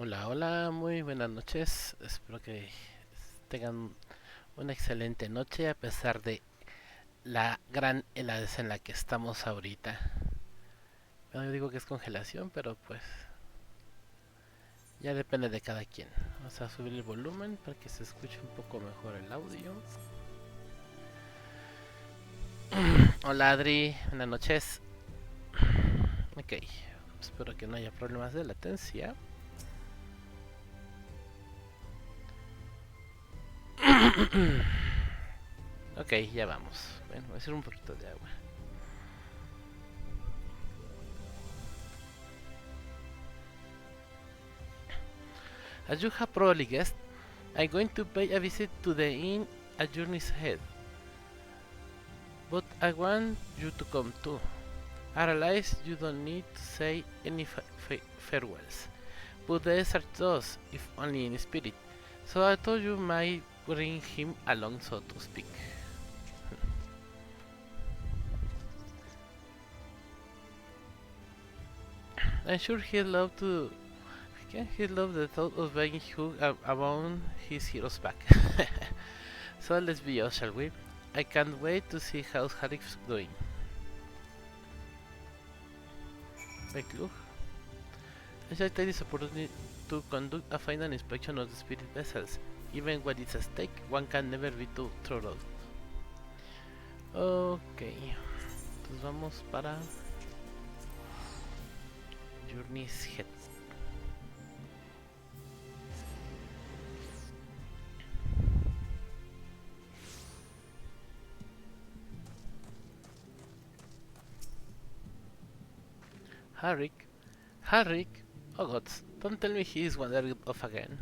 Hola, hola, muy buenas noches. Espero que tengan una excelente noche a pesar de la gran heladez en la que estamos ahorita. Bueno, yo digo que es congelación, pero pues ya depende de cada quien. Vamos a subir el volumen para que se escuche un poco mejor el audio. Hola Adri, buenas noches. Ok, espero que no haya problemas de latencia. Ok, ya vamos. Bueno, voy a hacer un poquito de agua. As you have probably guessed, I'm going to pay a visit to the inn a journey's ahead. But I want you to come too. I realize you don't need to say any farewells, but the desert does, if only in spirit. So I thought you might bring him along, so to speak. I'm sure he'd love to. He'd love the thought of being hooked around his hero's back. So let's be off, shall we? I can't wait to see how Harry's doing. Look, I shall take this opportunity to conduct a final inspection of the spirit vessels. Even when it's at stake, one can never be too thorough. Ok, entonces vamos para Journey's Head. Harrick, Harrick, oh gods, don't tell me he is wandering off again.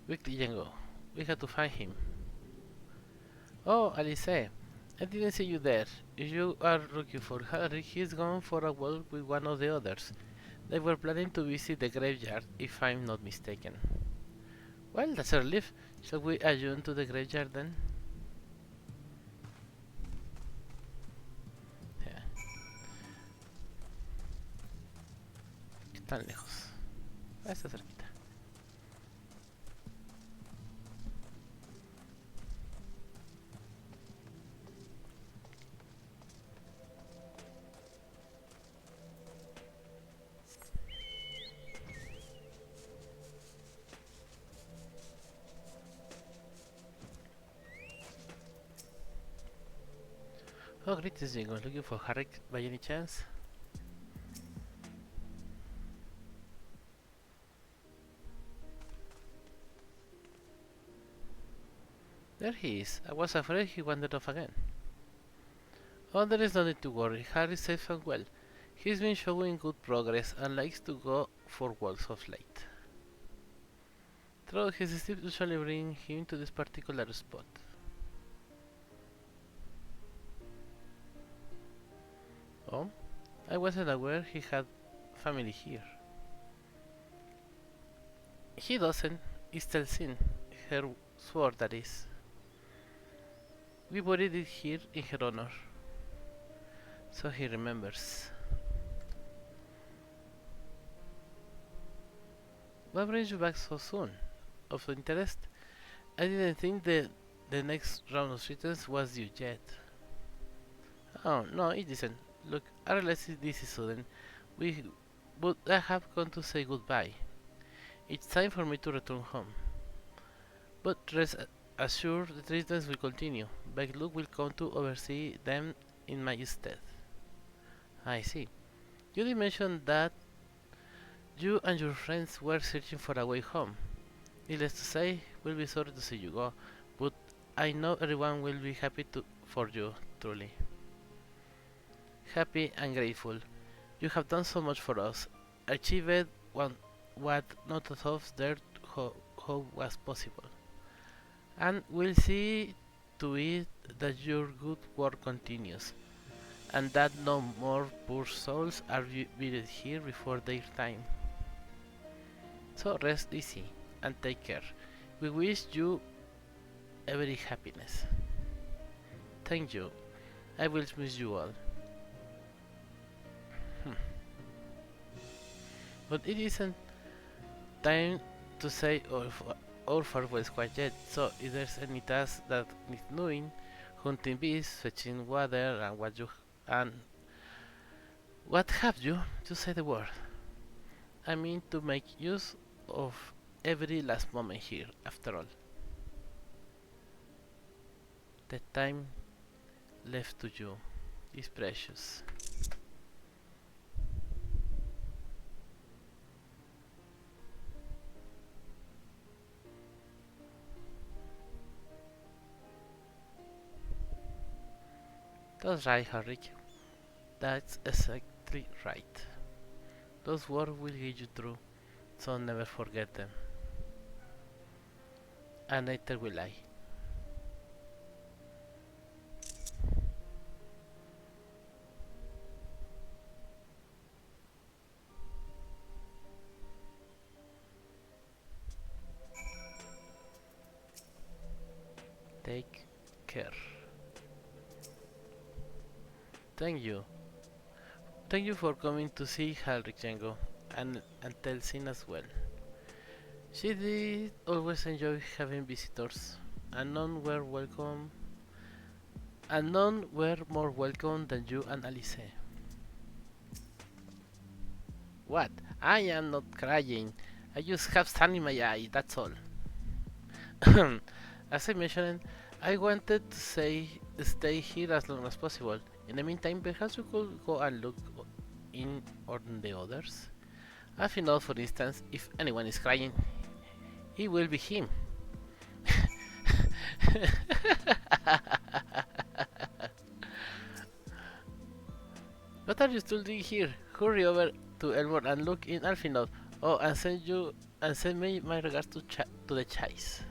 Quickly, Django, we have to find him. Oh, Alice, I didn't see you there. If you are looking for Harry, he's gone for a walk with one of the others. They were planning to visit the graveyard, if I'm not mistaken. Well, that's a relief. Shall we adjourn to the graveyard then? Yeah. ¿Qué tan lejos? Ah, está cerquita. Oh, greetings, Jingo. Looking for Harry by any chance? There he is. I was afraid he wandered off again. Oh, there is no need to worry. Harry's safe and well. He's been showing good progress and likes to go for walks of late. Though his steps usually bring him to this particular spot. Oh, I wasn't aware he had family here. He doesn't. It's Telsin. Her sword, that is. We buried it here in her honor. So he remembers. What brings you back so soon? Of interest? I didn't think the next round of returns was due yet. Oh, no, it isn't. Look, I realize this is sudden. But I have come to say goodbye. It's time for me to return home. But rest assured, the treatments will continue. But Luke will come to oversee them in my stead. I see. You did mention that you and your friends were searching for a way home. Needless to say, we'll be sorry to see you go, but I know everyone will be happy for you, truly. Happy and grateful. You have done so much for us, achieved what none of us dared hope was possible. And we'll see to it that your good work continues, and that no more poor souls are buried here before their time. So rest easy and take care. We wish you every happiness. Thank you. I will miss you all. But it isn't Time to say our farewells quite yet, so if there's any task that needs doing, hunting bees, fetching water, and what have you, just say the word. I mean to make use of every last moment here, after all. The time left to you is precious. That's right, Harry. That's exactly right. Those words will get you through, so never forget them. And neither will I. Take care. Thank you. Thank you for coming to see Halric Django and Telsin as well. She did always enjoy having visitors, and none were more welcome than you and Alice. What? I am not crying. I just have sun in my eye, that's all. As I mentioned, I wanted to stay here as long as possible. In the meantime, perhaps we could go and look in on the others. I think out, for instance, if anyone is crying, it will be him. What are you still doing here? Hurry over to Elmore and look in Alfinod. Oh, and send me my regards to the Chase.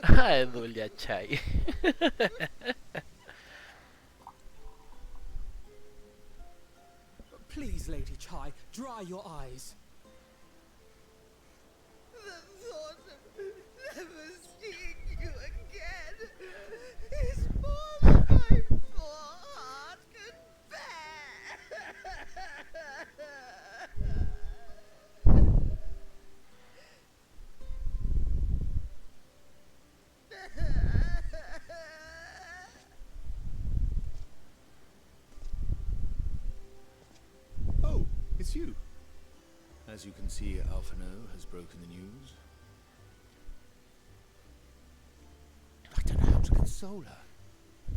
Ay, Dulia Chai. Please, Lady Chai, dry your eyes. The thought of never seeing you again is more than my poor heart can bear. Oh, it's you. As you can see, Alphino has broken the news. I don't know how to console her.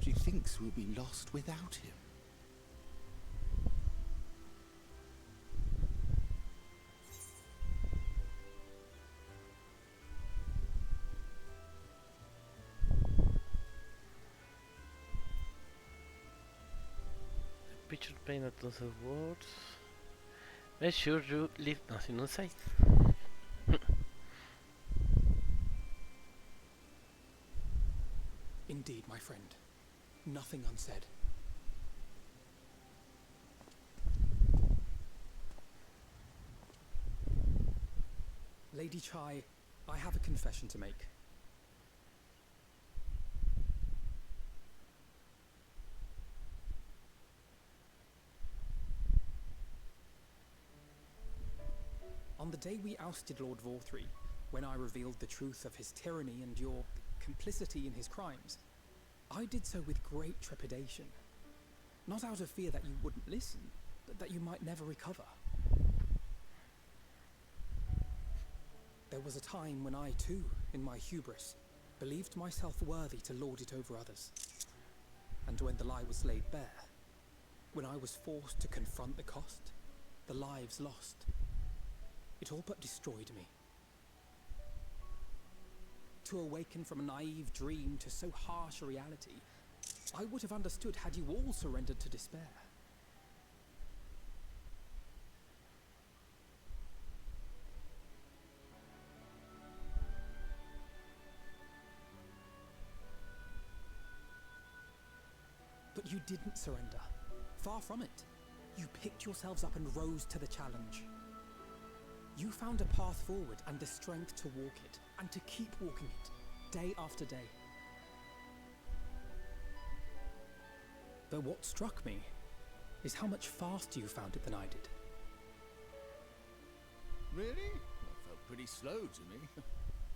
She thinks we'll be lost without him. Picture paint at those words. Make sure you leave nothing unsaid. Indeed, my friend. Nothing unsaid. Lady Chai, I have a confession to make. On the day we ousted Lord Vorthree, when I revealed the truth of his tyranny and your complicity in his crimes, I did so with great trepidation. Not out of fear that you wouldn't listen, but that you might never recover. There was a time when I too, in my hubris, believed myself worthy to lord it over others. And when the lie was laid bare, when I was forced to confront the cost, the lives lost, it all but destroyed me. To awaken from a naive dream to so harsh a reality, I would have understood had you all surrendered to despair. You didn't surrender. Far from it. You picked yourselves up and rose to the challenge. You found a path forward and the strength to walk it, and to keep walking it, day after day. But what struck me is how much faster you found it than I did. Really? That felt pretty slow to me.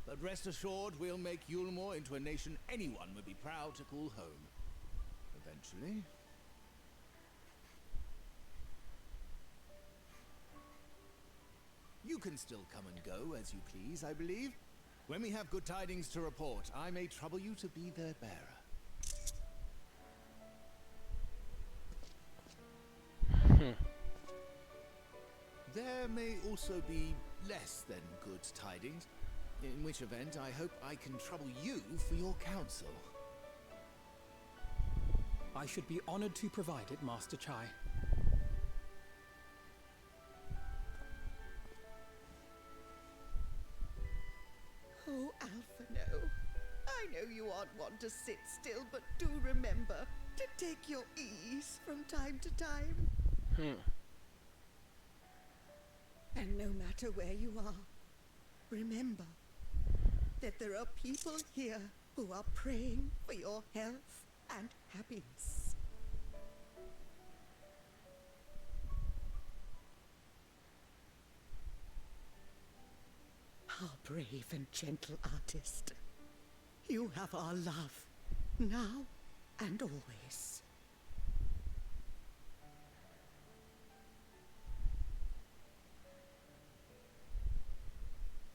But rest assured, we'll make Yulmore into a nation anyone would be proud to call home. Eventually. You can still come and go as you please, I believe. When we have good tidings to report, I may trouble you to be their bearer. There may also be less than good tidings, in which event I hope I can trouble you for your counsel. I should be honored to provide it, Master Chai. Oh, Alphino, I know you aren't one to sit still, but do remember to take your ease from time to time. And no matter where you are, remember that there are people here who are praying for your health and happiness. Our brave and gentle artist. You have our love, now and always.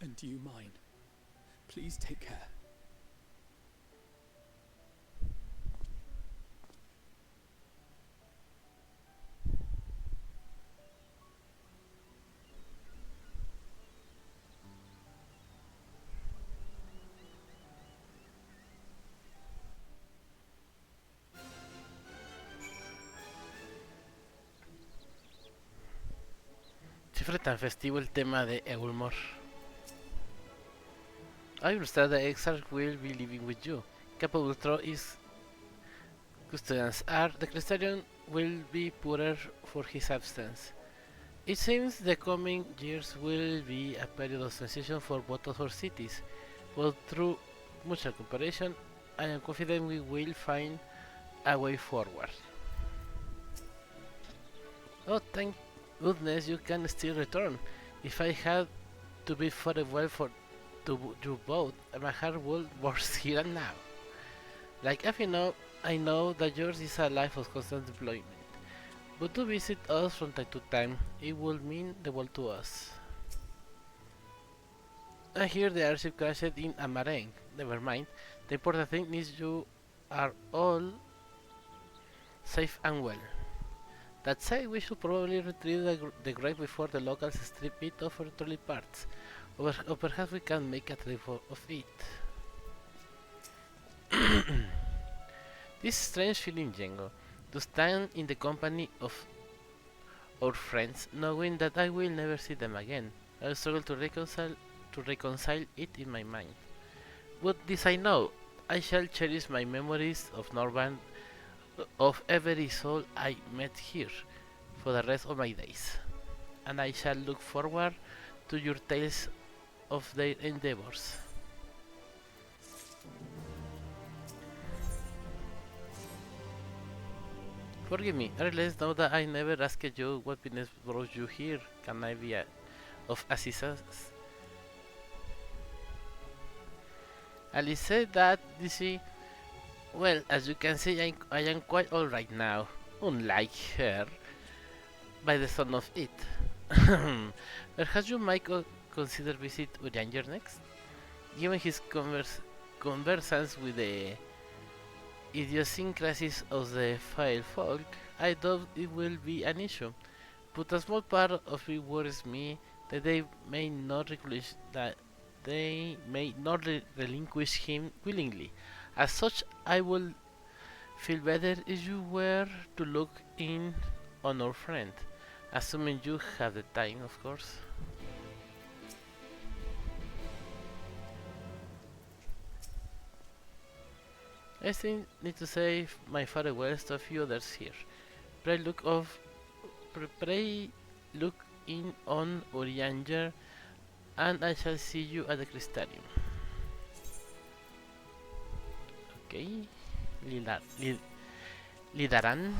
And you mine. Please take care. Siempre tan festivo el tema de Eulmore. I understand the Exarch will be living with you. Capable through his custodians are, the Crystarion will be poorer for his absence. It seems the coming years will be a period of transition for both of our cities, but through mutual cooperation, I am confident we will find a way forward. Oh, thank goodness you can still return. If I had to be farewell to you both, my heart would burst here and now. Like if you know, I know that yours is a life of constant deployment, but to visit us from time to time, it would mean the world to us. I hear the airship crashed in a marine. Never mind. The important thing is you are all safe and well. That said, we should probably retrieve the grave before the locals strip it of our trolley parts. Or perhaps we can make a trip of it. This strange feeling, Django, to stand in the company of our friends, knowing that I will never see them again. I struggle to reconcile it in my mind. But this I know, I shall cherish my memories of Norman, of every soul I met here, for the rest of my days. And I shall look forward to your tales of their endeavors. Forgive me, I realize now that I never asked you what business brought you here. Can I be of assistance? Alice said that, you see, well, as you can see, I am quite alright now, unlike her, by the sound of it. Perhaps you might consider visit Urianger next? Given his conversance with the idiosyncrasies of the Fire folk, I doubt it will be an issue, but a small part of it worries me that they may not relinquish him willingly. As such, I would feel better if you were to look in on our friend, assuming you have the time, of course. I still need to save my farewells to a few others here. Pray look in on Urianger, and I shall see you at the Crystarium. Okay. Lidaran.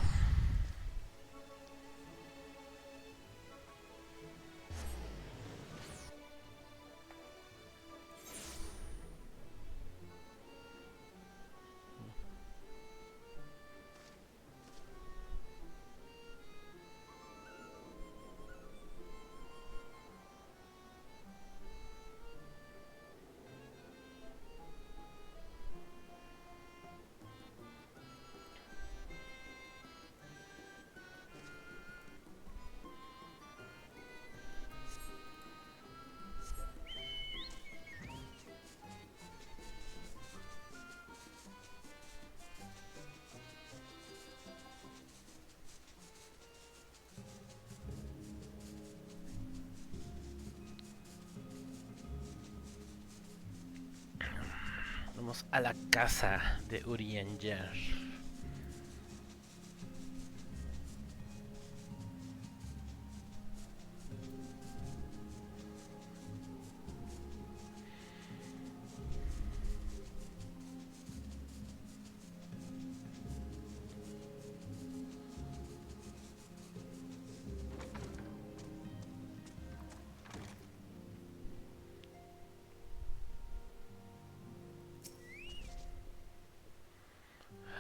Vamos a la casa de Urianger.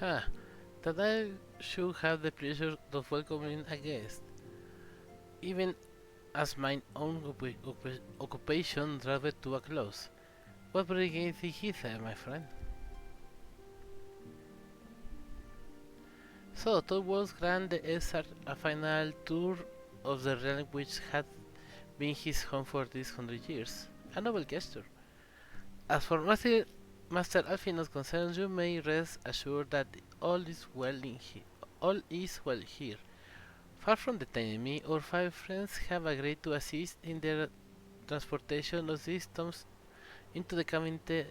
Huh, that I should have the pleasure of welcoming a guest, even as my own occupation draws it to a close. What brings thee hither, my friend? So, towards grant the Esar a final tour of the realm which had been his home for these 100 years. A noble gesture. As for Master Alphinaud concerns, you may rest assured that all is well here. Far from detaining me, our 5 friends have agreed to assist in their transportation of these tombs into the cabinets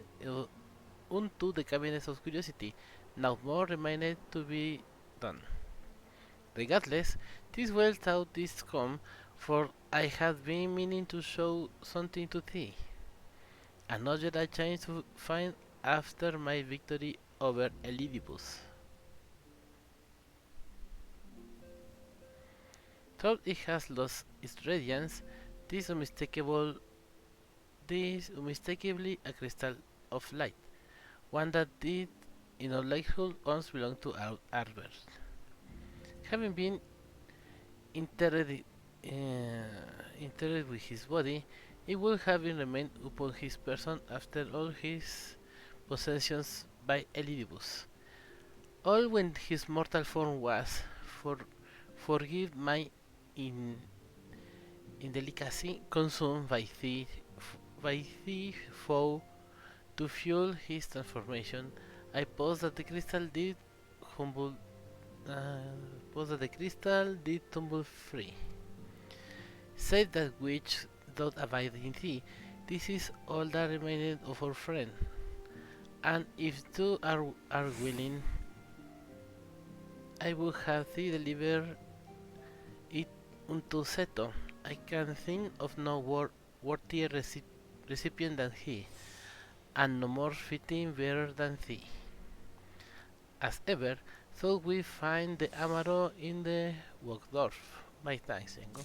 of curiosity. Now more remained to be done. Regardless, this well thought is come, for I had been meaning to show something to thee. And not yet I chance to find after my victory over Elidibus. Though it has lost its radiance, this unmistakably a crystal of light, one that did in all likelihood once belong to Albert. Having been interred, interred with his body, it would have remained upon his person after all his possessions by Elidibus. All when his mortal form was, forgive my in indelicacy, consumed by the foe to fuel his transformation. I pause that the crystal did humble. Pause that the crystal did tumble free. Save that which doth abide in thee. This is all that remaineth of our friend. And if thou are willing, I would have thee deliver it unto Seto. I can think of no worthier recipient than he, and no more fitting bearer than thee. As ever, thought we find the Amaro in the Wogdorf. My thanks, Yengo.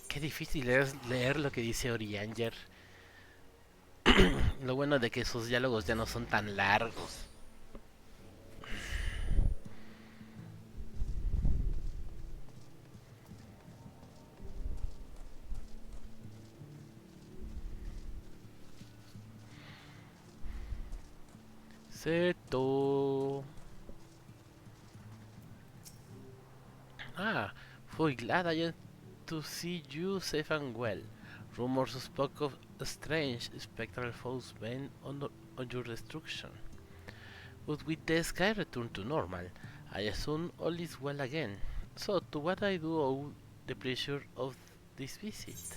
Qué difícil es leer lo que dice Orianger. Lo bueno de que sus diálogos ya no son tan largos. Seto. Ah, fui glad I am to see you safe and well. Rumors spoke of strange spectral foes bent on your destruction. But with the sky returned to normal, I assume all is well again. So, to what I do owe the pleasure of this visit?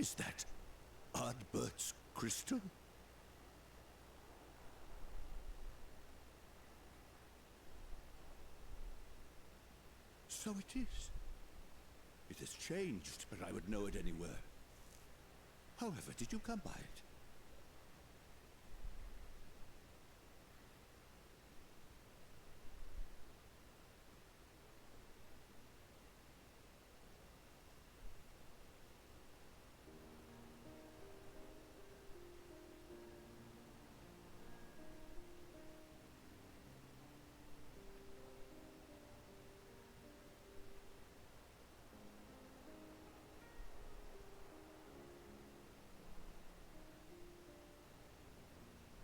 Is that Ardbert's crystal? So it is. It has changed, but I would know it anywhere. However, did you come by it?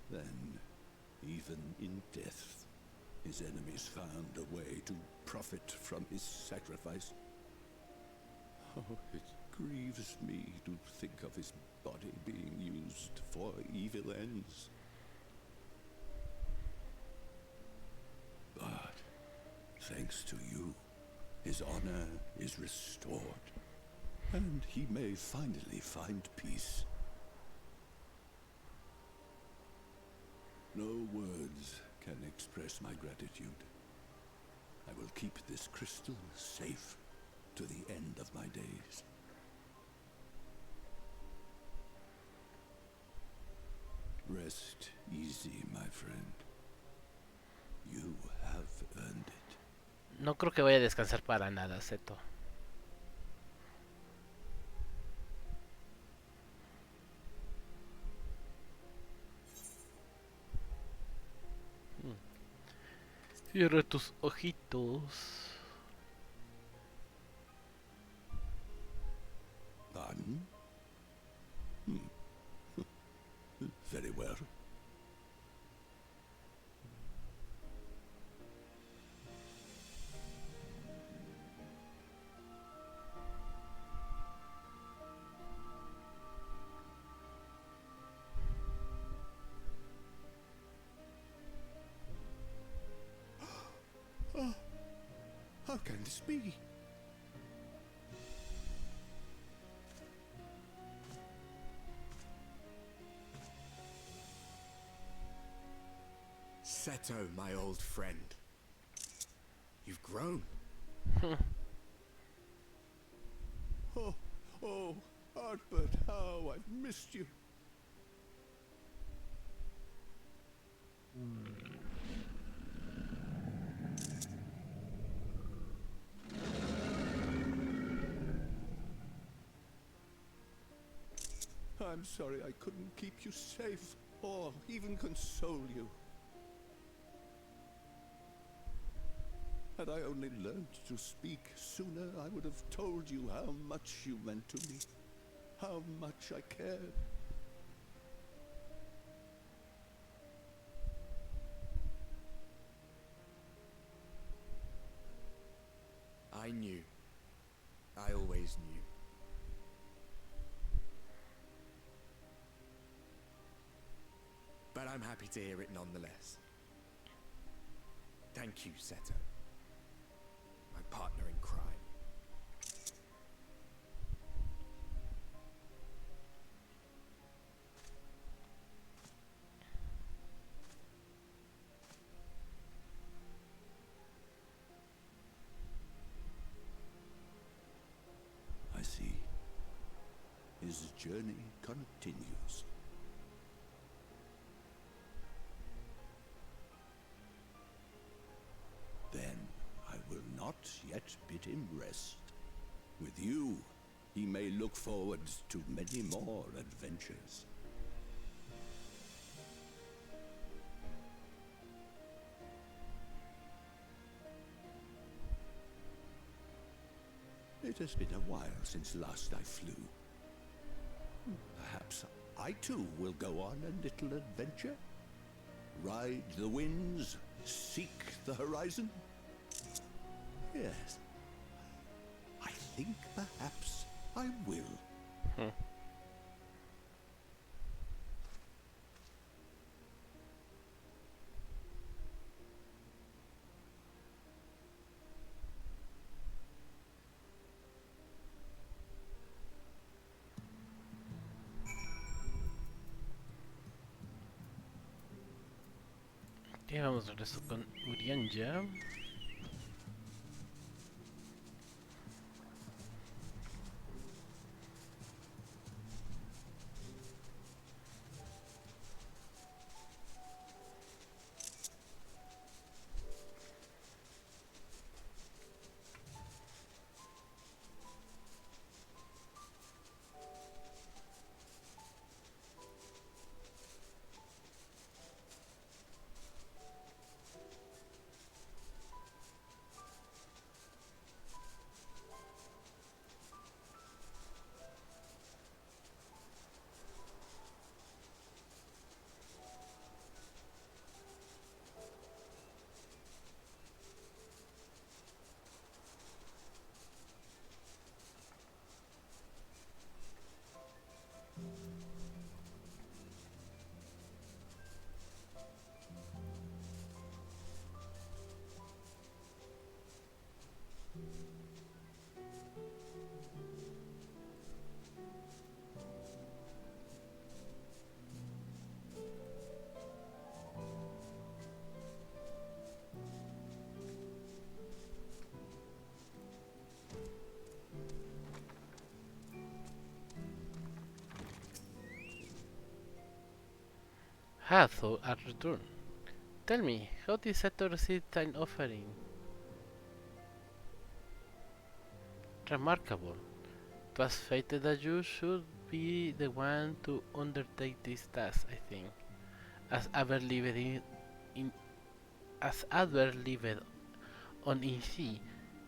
Then, even in death, his enemies found a way to profit from his sacrifice. Oh, it grieves me to think of his body being used for evil ends. But, thanks to you, his honor is restored, and he may finally find peace. No words can express my gratitude. I will keep this crystal safe to the end of my days. Rest easy, my friend. You have earned it. No creo que vaya a descansar para nada, Seto. Cierra tus ojitos. Pardon? Very well. Oh, how can this be? Seto, my old friend. You've grown. Oh, Ardbert, how I've missed you. I'm sorry I couldn't keep you safe or even console you. Had I only learned to speak sooner, I would have told you how much you meant to me, how much I cared. I knew. I always knew. But I'm happy to hear it nonetheless. Thank you, Seto. My partner in crime. I see. His journey continues. Then I will not yet bid him rest. With you, he may look forward to many more adventures. It has been a while since last I flew. Perhaps I too will go on a little adventure. Ride the winds, seek the horizon. Yes, I think perhaps I will. Y vamos de regreso con Urianja. Hathor at return. Tell me, how did Sato receive thine offering? Remarkable. 'Twas fated that you should be the one to undertake this task, I think. As ever lived in as ever lived on in thee,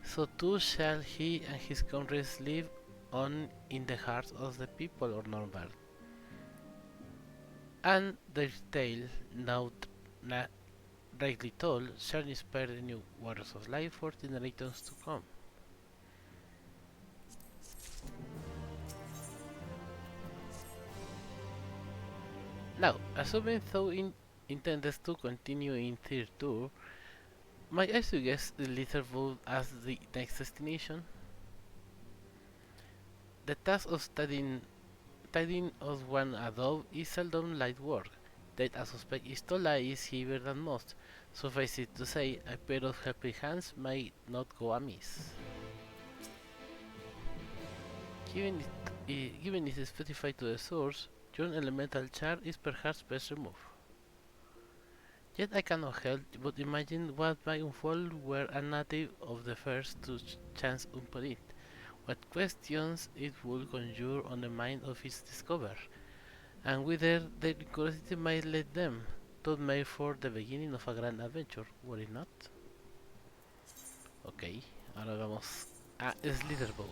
so too shall he and his comrades live on in the hearts of the people of Norval. And their tale, now rightly told, shall inspire the new waters of life for generations to come. Now, assuming thou intendest to continue in Tier 2, might I suggest the Litterwood as the next destination? The task of tidying of one adobe is seldom light work, that I suspect Istola is heavier than most. Suffice it to say, a pair of helping hands might not go amiss. Given it is specified to the source, your elemental chart is perhaps best removed. Yet I cannot help but imagine what might unfold were a native of the first to chance upon it, what questions it would conjure on the mind of its discoverer, and whither their curiosity might lead them, to make for the beginning of a grand adventure, were it not? Ok, ahora vamos a Slitherbow.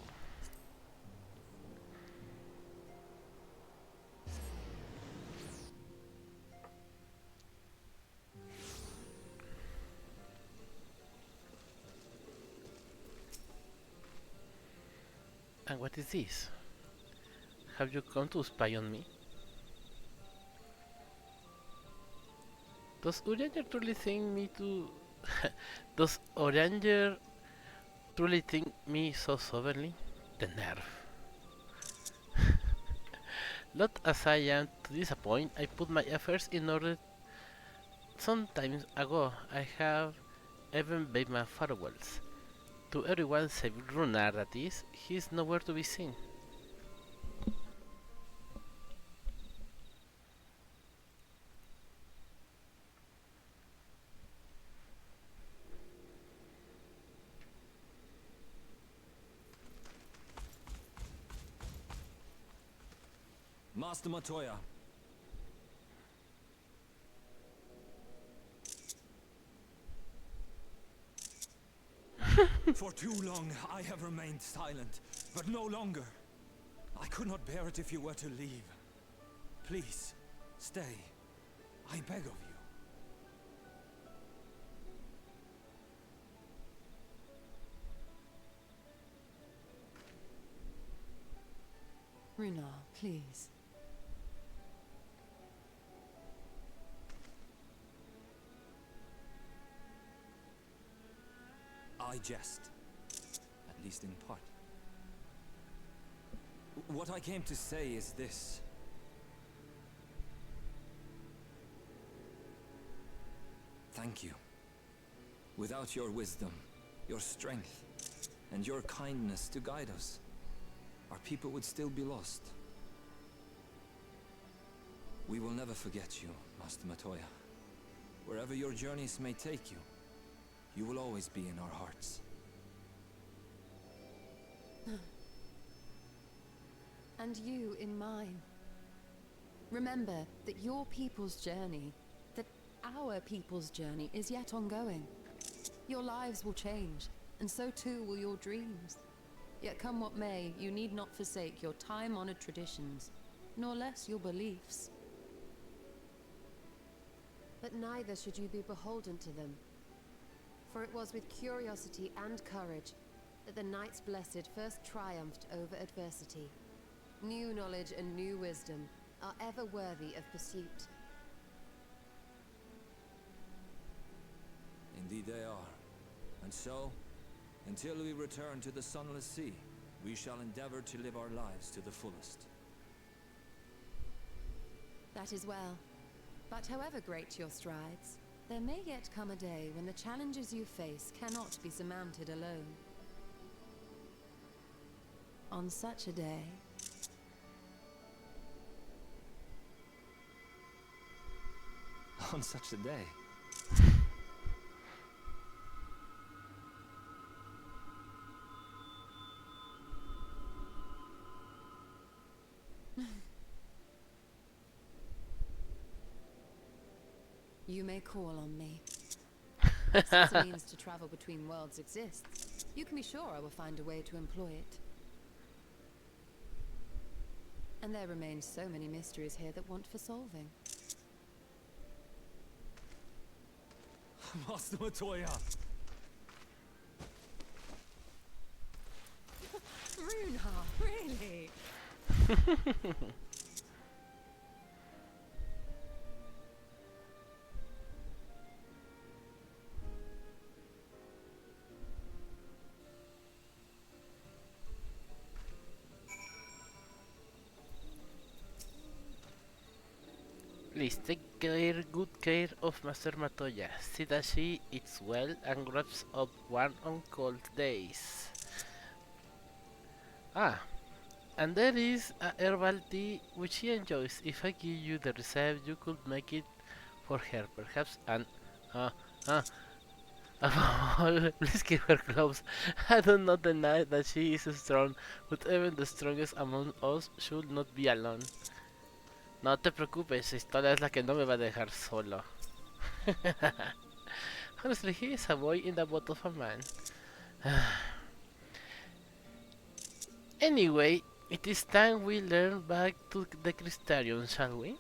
And what is this? Have you come to spy on me? Does Urianger truly think me to... Does Urianger truly think me so soberly? The nerve. Not as I am to disappoint, I put my efforts in order. Some time ago, I have even bade my farewells. To everyone save Runar, that is, he is nowhere to be seen. Master Matoya. For too long I have remained silent, but no longer. I could not bear it if you were to leave. Please, stay. I beg of you. Runar, please. I jest, at least in part. What I came to say is this. Thank you. Without your wisdom, your strength, and your kindness to guide us, our people would still be lost. We will never forget you, Master Matoya. Wherever your journeys may take you, you will always be in our hearts. And you in mine. Remember that your people's journey, that our people's journey is yet ongoing. Your lives will change, and so too will your dreams. Yet come what may, you need not forsake your time-honored traditions, nor less your beliefs. But neither should you be beholden to them. For it was with curiosity and courage that the Knights Blessed first triumphed over adversity. New knowledge and new wisdom are ever worthy of pursuit. Indeed they are. And so, until we return to the Sunless Sea, we shall endeavor to live our lives to the fullest. That is well. But however great your strides, there may yet come a day when the challenges you face cannot be surmounted alone. On such a day... On such a day. You may call on me. Since a means to travel between worlds exists, you can be sure I will find a way to employ it. And there remain so many mysteries here that want for solving. Master Matoya! Runha, really? Please take good care of Master Matoya. See that she eats well and wraps up warm on cold days. Ah, and there is a herbal tea which she enjoys. If I give you the recipe, you could make it for her, perhaps. And uh, uh, above all, please keep her close. I do not deny that she is strong, but even the strongest among us should not be alone. No te preocupes, Historia es la que no me va a dejar solo. Honestly, he is a boy in the boat of a man. Anyway, it is time we learn back to the Crystarium, shall we?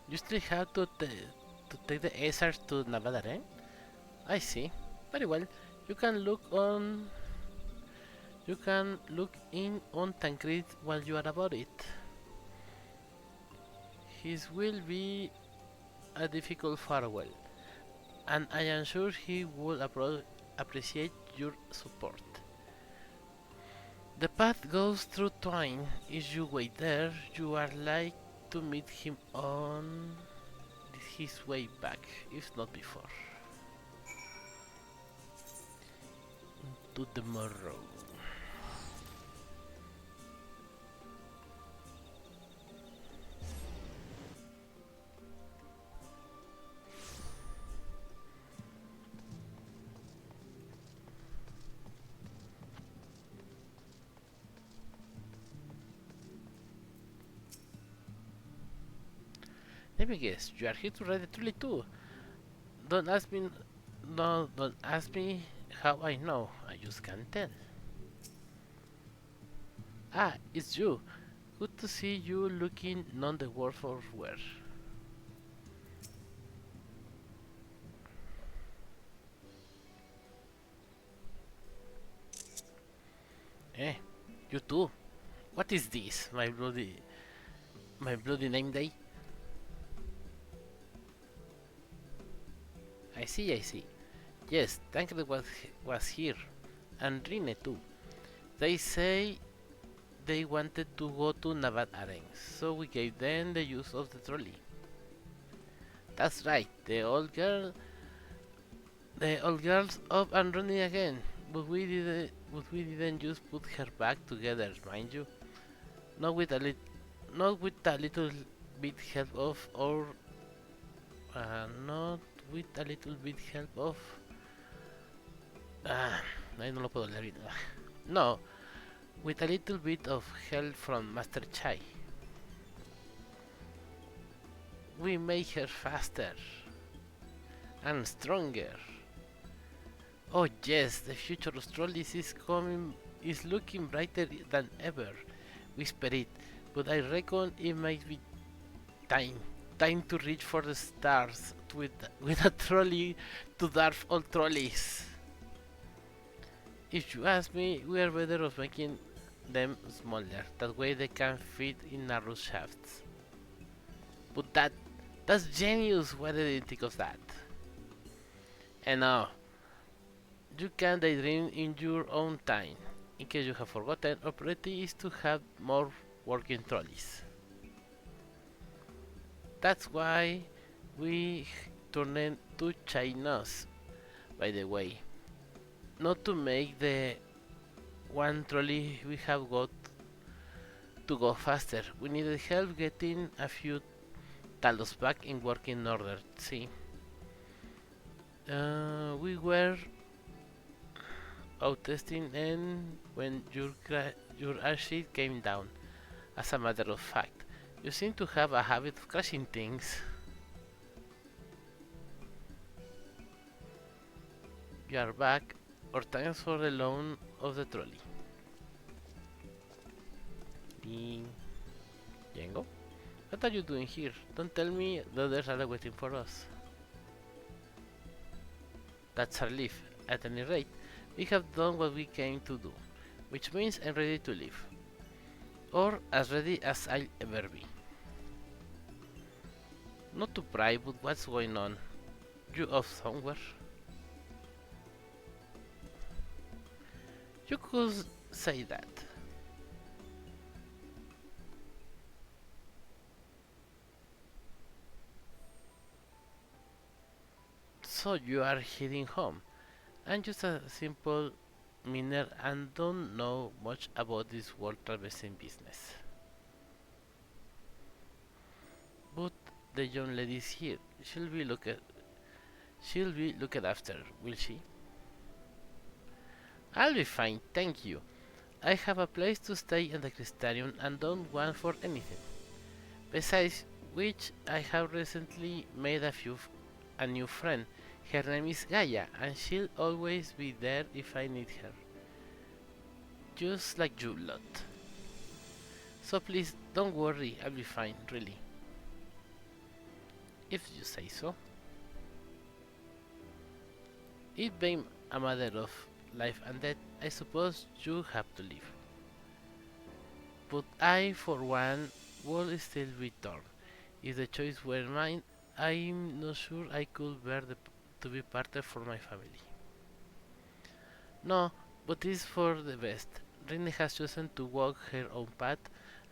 You still have to take the SRs to Navadare? I see. Very well. You can look in on Tancred while you are about it. His will be a difficult farewell, and I am sure he will appreciate your support. The path goes through Twine. If you wait there, you are like to meet him on his way back, if not before. Into the morrow. Let me guess, you are here to ride the trolley too. Don't ask me, no, don't ask me how I know. I just can't tell. Ah, it's you. Good to see you looking none the worse for wear. Eh, you too. What is this? My bloody name day? I see. Yes, Tancred was here, and Rine too. They say they wanted to go to Navad Areng, so we gave them the use of the trolley. That's right, the old girl's up and running again. But we didn't just put her back together, mind you. Not with a not with a little bit help of or not with a little bit help of. Ahí no lo puedo leer bien. No, with a little bit of help from Master Chai. We make her faster and stronger. Oh yes, the future of trolleys is looking brighter than ever. Whisper it, but I reckon it might be time. Time to reach for the stars with a trolley to dwarf all trolleys. If you ask me, we are better off making them smaller. That way they can fit in narrow shafts. But that's genius. Why did I think of that? And now, you can daydream in your own time. In case you have forgotten, our priority is to have more working trolleys. That's why we turned to Chinos, by the way. Not to make the one trolley we have got to go faster. We needed help getting a few talos back in working order. See, we were out testing, and when your airship came down. As a matter of fact, you seem to have a habit of crashing things. You are back, or thanks for the loan of the trolley. Django? What are you doing here? Don't tell me the others are waiting for us. That's our leave. At any rate, we have done what we came to do, which means I'm ready to leave. Or as ready as I'll ever be. Not to pry, but what's going on? You off somewhere? You could say that. So you are heading home. I'm just a simple miner and don't know much about this world traversing business. But the young lady is here. She'll be looked after, will she? I'll be fine, thank you. I have a place to stay in the Crystarium and don't want for anything. Besides which, I have recently made a new friend. Her name is Gaia, and she'll always be there if I need her. Just like you lot. So please, don't worry, I'll be fine, really. If you say so. It being a matter of life and death, I suppose you have to leave. But I, for one, will still return. If the choice were mine, I'm not sure I could bear to be parted from my family. No, but it's for the best. Rinne has chosen to walk her own path,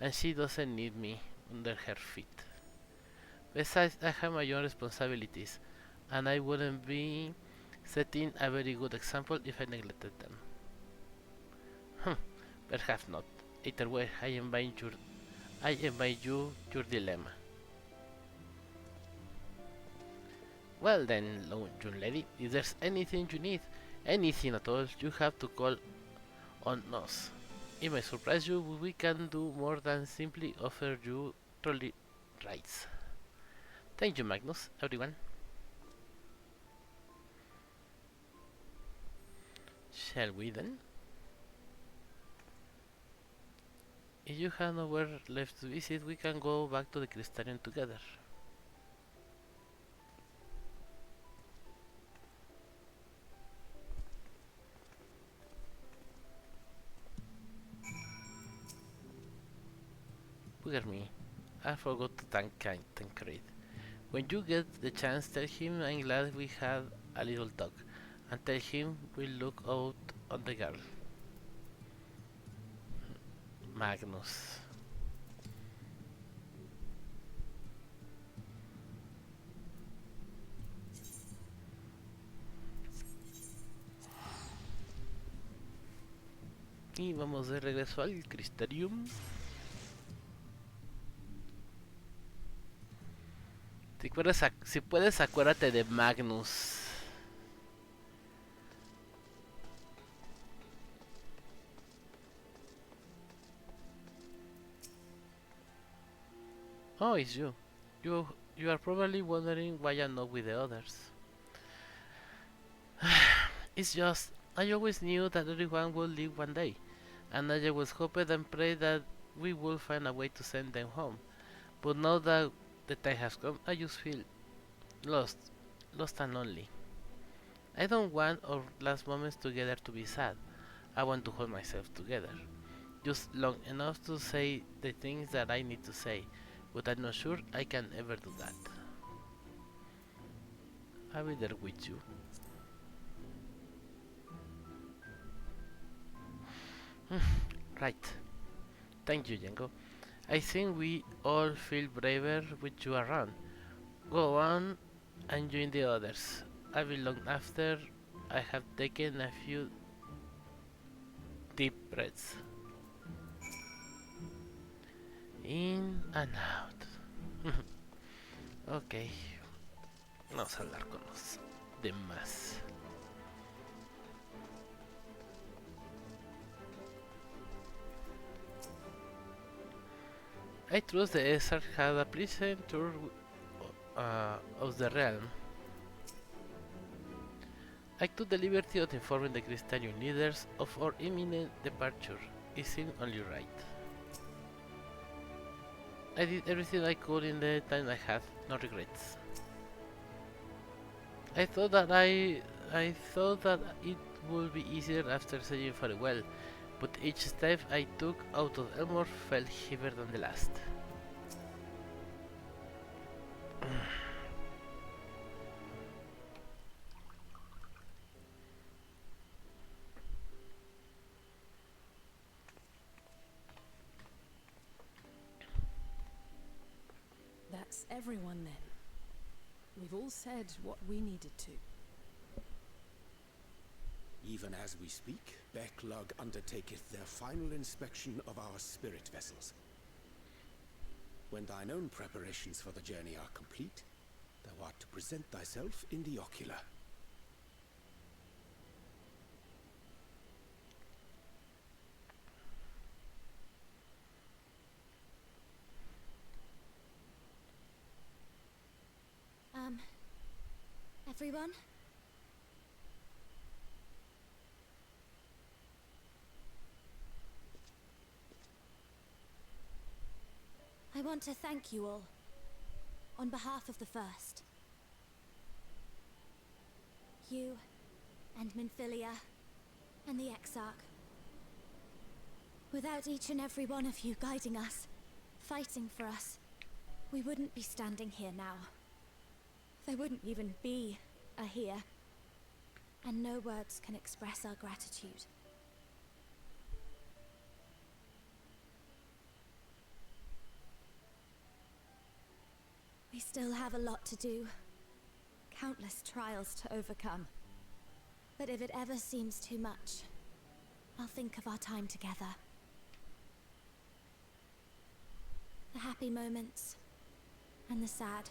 and she doesn't need me under her feet. Besides, I have my own responsibilities, and I wouldn't be setting a very good example if I neglected them. Perhaps not. Either way, I invite you your dilemma. Well then, young lady, if there's anything you need, anything at all, you have to call on us. It may surprise you, but we can do more than simply offer you trolley rides. Thank you, Magnus, everyone. Shall we then? If you have nowhere left to visit, we can go back to the Crystarium together. Bugger me, I forgot to thank Tancred. When you get the chance, tell him I'm glad we had a little talk, and tell him we'll look out on the girl. Magnus. Y vamos de regreso al Crystarium. Si puedes, acuérdate de Magnus. Oh, it's you. You are probably wondering why I'm not with the others. It's just, I always knew that everyone would leave one day, and I always hoped and prayed that we would find a way to send them home. But now that the time has come, I just feel lost, lost and lonely. I don't want our last moments together to be sad. I want to hold myself together, just long enough to say the things that I need to say, but I'm not sure I can ever do that. I'll be there with you. Right. Thank you, Django. I think we all feel braver with you around. Go on and join the others. I will long after I have taken a few deep breaths. In and out. Ok. Vamos a hablar con los demás. I trust the Esar had a pleasant tour of the realm. I took the liberty of informing the Crystalian leaders of our imminent departure. It seemed only right. I did everything I could in the time I had, no regrets. I thought that it would be easier after saying farewell, but each step I took out of Elmore felt heavier than the last. That's everyone then. We've all said what we needed to. Even as we speak, Becklug undertaketh their final inspection of our spirit vessels. When thine own preparations for the journey are complete, thou art to present thyself in the ocular. Everyone? I want to thank you all, on behalf of the First. You, and Minfilia, and the Exarch. Without each and every one of you guiding us, fighting for us, we wouldn't be standing here now. There wouldn't even be a here, and no words can express our gratitude. We still have a lot to do, countless trials to overcome. But if it ever seems too much, I'll think of our time together. The happy moments, and the sad.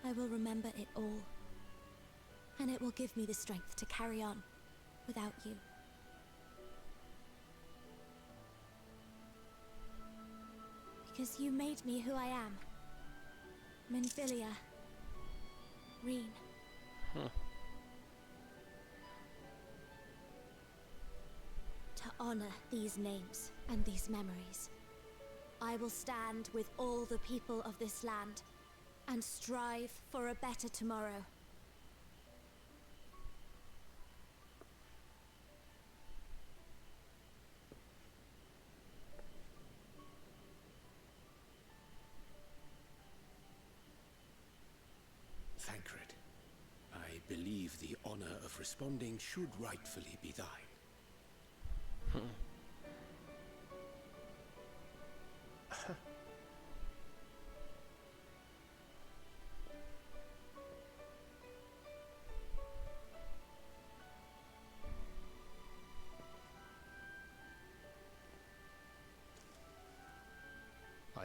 I will remember it all, and it will give me the strength to carry on without you. Because you made me who I am. Minfilia. Reen. To honor these names and these memories, I will stand with all the people of this land and strive for a better tomorrow. Thancred, I believe the honor of responding should rightfully be thine.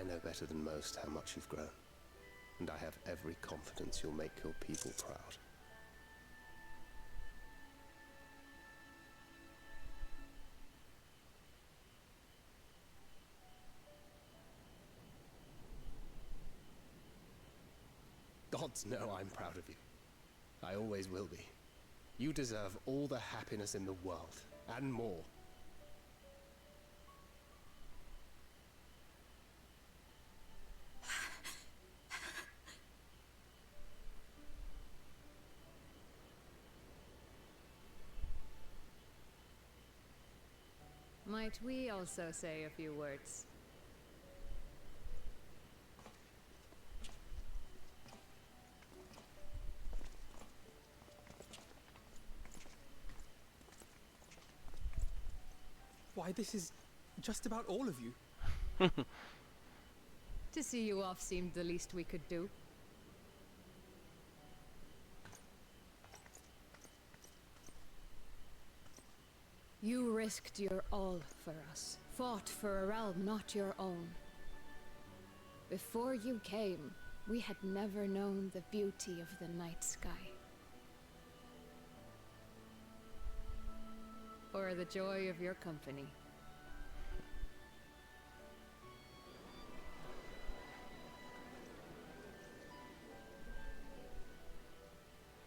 I know better than most how much you've grown, and I have every confidence you'll make your people proud. Gods know I'm proud of you. I always will be. You deserve all the happiness in the world, and more. Might we also say a few words? Why, this is just about all of you. To see you off seemed the least we could do. You risked your all for us, fought for a realm not your own. Before you came, we had never known the beauty of the night sky. Or the joy of your company.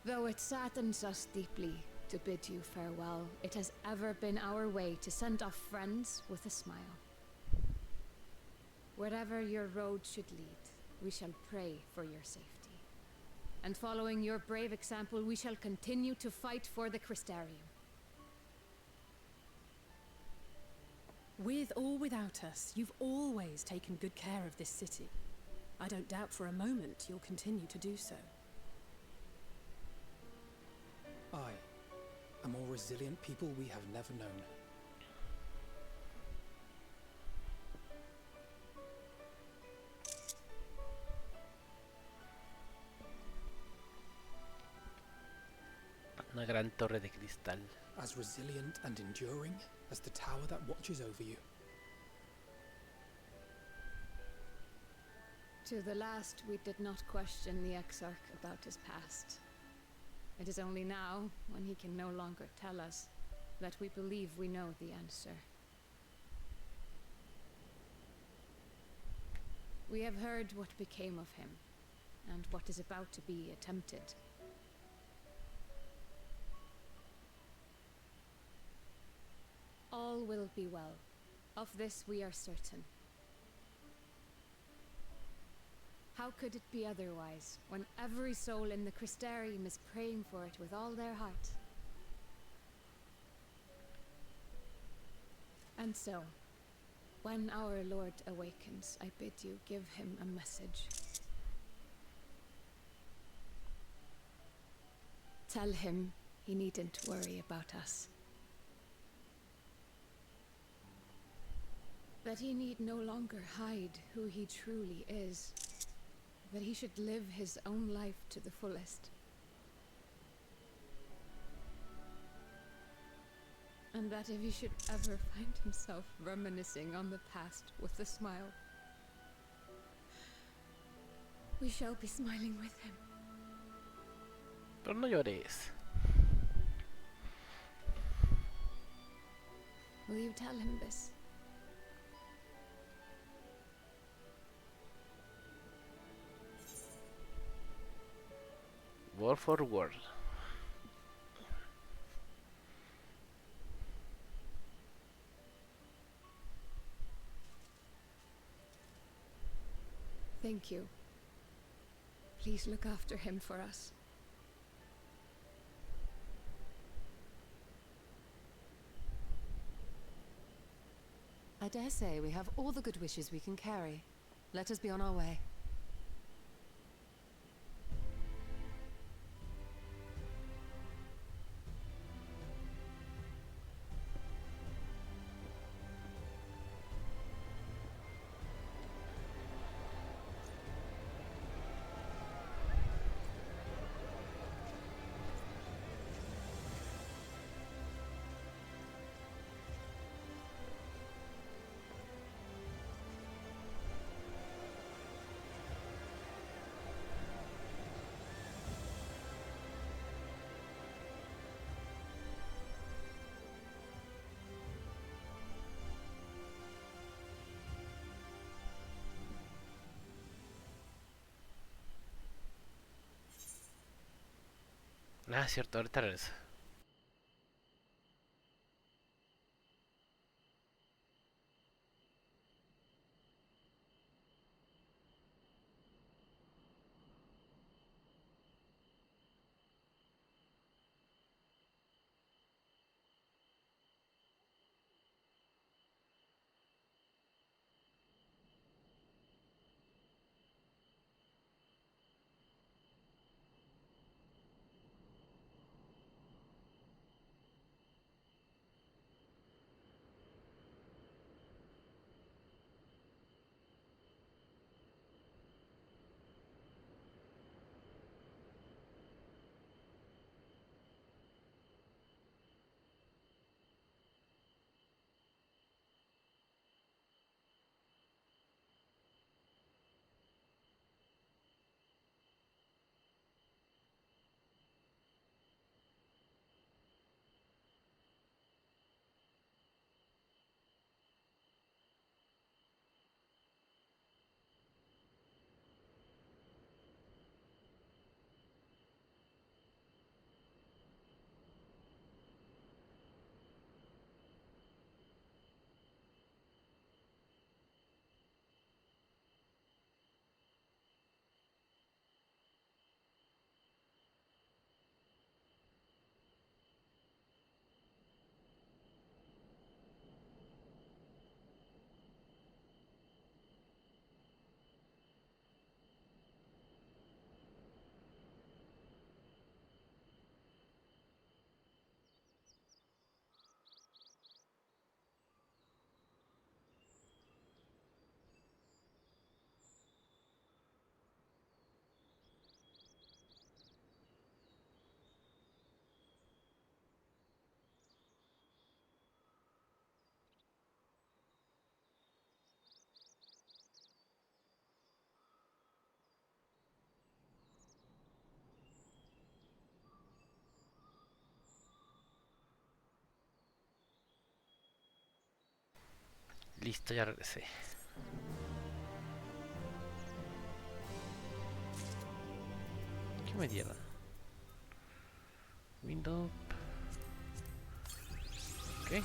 Though it saddens us deeply to bid you farewell, it has ever been our way to send off friends with a smile. Wherever your road should lead, we shall pray for your safety. And following your brave example, we shall continue to fight for the Crystarium. With or without us, you've always taken good care of this city. I don't doubt for a moment you'll continue to do so. I, a more resilient people we have never known. Una gran torre de cristal. As resilient and enduring as the tower that watches over you. To the last, we did not question the Exarch about his past. It is only now, when he can no longer tell us, that we believe we know the answer. We have heard what became of him, and what is about to be attempted. All will be well. Of this we are certain. How could it be otherwise, when every soul in the Crystarium is praying for it with all their heart? And so, when our Lord awakens, I bid you give him a message. Tell him he needn't worry about us. That he need no longer hide who he truly is. That he should live his own life to the fullest. And that if he should ever find himself reminiscing on the past with a smile, we shall be smiling with him. Pero no llores. Will you tell him this? Word for word. Thank you. Please look after him for us. I dare say we have all the good wishes we can carry. Let us be on our way. Ah, cierto, ahorita regreso. Listo, ya regresé. ¿Qué me dieron? Window. Ok.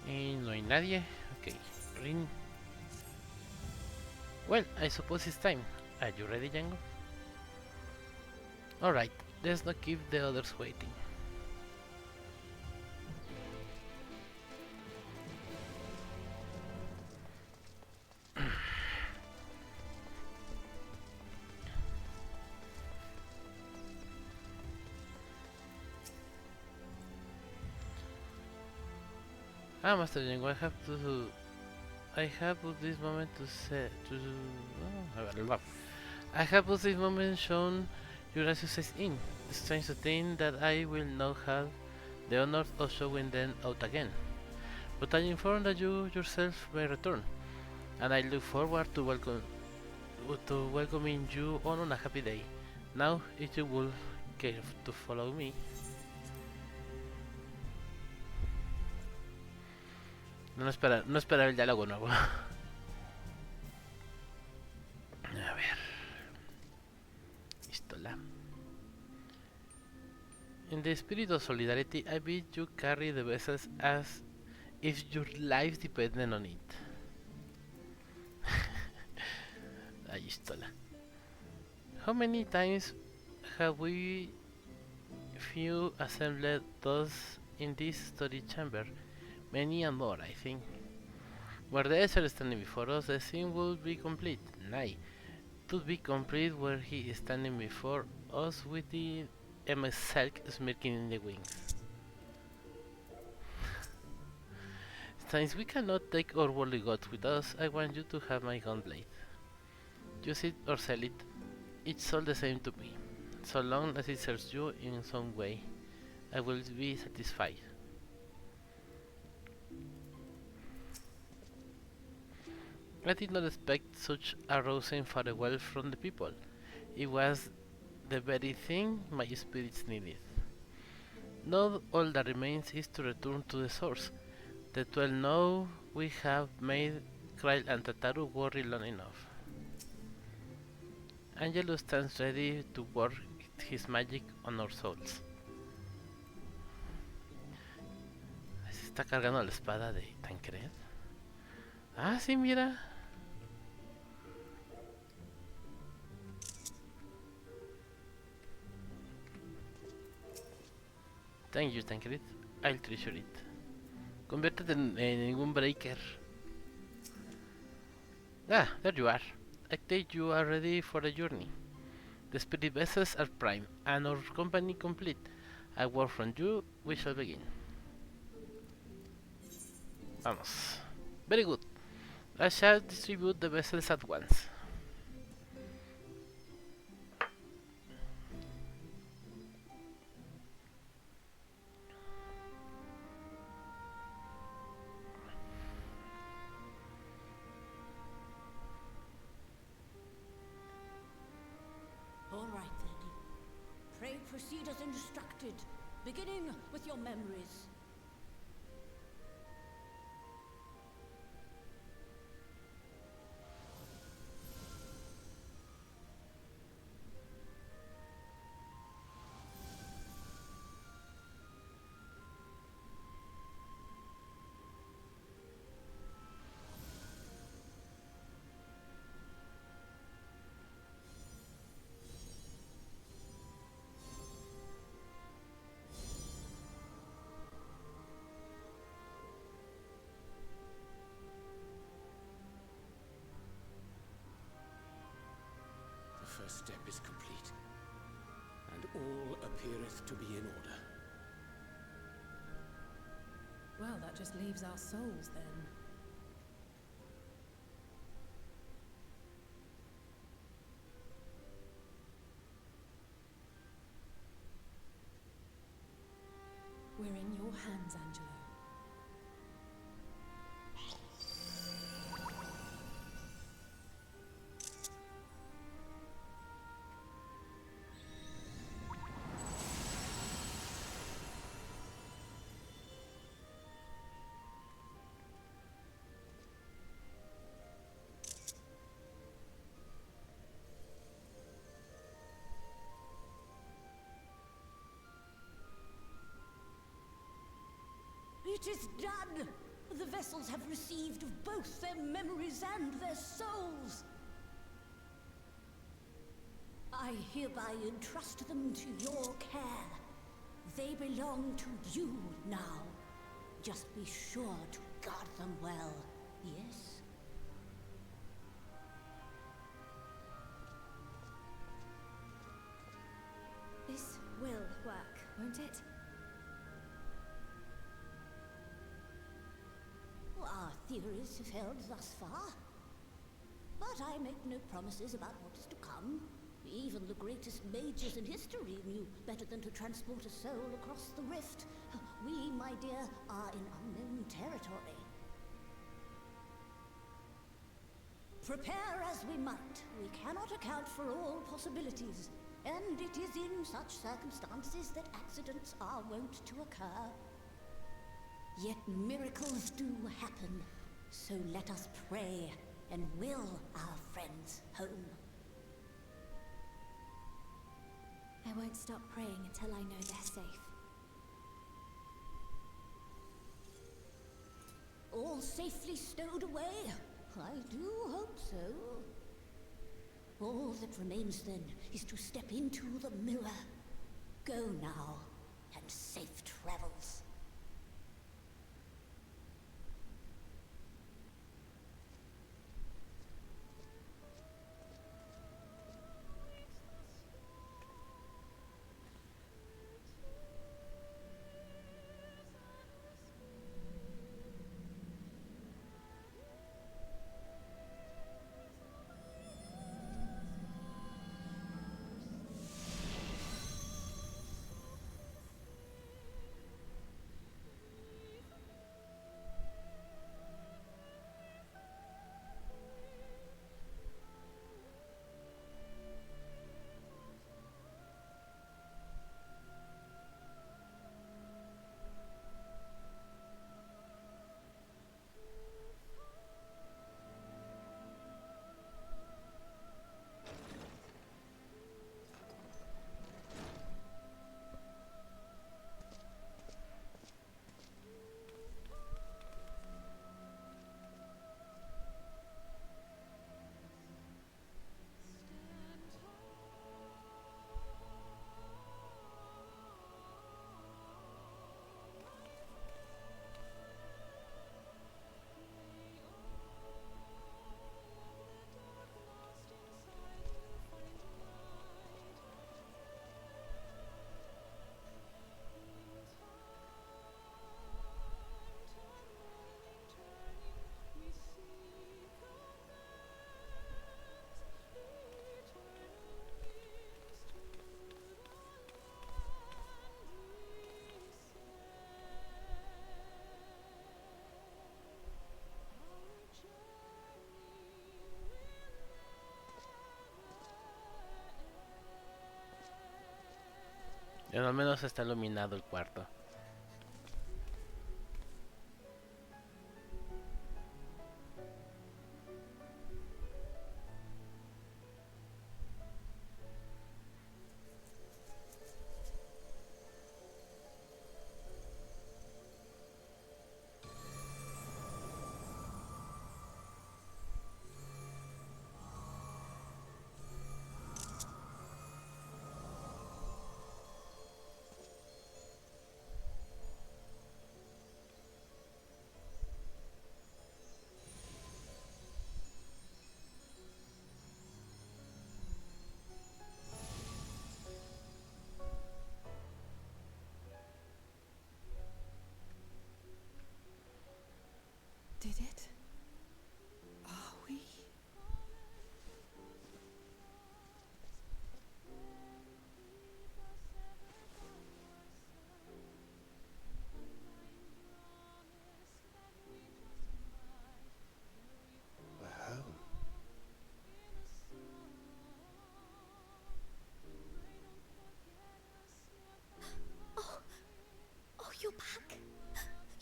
Y no hay nadie. Ok. Ring. Well, I suppose it's time. Are you ready, Django? Alright, let's not keep the others waiting. Master Django, I have put this moment to say I have put this moment shown your success in. It's strange to think that I will not have the honor of showing them out again. But I am informed that you yourself may return, and I look forward to welcoming you on a happy day. Now, if you will care to follow me. No esperar el diálogo nuevo. A ver. Pistola. In the spirit of solidarity, I bid you carry the vessels as if your life depended on it. La pistola. How many times have we few assembled thus in this study chamber? Many and more, I think. Were the Ezra standing before us, the scene would be complete. Nay, it would be complete were he standing before us with the MSQ smirking in the wings. Since we cannot take our worldly gods with us, I want you to have my gunblade. Use it or sell it, it's all the same to me. So long as it serves you in some way, I will be satisfied. I did not expect such a rousing farewell from the people. It was the very thing my spirits needed. Now all that remains is to return to the source. The 12 know we have made Krail and Tataru worry long enough. Angelus stands ready to work his magic on our souls. Se está cargando la espada de Tancred. Ah, sí, mira. Thank you, Tancred. I'll treasure it. Conviértete en un breaker. Ah, there you are. I take you are ready for the journey. The spirit vessels are prime, and our company complete. A word from you, we shall begin. Vamos. Very good. I shall distribute the vessels at once. All right then. Pray proceed as instructed, beginning with your memories. The first step is complete, and all appeareth to be in order. Well, that just leaves our souls then. We're in your hands, Angelo. It is done! The vessels have received both their memories and their souls. I hereby entrust them to your care. They belong to you now. Just be sure to guard them well, yes? This will work, won't it? Our theories have held thus far. But I make no promises about what is to come. Even the greatest mages in history knew better than to transport a soul across the rift. We, my dear, are in unknown territory. Prepare as we might, we cannot account for all possibilities. And it is in such circumstances that accidents are wont to occur. Yet miracles do happen, so let us pray and will our friends home. I won't stop praying until I know they're safe. All safely stowed away? I do hope so. All that remains then is to step into the mirror. Go now, and safe travels. Pero al menos está iluminado el cuarto. Did it? Are we? We're home. Oh, oh, you're back.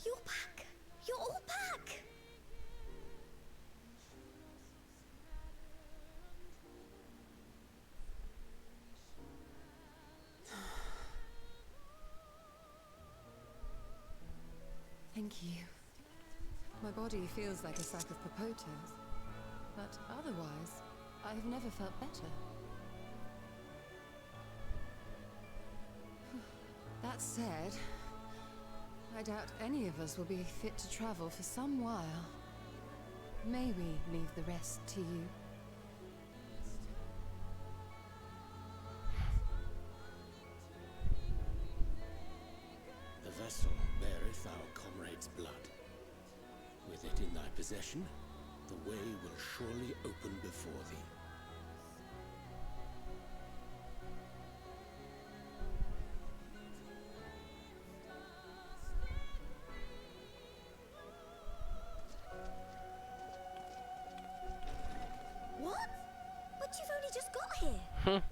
You're back. You're all back. Thank you. My body feels like a sack of potatoes, but otherwise, I've never felt better. That said, I doubt any of us will be fit to travel for some while. May we leave the rest to you? The vessel beareth our comrade's blood. With it in thy possession, the way will surely open before thee. What? But you've only just got here.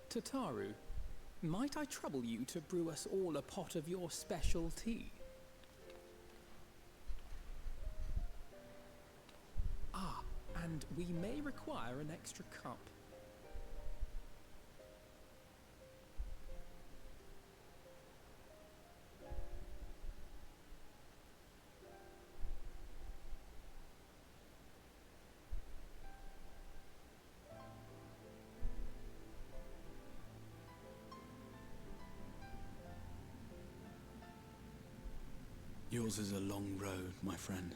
Tataru, might I trouble you to brew us all a pot of your special tea? Ah, and we may require an extra cup. Yours is a long road, my friend,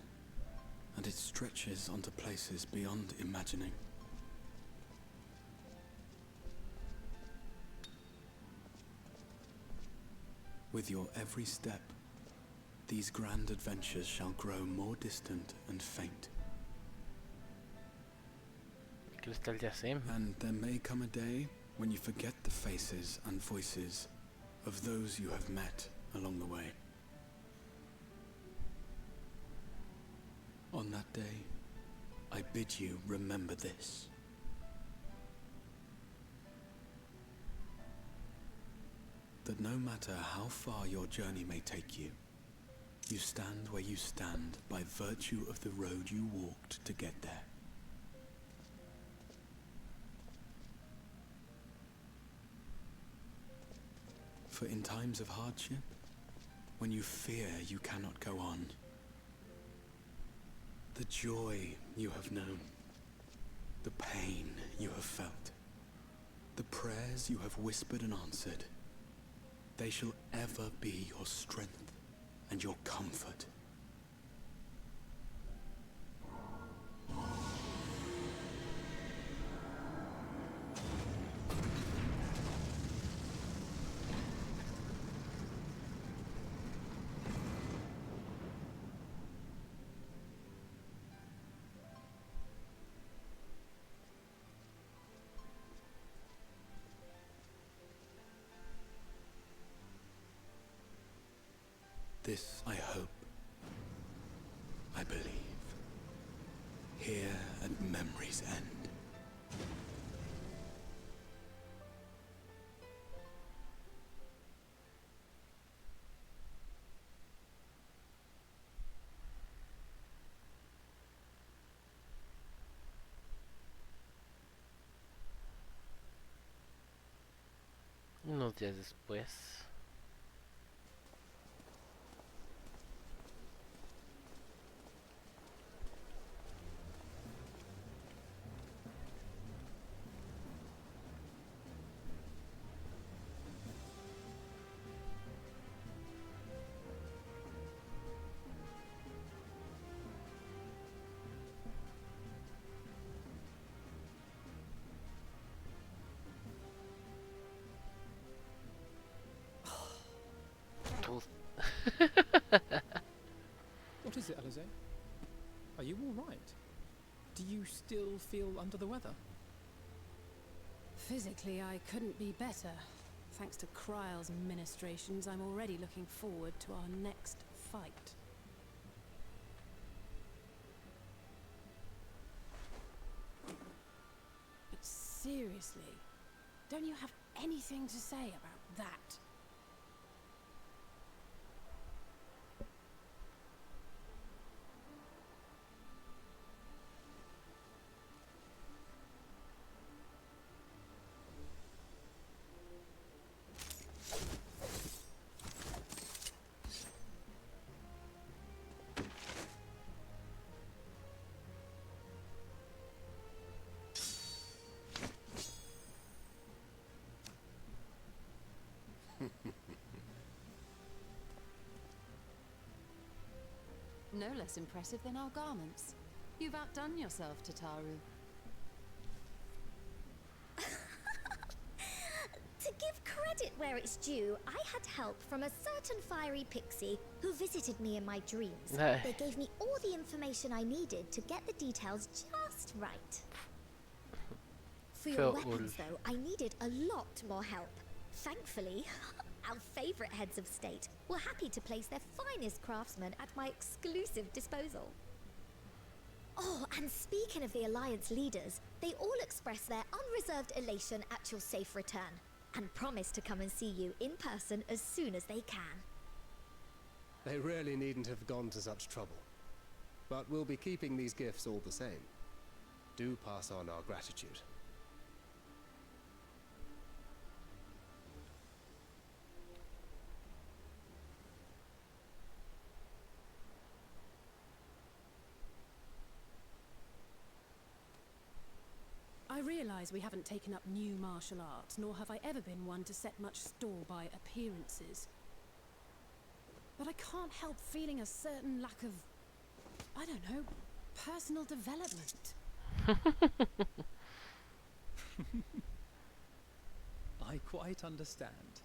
and it stretches onto places beyond imagining. With your every step, these grand adventures shall grow more distant and faint. Cristal de Asim. And there may come a day when you forget the faces and voices of those you have met along the way. On that day, I bid you remember this. That no matter how far your journey may take you, you stand where you stand by virtue of the road you walked to get there. For in times of hardship, when you fear you cannot go on, the joy you have known, the pain you have felt, the prayers you have whispered and answered, they shall ever be your strength and your comfort. This, I hope, Here at memory's end. Unos días después. What is it, Alize? Are you all right? Do you still feel under the weather? Physically, I couldn't be better. Thanks to Kryle's ministrations, I'm already looking forward to our next fight. But seriously, don't you have anything to say about that? No less impressive than our garments. You've outdone yourself, Tataru. To give credit where it's due, I had help from a certain fiery pixie who visited me in my dreams. They gave me all the information I needed to get the details just right. For your weapons, though, I needed a lot more help. Thankfully, our favourite heads of state were happy to place their finest craftsmen at my exclusive disposal. Oh, and speaking of the Alliance leaders, they all expressed their unreserved elation at your safe return, and promise to come and see you in person as soon as they can. They really needn't have gone to such trouble. But we'll be keeping these gifts all the same. Do pass on our gratitude. I realise we haven't taken up new martial arts, nor have I ever been one to set much store by appearances. But I can't help feeling a certain lack of, I don't know, personal development. I quite understand.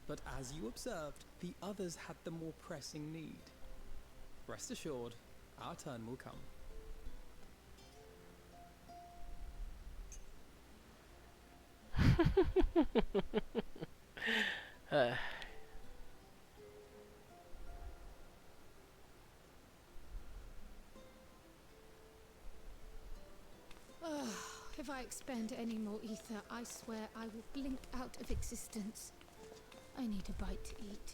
But as you observed, the others had the more pressing need. Rest assured, our turn will come. If I expend any more ether, I swear I will blink out of existence. I need a bite to eat.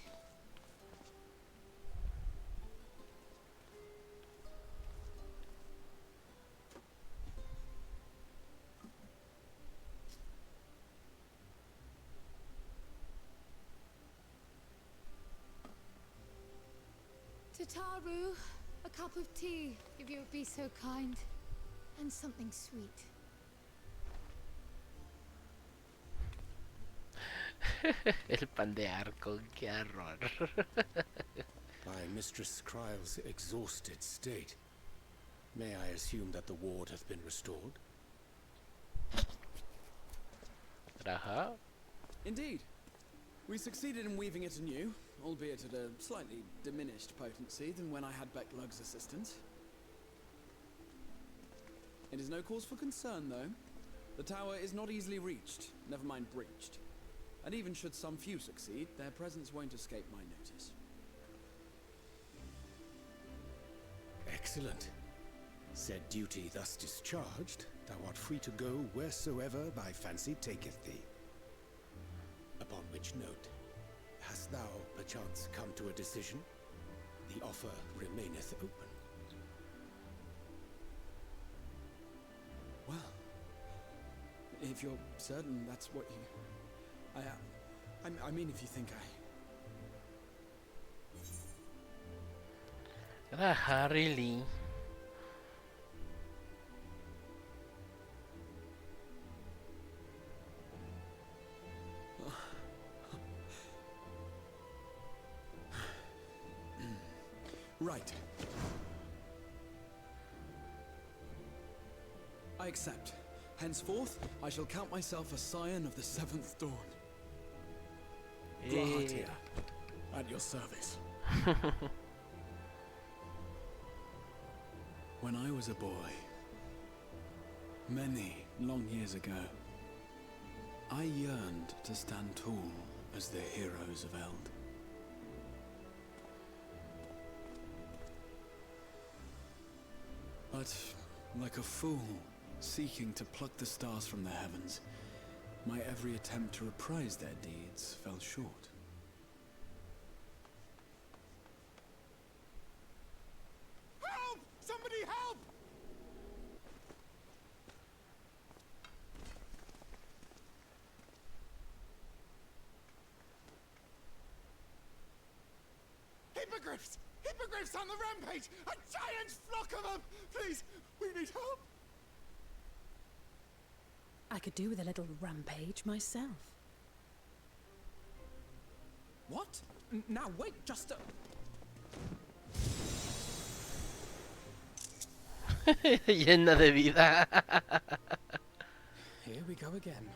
Tataru, a cup of tea, if you would be so kind. And something sweet. El pan de arco, qué horror. By Mistress Kryle's exhausted state, may I assume that the ward hath been restored? Indeed. We succeeded in weaving it anew, albeit at a slightly diminished potency than when I had Becklug's assistance. It is no cause for concern, though. The tower is not easily reached, never mind breached. And even should some few succeed, their presence won't escape my notice. Excellent. Said duty thus discharged, thou art free to go wheresoever thy fancy taketh thee. Upon which note, hast thou perchance come to a decision? The offer remaineth open. Well, if you're certain that's what you... I mean, if you think Raha, really? Right. I accept. Henceforth, I shall count myself a scion of the seventh dawn. Glahatia, at your service. When I was a boy, many long years ago, I yearned to stand tall as the heroes of Eld. But, like a fool, seeking to pluck the stars from the heavens, my every attempt to reprise their deeds fell short. Help! Somebody help! Hippogriffs! Hippogriffs on the rampage! A giant flock of them! Please, we need help! I could do with a little rampage myself. What? Now wait, just a... Llena de vida. Here we go again.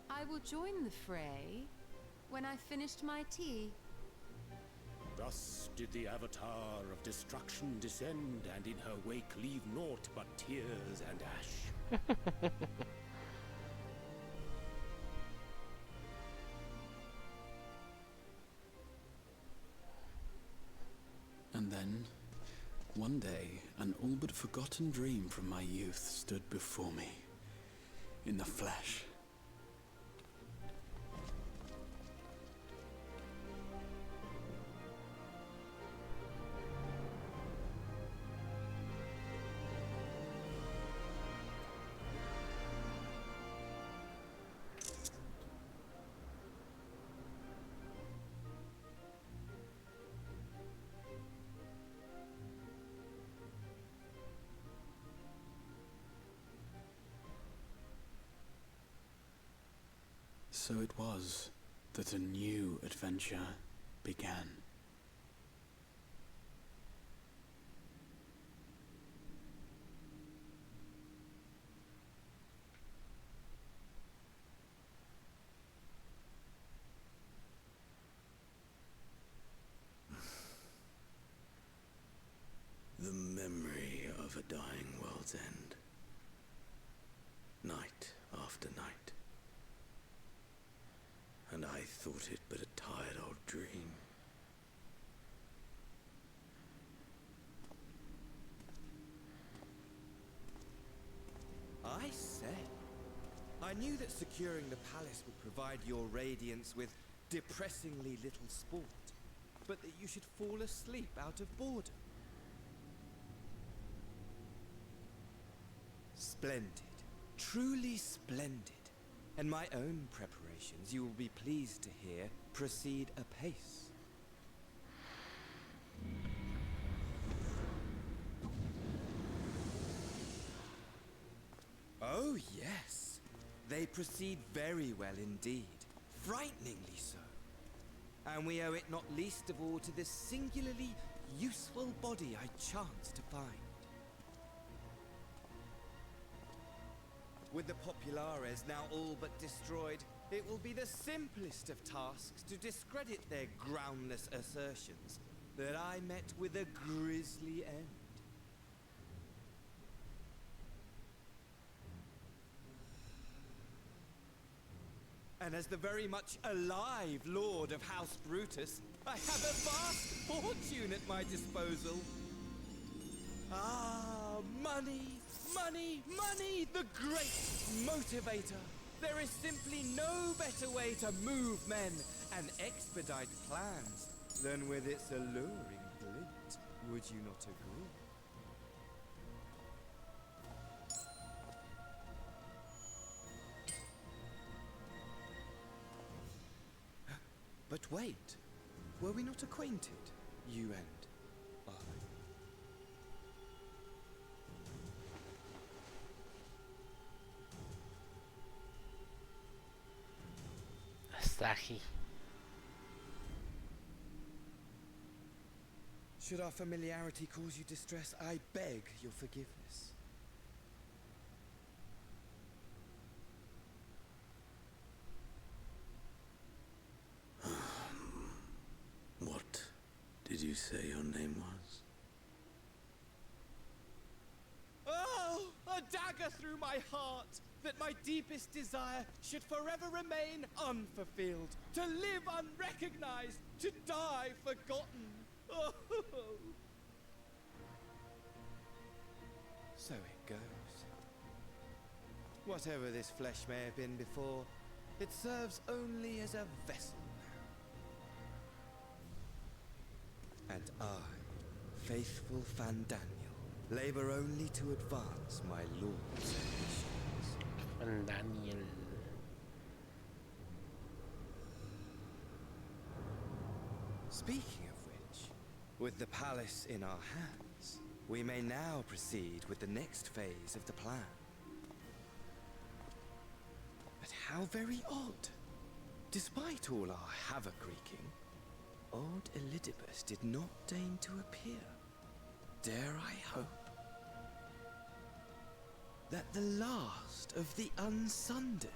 I will join the fray when I've finished my tea. Thus did the Avatar of Destruction descend, and in her wake leave naught but tears and ash. And then, one day, an all but forgotten dream from my youth stood before me, in the flesh. So it was that a new adventure began. The memory of a dying world's end. Night after night. And I thought it but a tired old dream. I say, I knew that securing the palace would provide your radiance with depressingly little sport, but that you should fall asleep out of boredom. Splendid, truly splendid. And my own preparations, you will be pleased to hear, proceed apace. Oh, yes. They proceed very well indeed. Frighteningly so. And we owe it not least of all to this singularly useful body I chanced to find. With the Populares now all but destroyed, It will be the simplest of tasks to discredit their groundless assertions that I met with a grisly end. And as the very much alive Lord of House Brutus, I have a vast fortune at my disposal. Ah, money, money, money, the great motivator. There is simply no better way to move men and expedite plans than with its alluring glint. Would you not agree? But wait, were we not acquainted, you and I? Astachi. Should our familiarity cause you distress, I beg your forgiveness. What did you say your name was? Oh, a dagger through my heart, that my deepest desire should forever remain unfulfilled, to live unrecognized, to die forgotten. Oh. So it goes. Whatever this flesh may have been before, it serves only as a vessel now. And I, faithful Fandaniel, labor only to advance my lord's ambitions. Daniel. Speaking of which, with the palace in our hands, we may now proceed with the next phase of the plan. But how very odd. Despite all our havoc wreaking, old Elidibus did not deign to appear. Dare I hope that the last of the unsundered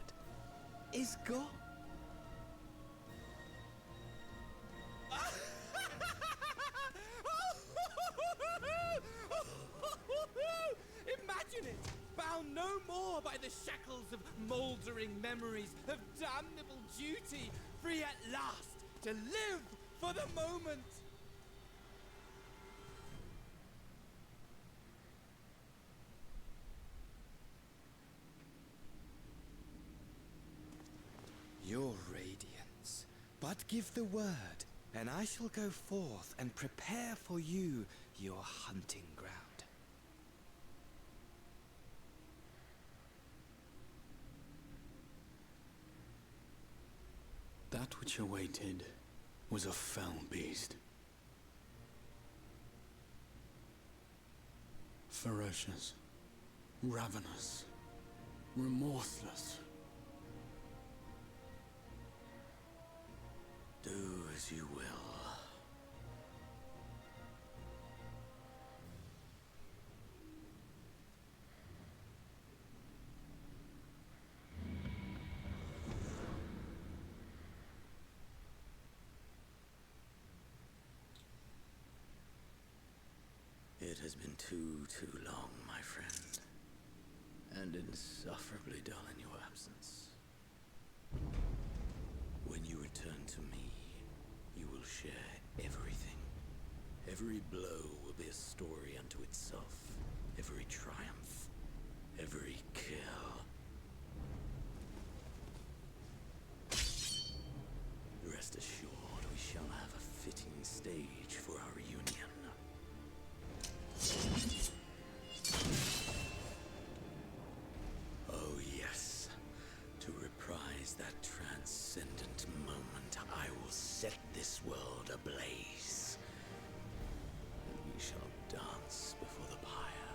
is gone? Imagine it! Bound no more by the shackles of mouldering memories of damnable duty, free at last to live for the moment! Your radiance. But give the word, and I shall go forth and prepare for you your hunting ground. That which awaited was a fell beast. Ferocious, ravenous, remorseless. Do as you will. It has been too long, my friend, and insufferably dull in your absence. When you return to me, you will share everything. Every blow will be a story unto itself. Every triumph, every kill. Rest assured, we shall have a fitting stage for our reunion. Oh yes, to reprise that transcendent moment, I will set this world ablaze. And we shall dance before the pyre.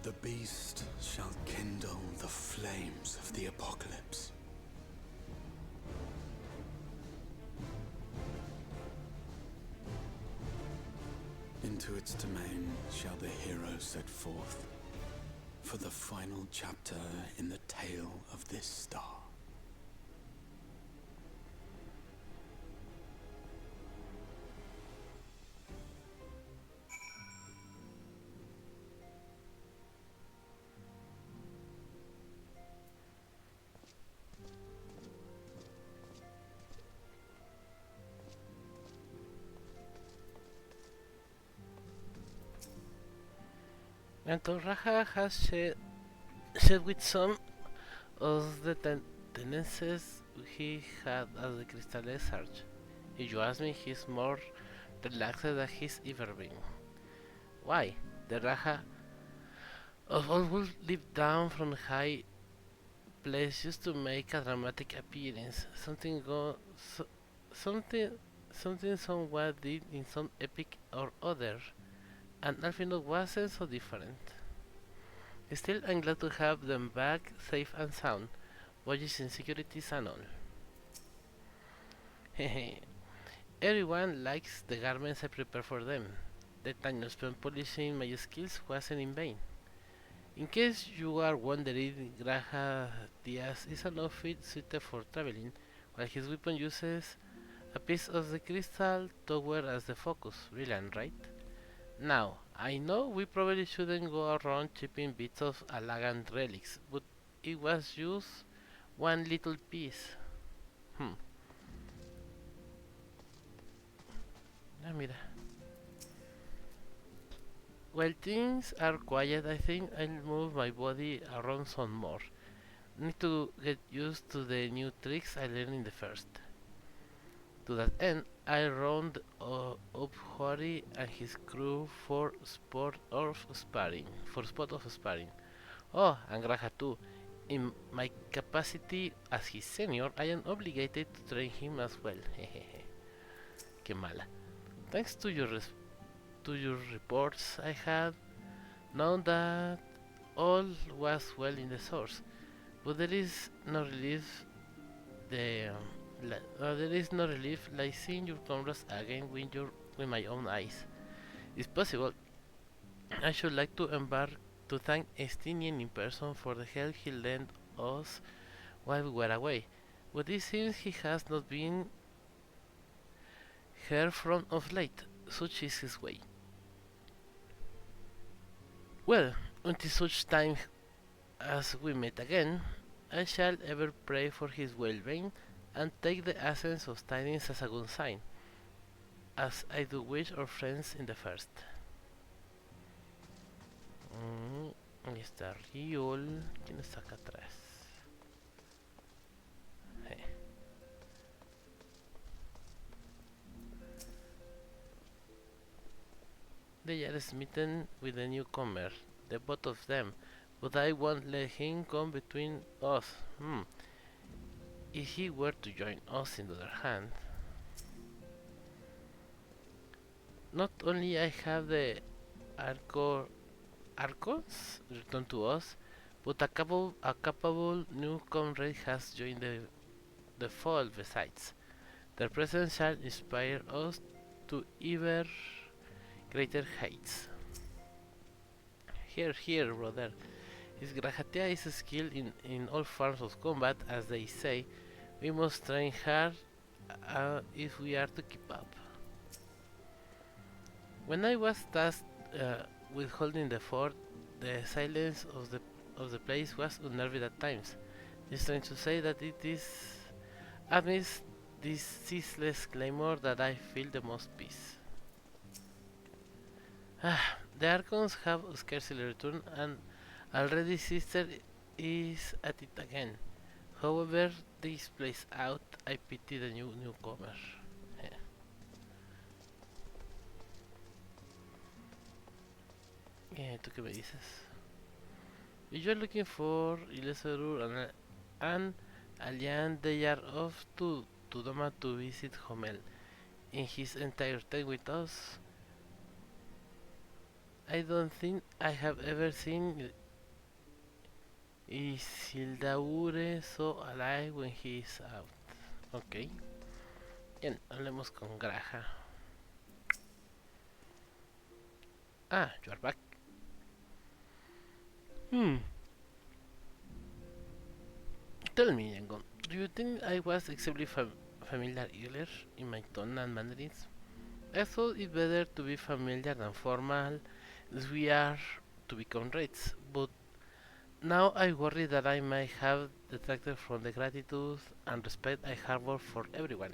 The beast shall kindle the flames of the apocalypse. Into to its domain shall the hero set forth for the final chapter in the tale of this star. And Torraja has shed with some of the tendencies he had as the Crystal Sarge. If you ask me, he's more relaxed than he's ever been. Why? The Raja of always leap down from high place just to make a dramatic appearance. Something someone did in some epic or other, and Alfino wasn't so different. Still, I'm glad to have them back safe and sound, budget insecurities and all. Everyone likes the garments I prepare for them. The time I spent polishing my skills wasn't in vain. In case you are wondering, Graha Diaz is an outfit suited for traveling, while his weapon uses a piece of the crystal tower as the focus. Brilliant, right? Now, I know we probably shouldn't go around chipping bits of Alagan relics, but it was just one little piece. Ah, mira. While things are quiet, I think I'll move my body around some more. Need to get used to the new tricks I learned in the first. To that end, I round up Hori and his crew for sport of sparring. Oh, and Graha too. In my capacity as his senior, I am obligated to train him as well. Hehehe. Qué mala. Thanks to your reports, I had known that all was well in the source, but there is no relief. There is no relief like seeing your comrades again with my own eyes. It's possible. I should like to embark to thank Estinian in person for the help he lent us while we were away, but it seems he has not been heard from of late. Such is his way. Well, until such time as we meet again, I shall ever pray for his well-being and take the essence of tidings as a good sign, as I do wish our friends in the first. Ahí está Riol. ¿Quién está acá atrás? They are smitten with the newcomer, the both of them, but I won't let him come between us. If he were to join us in the other hand. Not only I have the Archons returned to us, but a capable new comrade has joined the fold besides. Their presence shall inspire us to ever greater heights. Here, brother. His Grahatia is skilled in all forms of combat, as they say. We must train hard if we are to keep up. When I was tasked with holding the fort, the silence of the place was unnerving at times. It's strange to say that it is amidst this ceaseless clamor that I feel the most peace. The Archons have scarcely returned, and already Sister is at it again. However this plays out, I pity the newcomer. ¿Tú qué me dices? If you're looking for Ilesorur and Alian, they are off to Doma to visit Homel. In his entire time with us, I don't think I have ever seen Isildaure so alive when he is out. Ok. Bien, hablemos con Graha. Ah, you are back. Hmm. Tell me, Yangon, do you think I was excessively familiar earlier in my tone and mannerings? I thought it better to be familiar than formal, as we are to be comrades, but now I worry that I might have detracted from the gratitude and respect I harbor for everyone.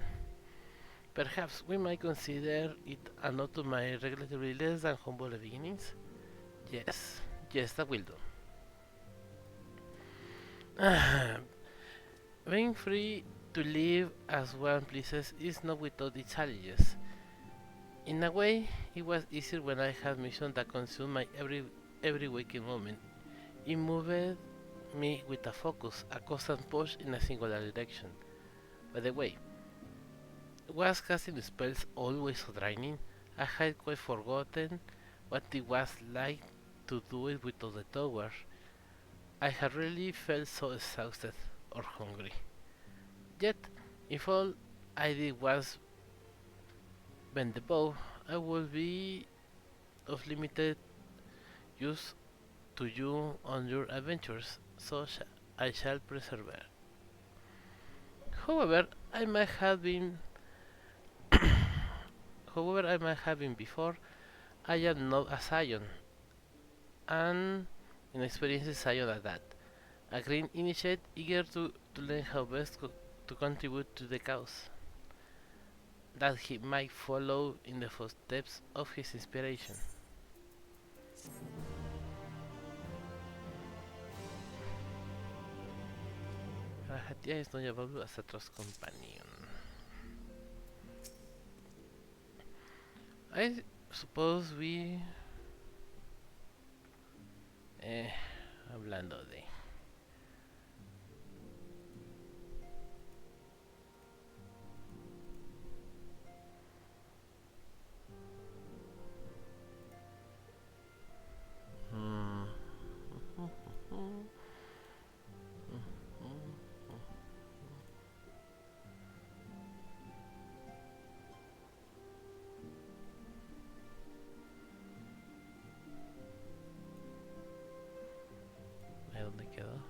Perhaps we might consider it a nod to my relatively less than humble beginnings? Yes, yes, that will do. Being free to live as one pleases is not without its challenges. In a way, it was easier when I had mission that consumed my every waking moment. It moved me with a focus, a constant push in a singular direction. By the way, was casting spells always so draining? I had quite forgotten what it was like to do it without the tower. I had really felt so exhausted or hungry. Yet, if all I did was bend the bow, I would be of limited use to you on your adventures, so I shall persevere. However, I might have been however I might have been before, I am not a Scion, and inexperienced Scion at that. A green initiate eager to learn how best to contribute to the cause, that he might follow in the footsteps of his inspiration. Rahatia is not available as a trust companion. I suppose we... hablando de... ¿De dónde quedó?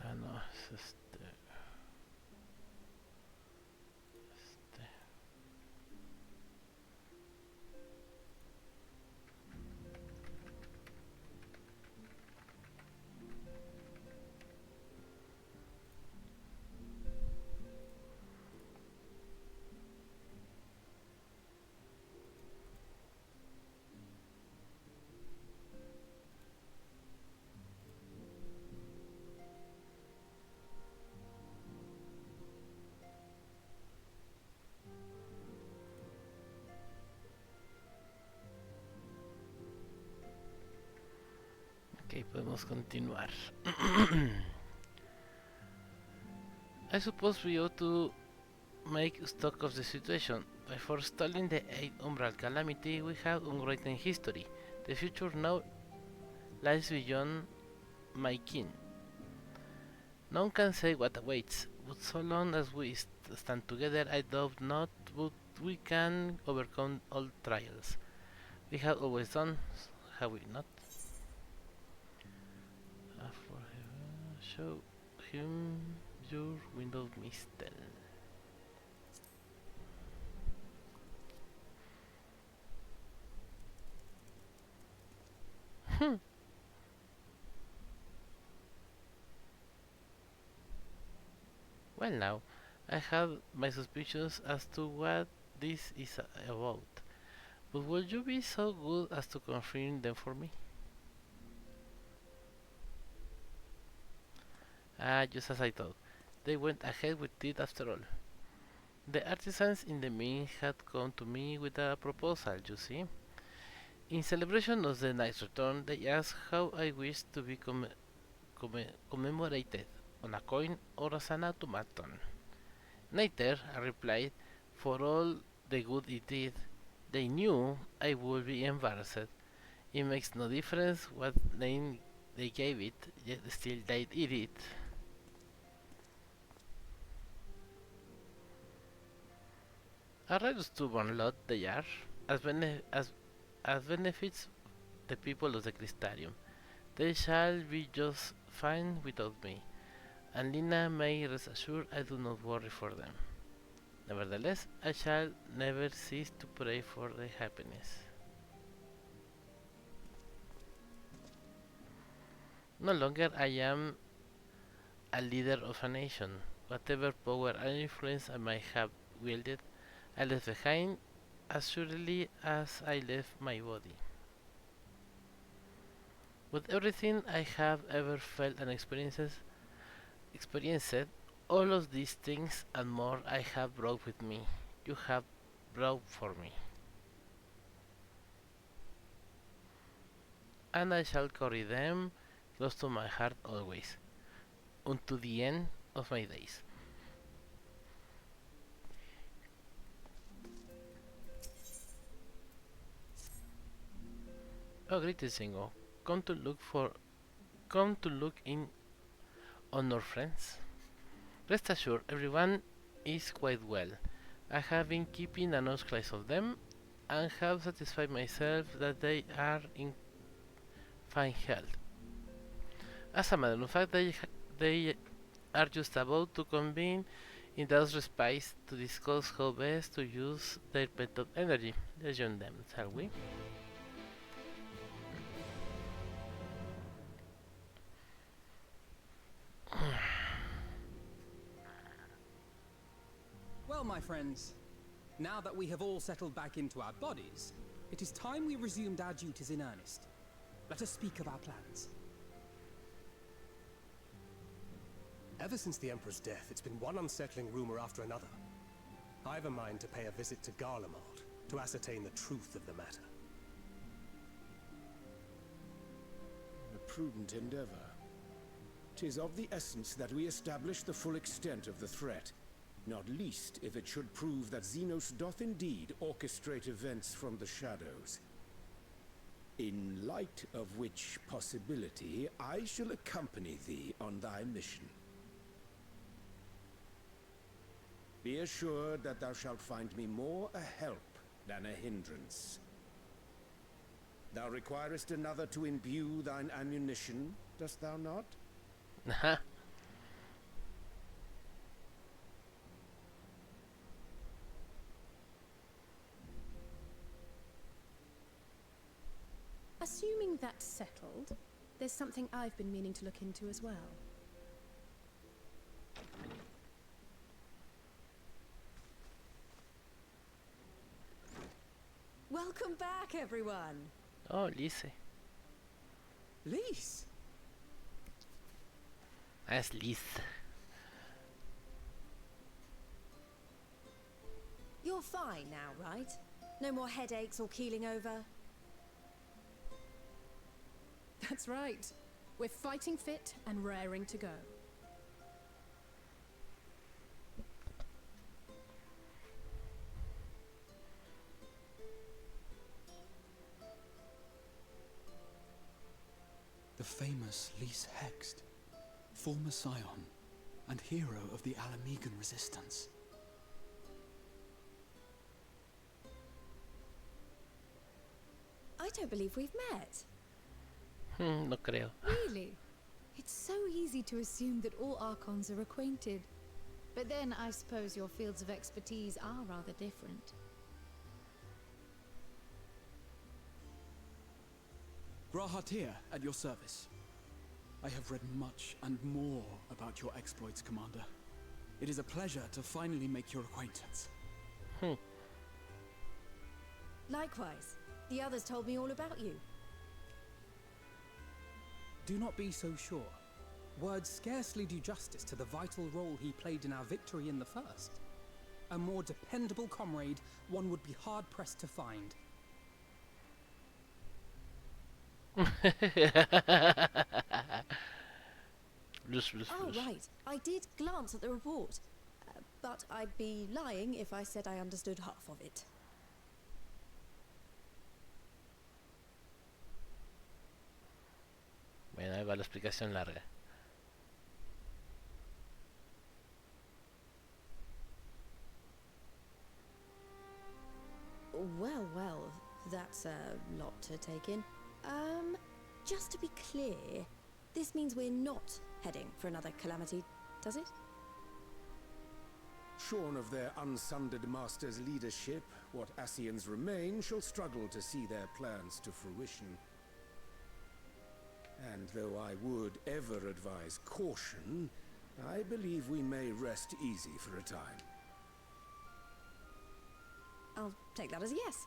Ah, no, es este... Ok, podemos continuar. I suppose we ought to make stock of the situation. By forestalling the 8th Umbral Calamity, we have unwritten history. The future now lies beyond my kin. None can say what awaits, but so long as we stand together, I doubt not but we can overcome all trials. We have always done, have we not? Show him your window mistel. Well now, I have my suspicions as to what this is about, But would you be so good as to confirm them for me? Ah, just as I thought. They went ahead with it after all. The artisans in the mine had come to me with a proposal, you see. In celebration of the knight's return, they asked how I wished to be commemorated, on a coin or as an automaton. Later, I replied, for all the good it did, they knew I would be embarrassed. It makes no difference what name they gave it, yet still they did it. A right stubborn lot they are, as benefits the people of the Crystarium. They shall be just fine without me, and Lina may rest assured I do not worry for them. Nevertheless, I shall never cease to pray for their happiness. No longer I am a leader of a nation. Whatever power and influence I might have wielded, I left behind as surely as I left my body. With everything I have ever felt and experienced, all of these things and more I have brought with me. You have brought for me. And I shall carry them close to my heart always, unto the end of my days. Oh, greetings, Singo. Come to look in on our friends. Rest assured, everyone is quite well. I have been keeping a nose close of them, and have satisfied myself that they are in fine health. As a matter of fact, they are just about to convene in those respite to discuss how best to use their pent-up energy. Let's join them, shall we? Well, my friends, now that we have all settled back into our bodies, it is time we resumed our duties in earnest. Let us speak of our plans. Ever since the Emperor's death, it's been one unsettling rumor after another. I've a mind to pay a visit to Garlemald to ascertain the truth of the matter. A prudent endeavor. 'Tis of the essence that we establish the full extent of the threat, not least if it should prove that Xenos doth indeed orchestrate events from the shadows. In light of which possibility, I shall accompany thee on thy mission. Be assured that thou shalt find me more a help than a hindrance. Thou requirest another to imbue thine ammunition, dost thou not? Assuming that's settled, there's something I've been meaning to look into as well. Welcome back, everyone. Oh, Lise. Lise? That's Lise. You're fine now, right? No more headaches or keeling over? That's right. We're fighting fit and raring to go. The famous Lise Hext, former scion and hero of the Alamegan resistance. I don't believe we've met. No creo. Really? It's so easy to assume that all Archons are acquainted. But then I suppose your fields of expertise are rather different. Grahatir, at your service. I have read much and more about your exploits, Commander. It is a pleasure to finally make your acquaintance. Likewise. The others told me all about you. Do not be so sure. Words scarcely do justice to the vital role he played in our victory in the first. A more dependable comrade one would be hard-pressed to find. Oh, right. I did glance at the report. But I'd be lying if I said I understood half of it. Bueno, ahí va la explicación larga. Well, well, that's a lot to take in. Just to be clear, this means we're not heading for another calamity, does it? Shorn of their unsundered master's leadership, what Ascians remain shall struggle to see their plans to fruition. And though I would ever advise caution, I believe we may rest easy for a time. I'll take that as a yes.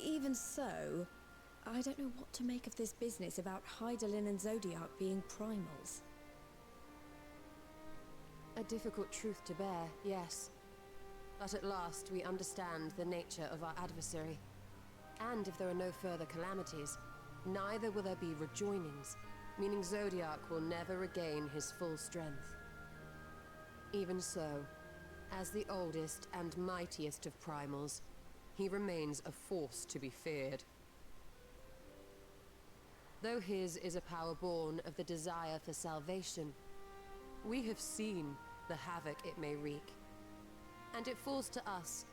Even so, I don't know what to make of this business about Hydaelyn and Zodiac being primals. A difficult truth to bear, yes. But at last we understand the nature of our adversary. And if there are no further calamities, neither will there be rejoinings, meaning Zodiac will never regain his full strength. Even so, as the oldest and mightiest of primals, he remains a force to be feared. Though his is a power born of the desire for salvation, we have seen the havoc it may wreak. And it falls to us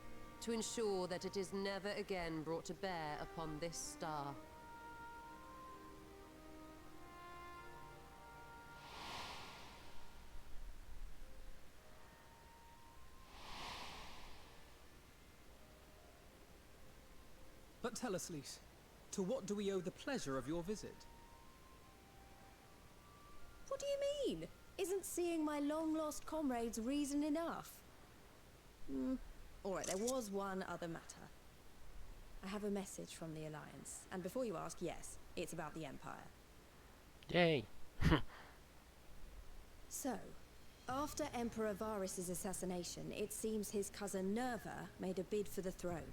to ensure that it is never again brought to bear upon this star. But tell us, Lys, to what do we owe the pleasure of your visit? What do you mean? Isn't seeing my long-lost comrades reason enough? Alright, there was one other matter. I have a message from the Alliance, and before you ask, yes, it's about the Empire. Yay! So, after Emperor Varys' assassination, it seems his cousin Nerva made a bid for the throne.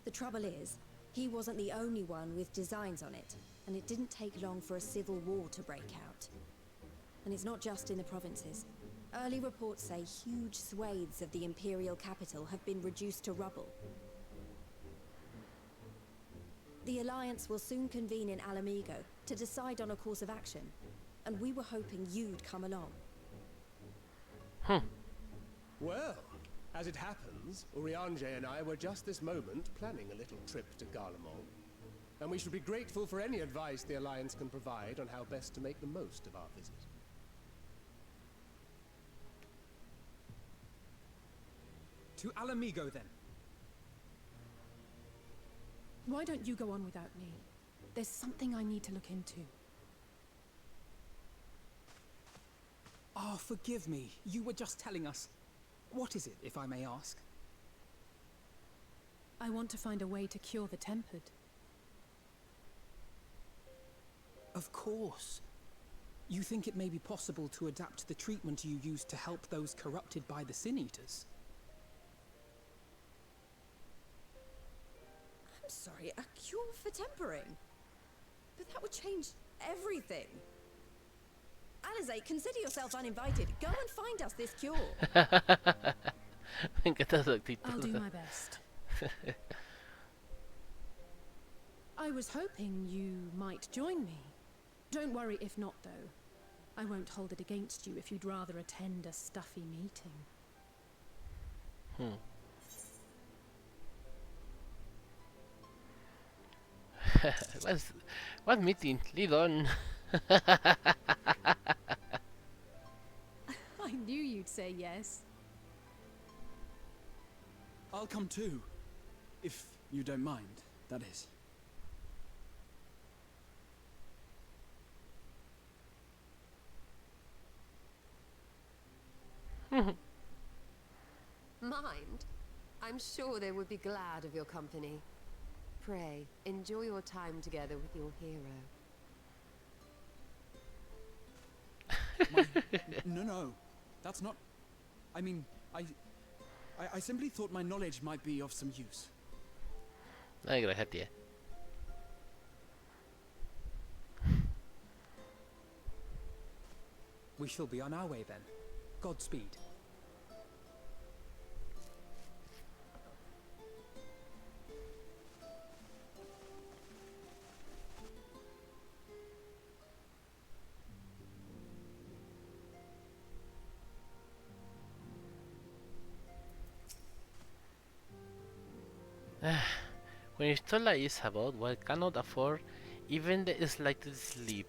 The trouble is, he wasn't the only one with designs on it, and it didn't take long for a civil war to break out. And it's not just in the provinces. Early reports say huge swathes of the Imperial capital have been reduced to rubble. The Alliance will soon convene in Alamigo to decide on a course of action, and we were hoping you'd come along. Well, as it happens, Urianger and I were just this moment planning a little trip to Garlemald. And we should be grateful for any advice the Alliance can provide on how best to make the most of our visit. To Alamigo, then. Why don't you go on without me? There's something I need to look into. Oh, forgive me. You were just telling us. What is it, if I may ask? I want to find a way to cure the Tempered. Of course. You think it may be possible to adapt the treatment you use to help those corrupted by the Sin Eaters? I'm sorry, a cure for tempering? But that would change everything. Alizé, consider yourself uninvited. Go and find us this cure. Me encanta su actitud. I'll do my best. I was hoping you might join me. Don't worry if not, though. I won't hold it against you if you'd rather attend a stuffy meeting. What meeting? Lead on. I knew you'd say yes. I'll come too. If you don't mind, that is. Mind? I'm sure they would be glad of your company. Pray, enjoy your time together with your hero. No, that's not... I mean, I simply thought my knowledge might be of some use. Ay, gracias, tía. We shall be on our way then. Godspeed. When Stola is about, one cannot afford even the slightest sleep.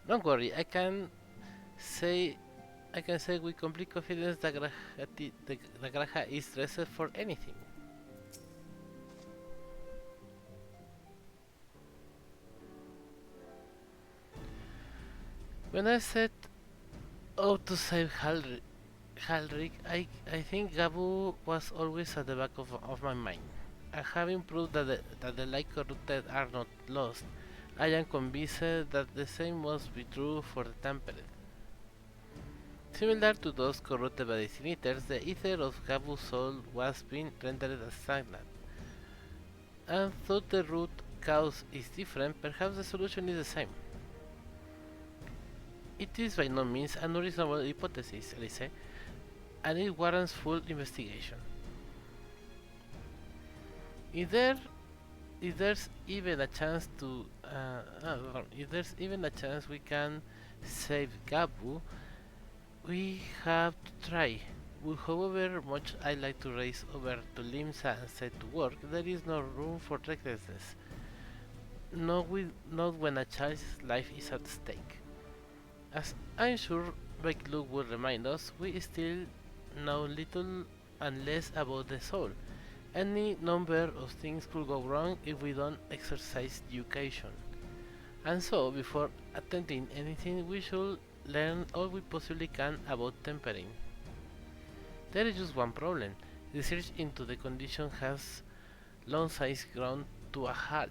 Don't worry, I can say with complete confidence that Graha is dressed for anything. When I set out to save Halric, I think Gabu was always at the back of my mind. And having proved that the light corrupted are not lost, I am convinced that the same must be true for the tempered. Similar to those corrupted by the Sin Eaters, the ether of Gabu's soul was being rendered stagnant. And though the root cause is different, perhaps the solution is the same. It is by no means an unreasonable hypothesis, Elise, and it warrants full investigation. If there's even a chance we can save Gabu, we have to try. However much I like to race over to Limsa and set to work, there is no room for recklessness. Not when a child's life is at stake. As I'm sure Luke will remind us, we still know little and less about the soul. Any number of things could go wrong if we don't exercise education. And so, before attempting anything, we should learn all we possibly can about tempering. There is just one problem. Research into the condition has long since ground to a halt,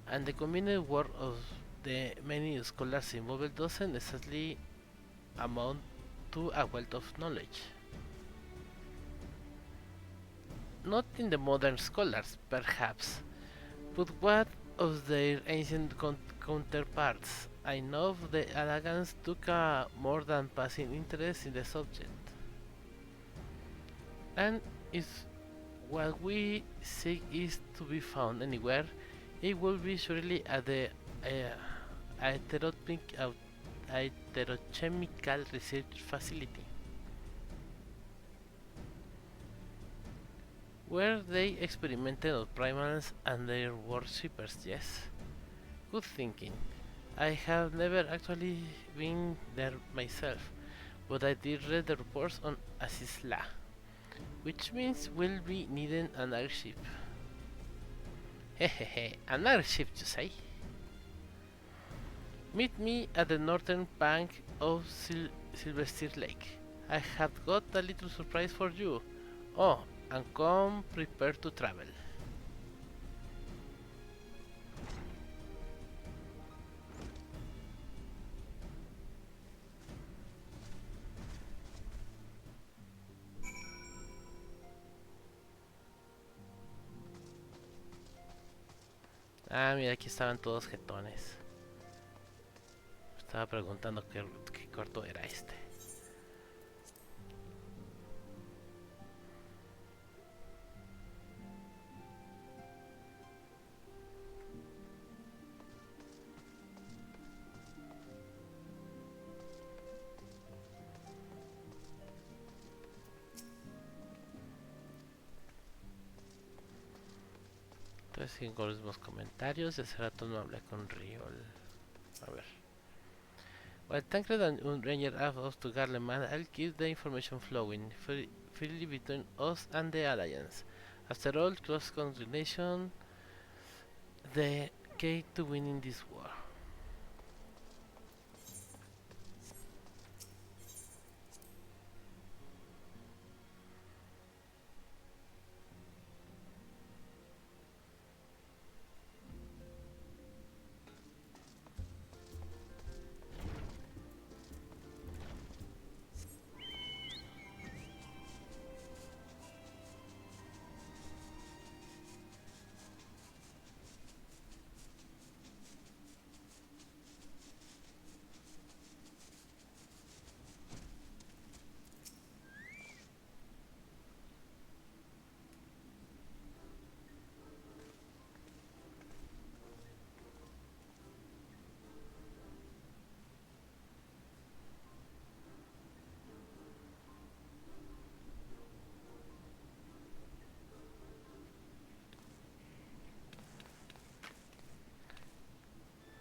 and the combined work of the many scholars involved doesn't exactly amount to a wealth of knowledge. Not in the modern scholars, perhaps, but what of their ancient counterparts? I know the Alagans took a more than passing interest in the subject. And if what we seek is to be found anywhere, it will be surely at the heterochemical research facility, where they experimented on primals and their worshippers. Yes, good thinking. I have never actually been there myself, but I did read the reports on Asisla, which means we'll be needing an airship. Hehehe, an airship you say? Meet me at the northern bank of Silversteer Lake. I have got a little surprise for you. Oh, and come prepared to travel. Ah, mira, aquí estaban todos jetones. Estaba preguntando qué cuarto era este. Entonces siguen con los mismos comentarios. De hace rato no hablé con Riol. A ver. While Tancred and Ranger have us to Garleman, I'll keep the information flowing freely between us and the Alliance. After all, close coordination, the key to winning this war.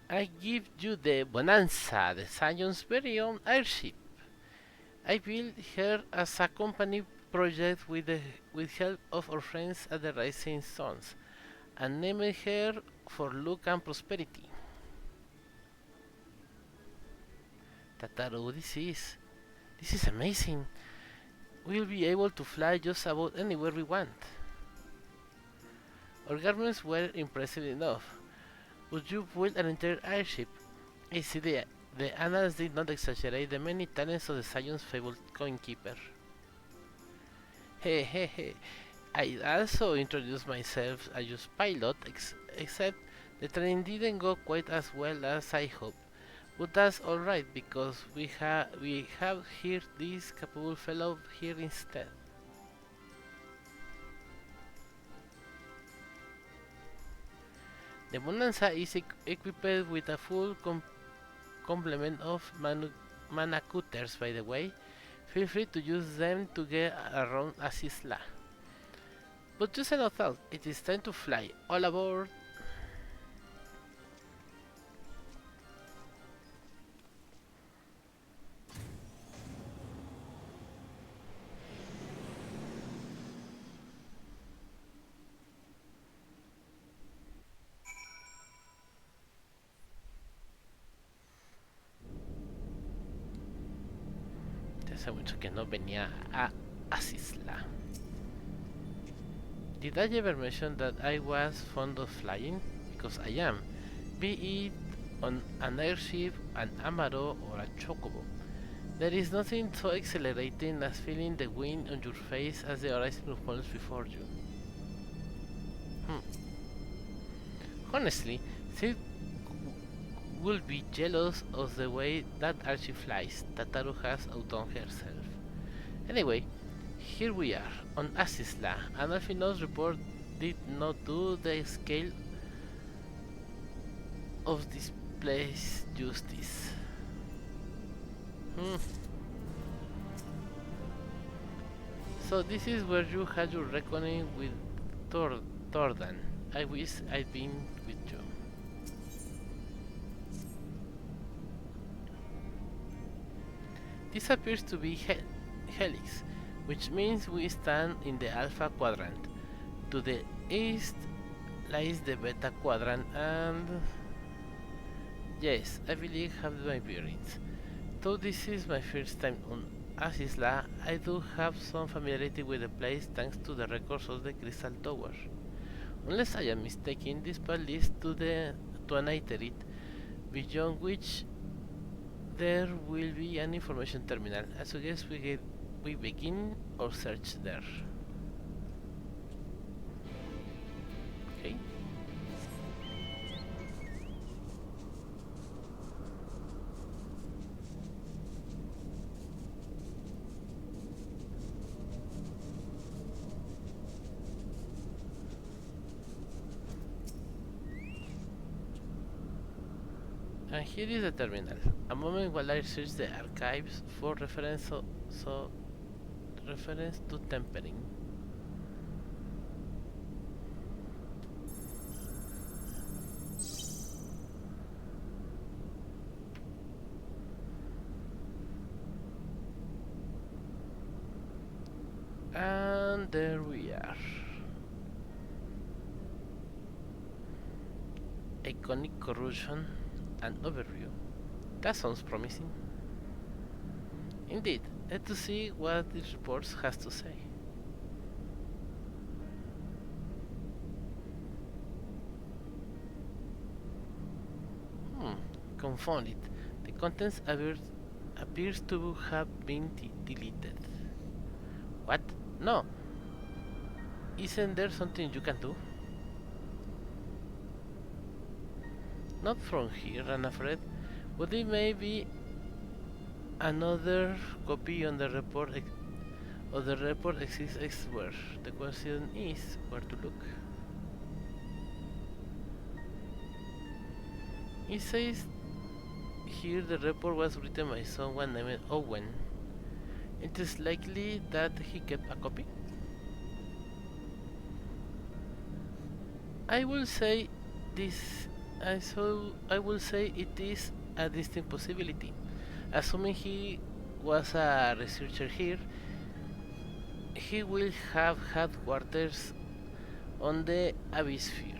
I give you the Bonanza, the Zion's very own airship. I built her as a company project with help of our friends at the Rising Suns, and named her for luck and prosperity. Tataru, this is amazing. We'll be able to fly just about anywhere we want. Our garments were impressive enough. Would you build an entire airship? I see the annals did not exaggerate the many talents of the Zion's fabled coinkeeper. Hey, hey, hey. I also introduced myself as your pilot, except the training didn't go quite as well as I hoped. But that's alright, because we have here this capable fellow here instead. The Bonanza is equipped with a full complement of manacooters, by the way. Feel free to use them to get around Asisla. But just an thought, it is time to fly. All aboard! Hace mucho que no venía a Asisla. Did I ever mention that I was fond of flying? Because I am, be it on an airship, an Amaro, or a Chocobo. There is nothing so exhilarating as feeling the wind on your face as the horizon unfolds before you. Honestly, Sid would be jealous of the way that Archie flies. Tataru has outdone herself. Anyway, here we are, on Asisla, and Alfino's report did not do the scale of this place justice. So this is where you had your reckoning with Tordan. I wish I'd been with you. This appears to be Helix, which means we stand in the Alpha Quadrant. To the east lies the Beta Quadrant, and yes, I believe I have my bearings. Though this is my first time on Asisla, I do have some familiarity with the place thanks to the records of the Crystal Tower. Unless I am mistaken, this path leads to an iterate, beyond which there will be an information terminal. I suggest we begin our search there. Okay. And here is the terminal. A moment while I search the archives for reference to tempering. And there we are. Iconic corrosion and overview. That sounds promising. Indeed, let's see what this report has to say. Confound it. The contents appears to have been deleted. What? No. Isn't there something you can do? Not from here, I'm afraid, but it may be another copy on the report the report exists elsewhere. The question is where to look. It says here the report was written by someone named Owen. It is likely that he kept a copy. I will say this So I will say it is a distinct possibility. Assuming he was a researcher here, he will have headquarters on the Abysphere.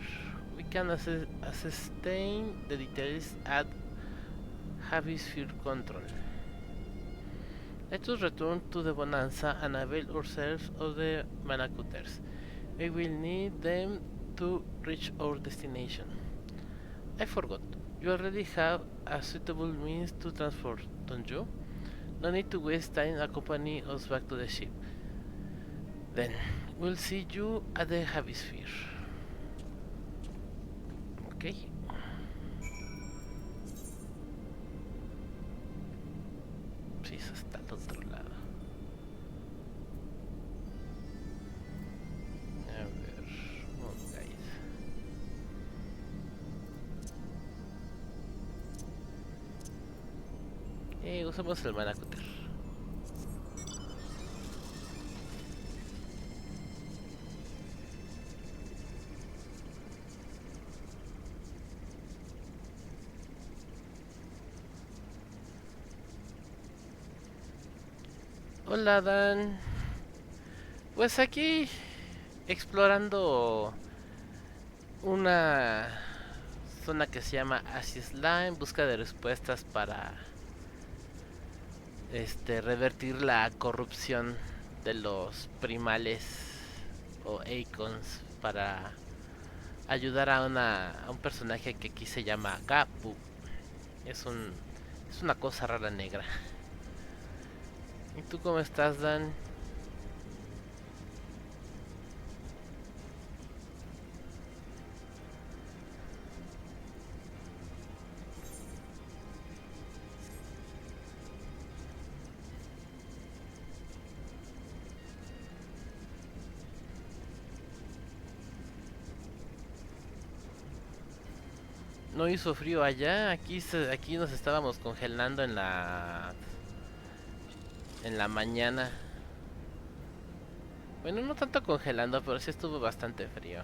We can ascertain the details at Abysphere Control. Let us return to the Bonanza and avail ourselves of the Manacuters. We will need them to reach our destination. I forgot. You already have a suitable means to transport, don't you? No need to waste time accompanying us back to the ship. Then, we'll see you at the Abysphere. Okay. Sí, eso está al otro lado. A ver, vamos a ir. Usamos el Manacuter. Hola Dan. Pues aquí explorando una zona que se llama Asisla en busca de respuestas para revertir la corrupción de los primales o Icons para ayudar a un personaje que aquí se llama Gapu. Es una cosa rara negra. ¿Y tú cómo estás, Dan? No hizo frío allá, aquí nos estábamos congelando en la mañana. Bueno, no tanto congelando, pero sí estuvo bastante frío.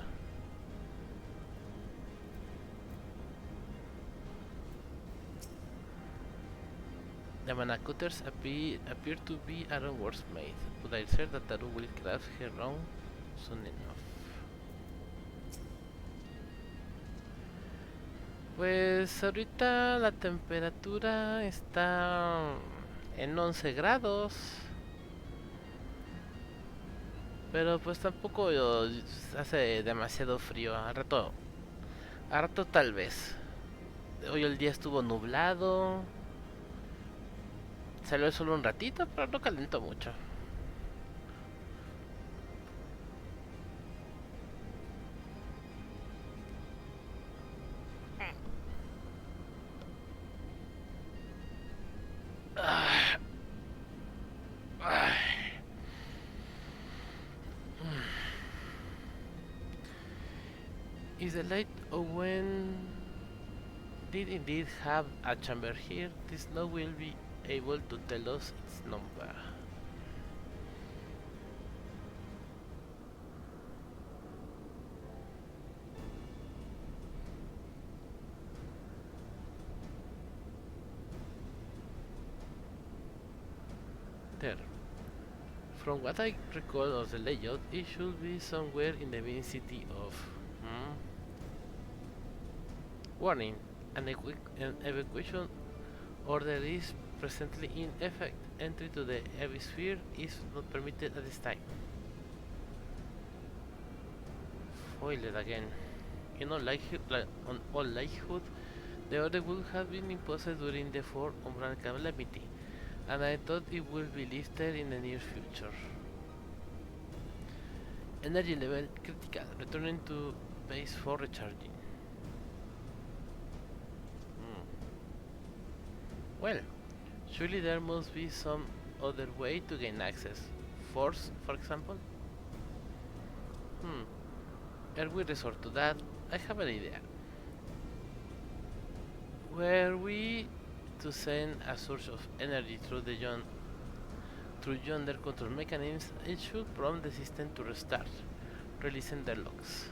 The Manacuters appear to be Aaron words made, but I said that Taru will craft her own soon enough. Pues ahorita la temperatura está en 11 grados. Pero pues tampoco hace demasiado frío. Al rato tal vez. Hoy el día estuvo nublado. Salió solo un ratito, pero no calentó mucho. Is the light Owen did indeed have a chamber here? This note will be able to tell us its number. There. From what I recall of the layout, it should be somewhere in the main city of... Warning, an evacuation order is presently in effect. Entry to the Abysphere is not permitted at this time. Foiled again. In all likelihood, the order would have been imposed during the Fourth Umbral Calamity, and I thought it would be lifted in the near future. Energy level critical. Returning to base for recharging. Well, surely there must be some other way to gain access. Force, for example? Ere we resort to that, I have an idea. Were we to send a source of energy through yonder control mechanisms, it should prompt the system to restart, releasing the locks.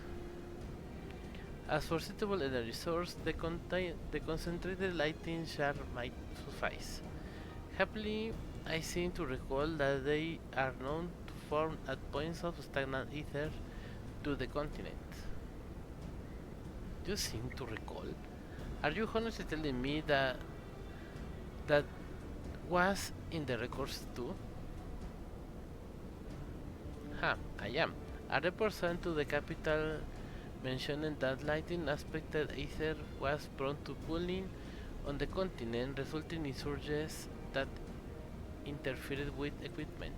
As for suitable energy source, the concentrated lightning shard might suffice. Happily, I seem to recall that they are known to form at points of stagnant ether to the continent. You seem to recall? Are you honestly telling me that was in the records too? Ha, I am. A report sent to the capital mentioning that lightning aspected ether was prone to pooling on the continent, resulting in surges that interfered with equipment.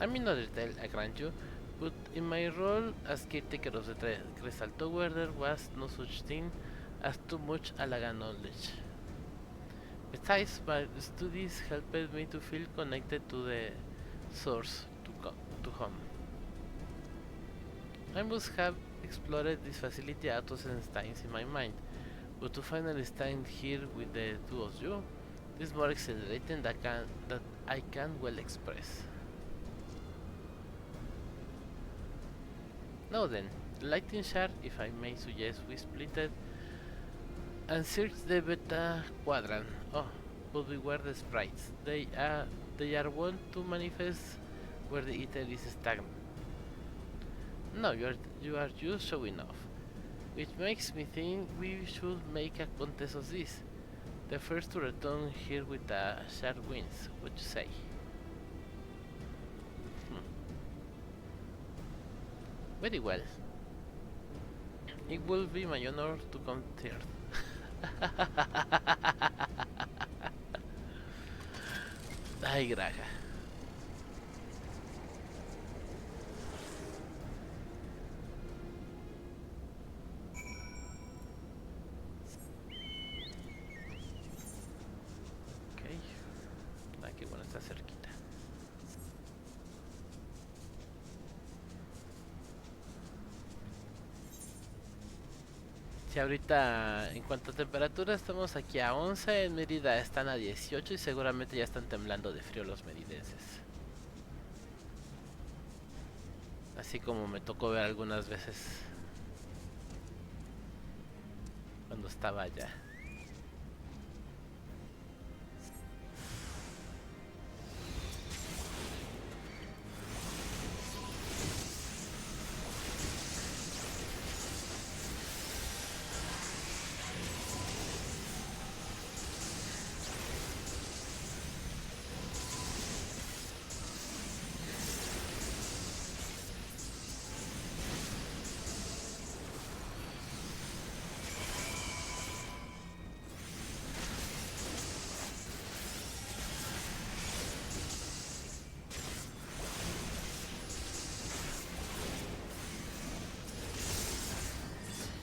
I'm in no detail, I grant you, but in my role as caretaker of the Crystal Tower, there was no such thing as too much Alaga knowledge. Besides, my studies helped me to feel connected to the source, to home. I must have explored this facility a dozen times in my mind, but to finally stand here with the two of you is more exhilarating that I can well express. Now then, the lightning shard, if I may suggest, we split it and search the beta quadrant. Oh, but beware the sprites. They are wont to manifest where the ether is stagnant. No, you are just showing off, which makes me think we should make a contest of this. The first to return here with a shard wins. What you say? Very well. It will be my honor to come third. Ay, graja. Ok. Aquí bueno, está cerquita. Si ahorita en cuanto a temperatura estamos aquí a 11, en Mérida están a 18 y seguramente ya están temblando de frío los meridenses. Así como me tocó ver algunas veces cuando estaba allá.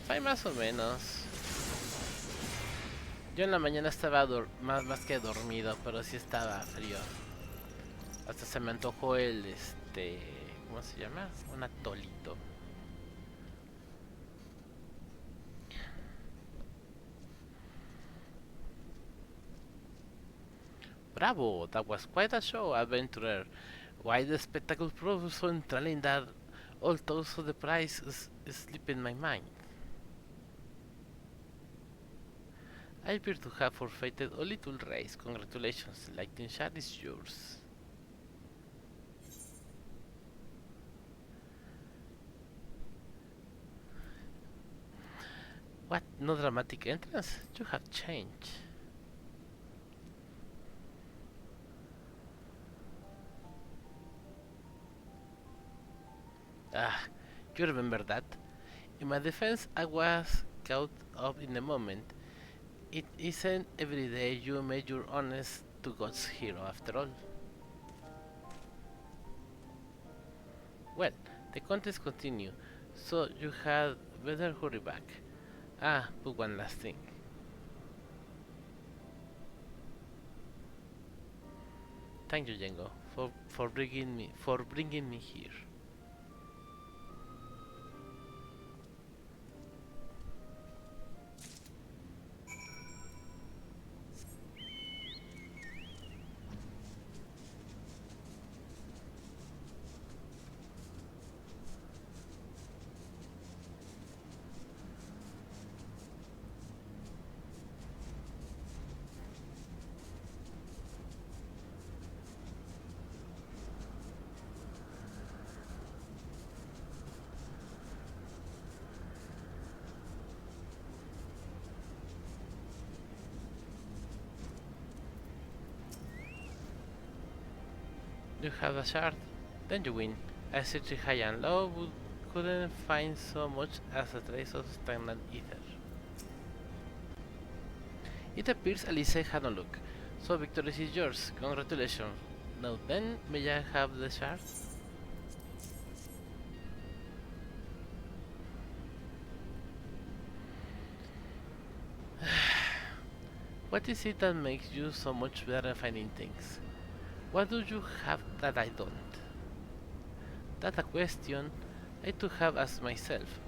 Hay más o menos. Yo en la mañana estaba más que dormido, pero sí estaba frío. Hasta se me antojó el ¿cómo se llama? Un atolito. Bravo, that was quite a show, adventurer. Why the spectacle proved so enthralling that all thoughts of the prize slip in my mind. I appear to have forfeited a little race. Congratulations, Lightning Shard is yours. What? No dramatic entrance? You have changed. Ah, you remember that? In my defense, I was caught up in the moment. It isn't every day you make your honest to God's hero after all. Well, the contest continues, so you had better hurry back. Ah, but one last thing. Thank you, Django, for bringing me here. You have a shard, then you win. I searched high and low, but couldn't find so much as a trace of stagnant ether. It appears Alice had no luck, so victory is yours. Congratulations. Now then, may I have the shard? What is it that makes you so much better at finding things? What do you have that I don't? That's a question I too have asked myself.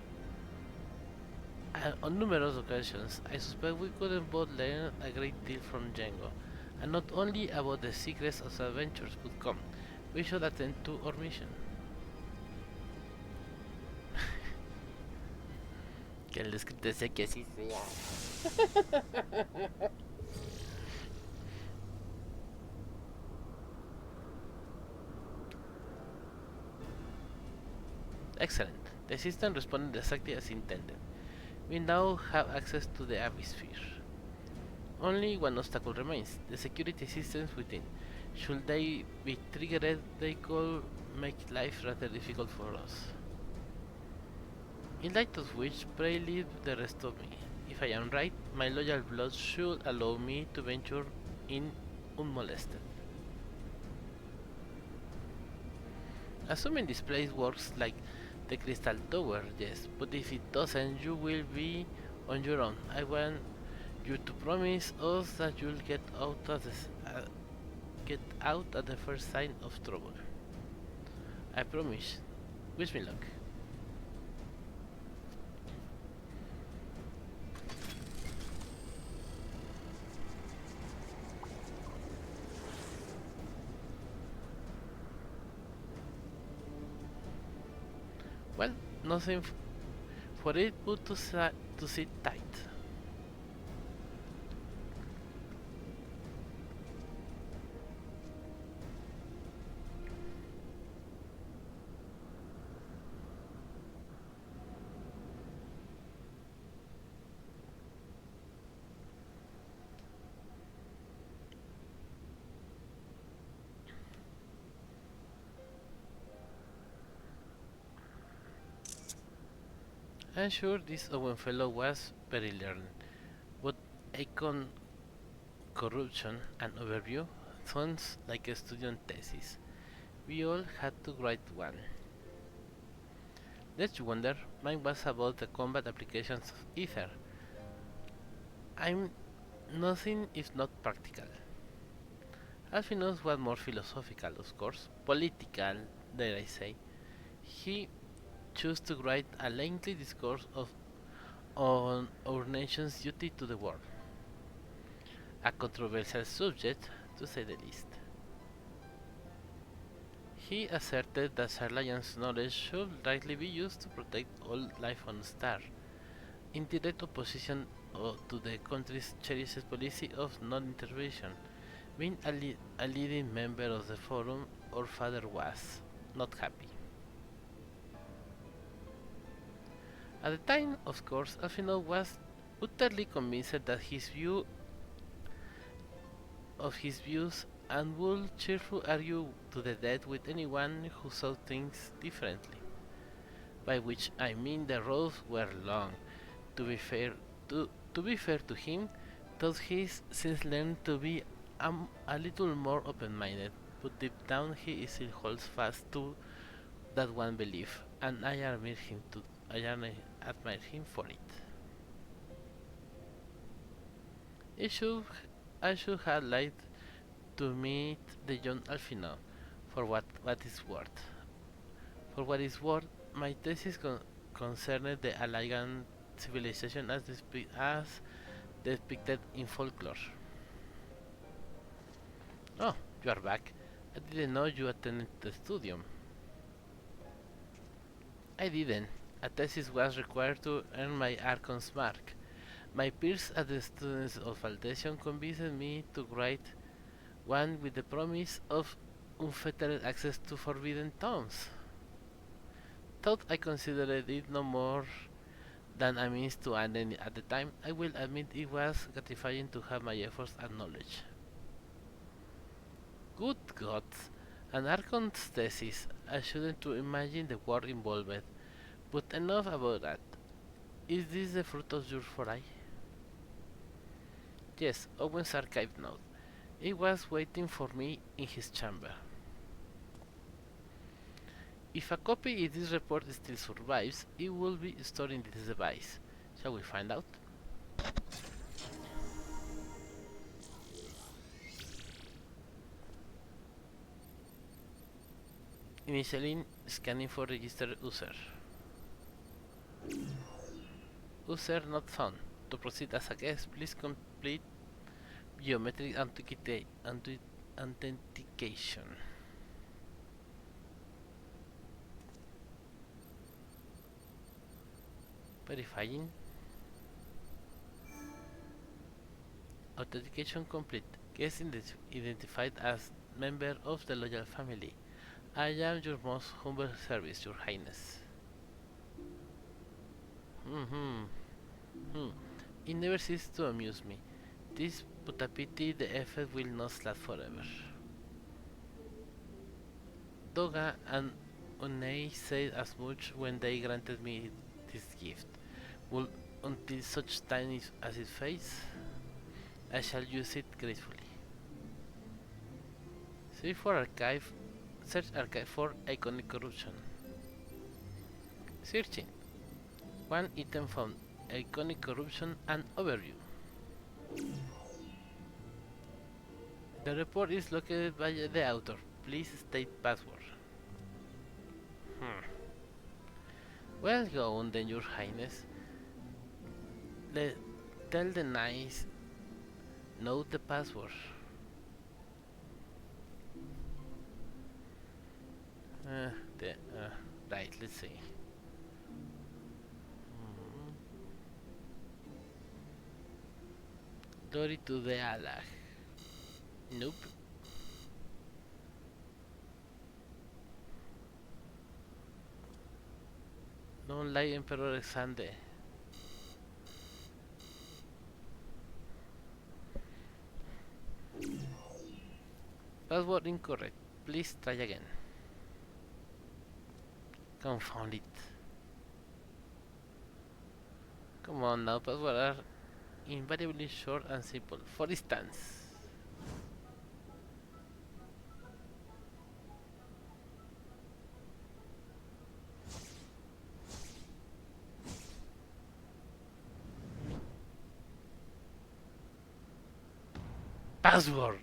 On numerous occasions, I suspect we could both learn a great deal from Django, and not only about the secrets of adventures, but come, we should attend to our mission. Que el script decía que sí sea. Excellent. The system responded exactly as intended. We now have access to the Abysphere. Only one obstacle remains, the security systems within. Should they be triggered, they could make life rather difficult for us. In light of which, pray leave the rest of me. If I am right, my loyal blood should allow me to venture in unmolested. Assuming this place works like the Crystal Tower, yes, but if it doesn't, you will be on your own. I want you to promise us that you'll get out at the first sign of trouble. I promise. Wish me luck. Well, nothing for it but to sit tight. I'm sure this Owen fellow was very learned, but icon corruption and overview sounds like a student thesis. We all had to write one. Let's wonder, mine was about the combat applications of ether. I'm nothing if not practical. Alphinaud was more philosophical, of course, political, dare I say. He chose to write a lengthy discourse on our nation's duty to the world. A controversial subject, to say the least. He asserted that Sarlayan's knowledge should rightly be used to protect all life on Star, in direct opposition to the country's cherished policy of non-intervention. Being a leading member of the forum, our father was not happy. At the time, of course, Alphinaud was utterly convinced that his views and would cheerfully argue to the death with anyone who saw things differently. By which I mean the roads were long. To be fair to him, though he's since learned to be a little more open-minded, but deep down he still holds fast to that one belief, and I admire him for it. I should have liked to meet the young Alphinaud, for what is worth. For what is worth, my thesis concerned the Alagan civilization as depicted in folklore. Oh, you are back. I didn't know you attended the studium. I didn't. A thesis was required to earn my Archon's mark. My peers at the Students of Valtation convinced me to write one with the promise of unfettered access to forbidden tomes. Thought I considered it no more than a means to an end at the time. I will admit it was gratifying to have my efforts acknowledged. Good gods, An Archon's thesis. I shouldn't to imagine the war involved. But enough about that. Is this the fruit of your foray? Yes, Owen's archive note. It was waiting for me in his chamber. If a copy of this report still survives, it will be stored in this device. Shall we find out? Initially scanning for registered user. User not found. To proceed as a guest, please complete biometric authentication. Verifying. Authentication complete. Guest identified as member of the loyal family. I am your most humble service, your highness. It never ceases to amuse me. This but a pity the effect will not last forever. Doga and Onei said as much when they granted me this gift. Well, until such time as it fades, I shall use it gratefully. Search archive for iconic corruption. Searching. One item found. Iconic corruption and overview. The report is located by the author. Please state password. Well, go on then, your highness. Tell the knights. Note the password. Right, let's see. Glory to the Allah. Nope. Don't lie, Emperor Alexander. Password incorrect. Please try again. Confound it. Come on now, passwords are invariably short and simple. For instance, password.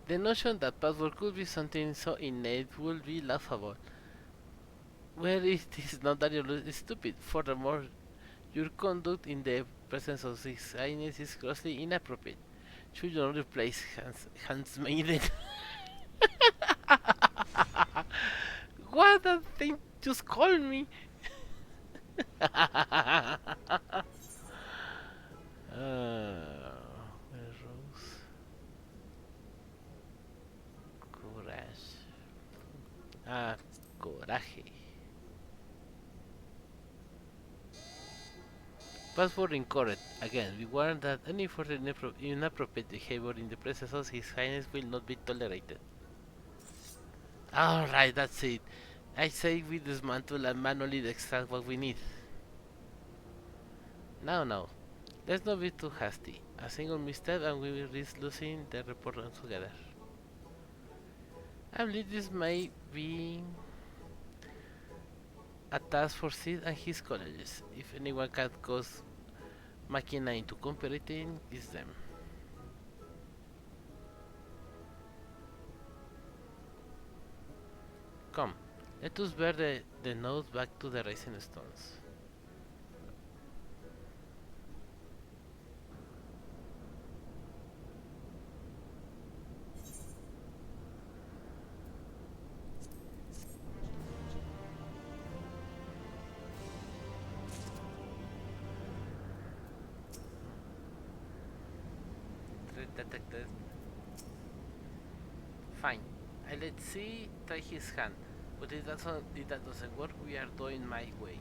The notion that password could be something so innate would be laughable. Where it is not that you're stupid. Furthermore, your conduct in the presence of His Highness is grossly inappropriate. Should you not replace Maiden? What that thing just called me? Rose. Courage. Coraje. Password incorrect. Again, we warn that any further inappropriate behavior in the presence of His Highness will not be tolerated. Alright, that's it. I say we dismantle and manually extract what we need. Now, let's not be too hasty. A single misstep and we will risk losing the report altogether. I believe this may be a task for Sid and his colleagues. If anyone can cause Machina into cooperating, it's them. Come, let us bear the note back to the Rising Stones. Detected. Fine. Let's see. Try his hand. But if that doesn't work, we are doing my way.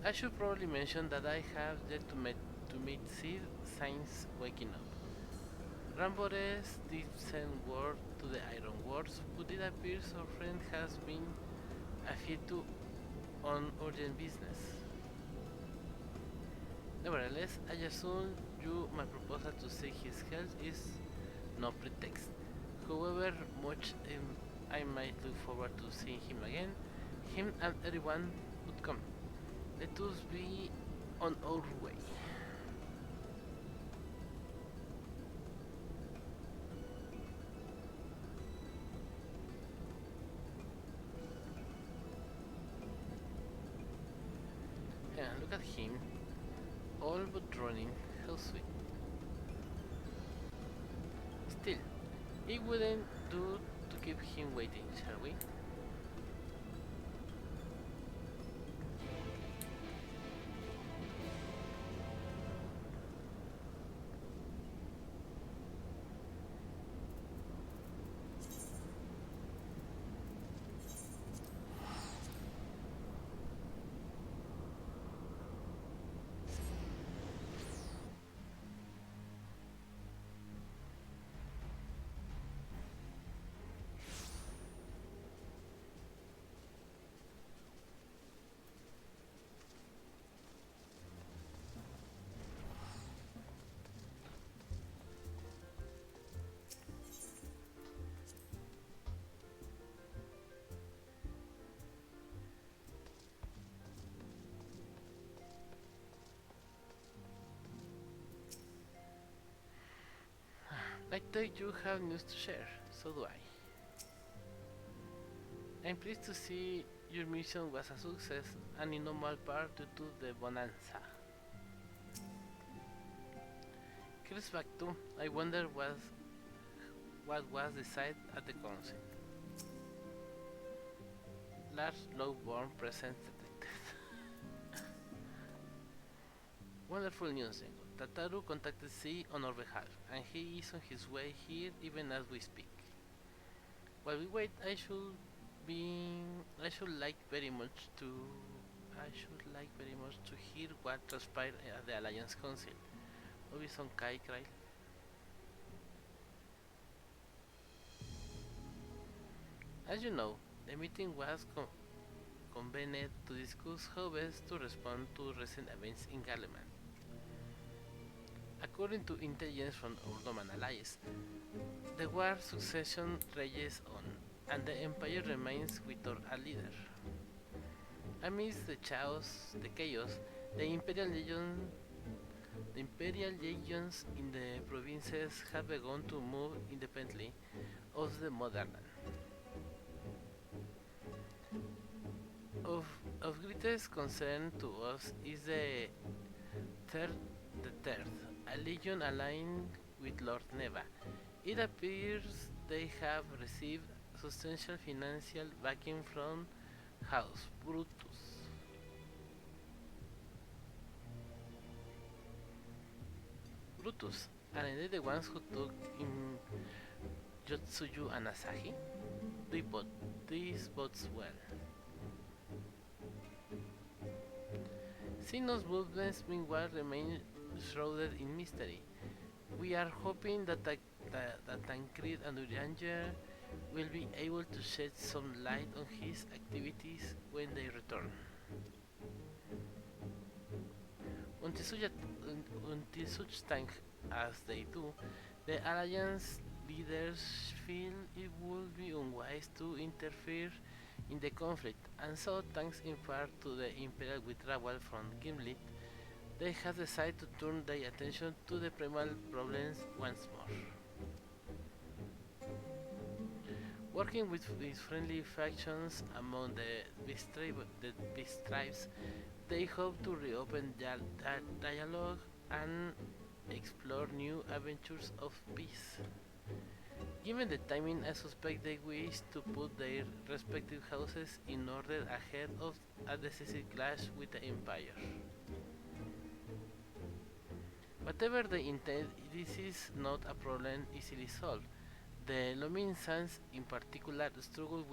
I should probably mention that I have yet to meet see signs waking up. Rambores did send word to the Iron Wars, but it appears our friend has been afield to on urgent business. Nevertheless, I assume my proposal to seek his help is no pretext. However much I might look forward to seeing him again, him and everyone would come. Let us be on our way. Yeah, look at him, all but running. How sweet. Still, it wouldn't do to keep him waiting, shall we? I thought you have news to share, so do I. I'm pleased to see your mission was a success and in no small part due to the bonanza. Here's back to, I wonder what was decided at the council. Large low-born presence detected. Wonderful news, Zengo. Tataru contacted C on our behalf, and he is on his way here even as we speak. While we wait, I should like very much to hear what transpired at the Alliance Council. Maybe some Kai Krail. As you know, the meeting was convened to discuss how best to respond to recent events in Garlemald. According to intelligence from Ottoman allies, the war succession rages on, and the empire remains without a leader. Amidst the chaos, the imperial legions in the provinces have begun to move independently of the motherland. Of greatest concern to us is third, a legion aligned with Lord Neva. It appears they have received substantial financial backing from House Brutus. Are they the ones who took in Yotsuyu and Asahi? These bodes well. Sinnoh's movements meanwhile remain shrouded in mystery. We are hoping that Tancred and Urianger will be able to shed some light on his activities when they return. Until such time as they do, the Alliance leaders feel it would be unwise to interfere in the conflict, and so, thanks in part to the Imperial withdrawal from Gimli, they have decided to turn their attention to the primal problems once more. Working with these friendly factions among the Beast tribes, they hope to reopen that dialogue and explore new adventures of peace. Given the timing, I suspect they wish to put their respective houses in order ahead of a decisive clash with the Empire. Whatever the intent, this is not a problem easily solved. The Lominsans in particular struggle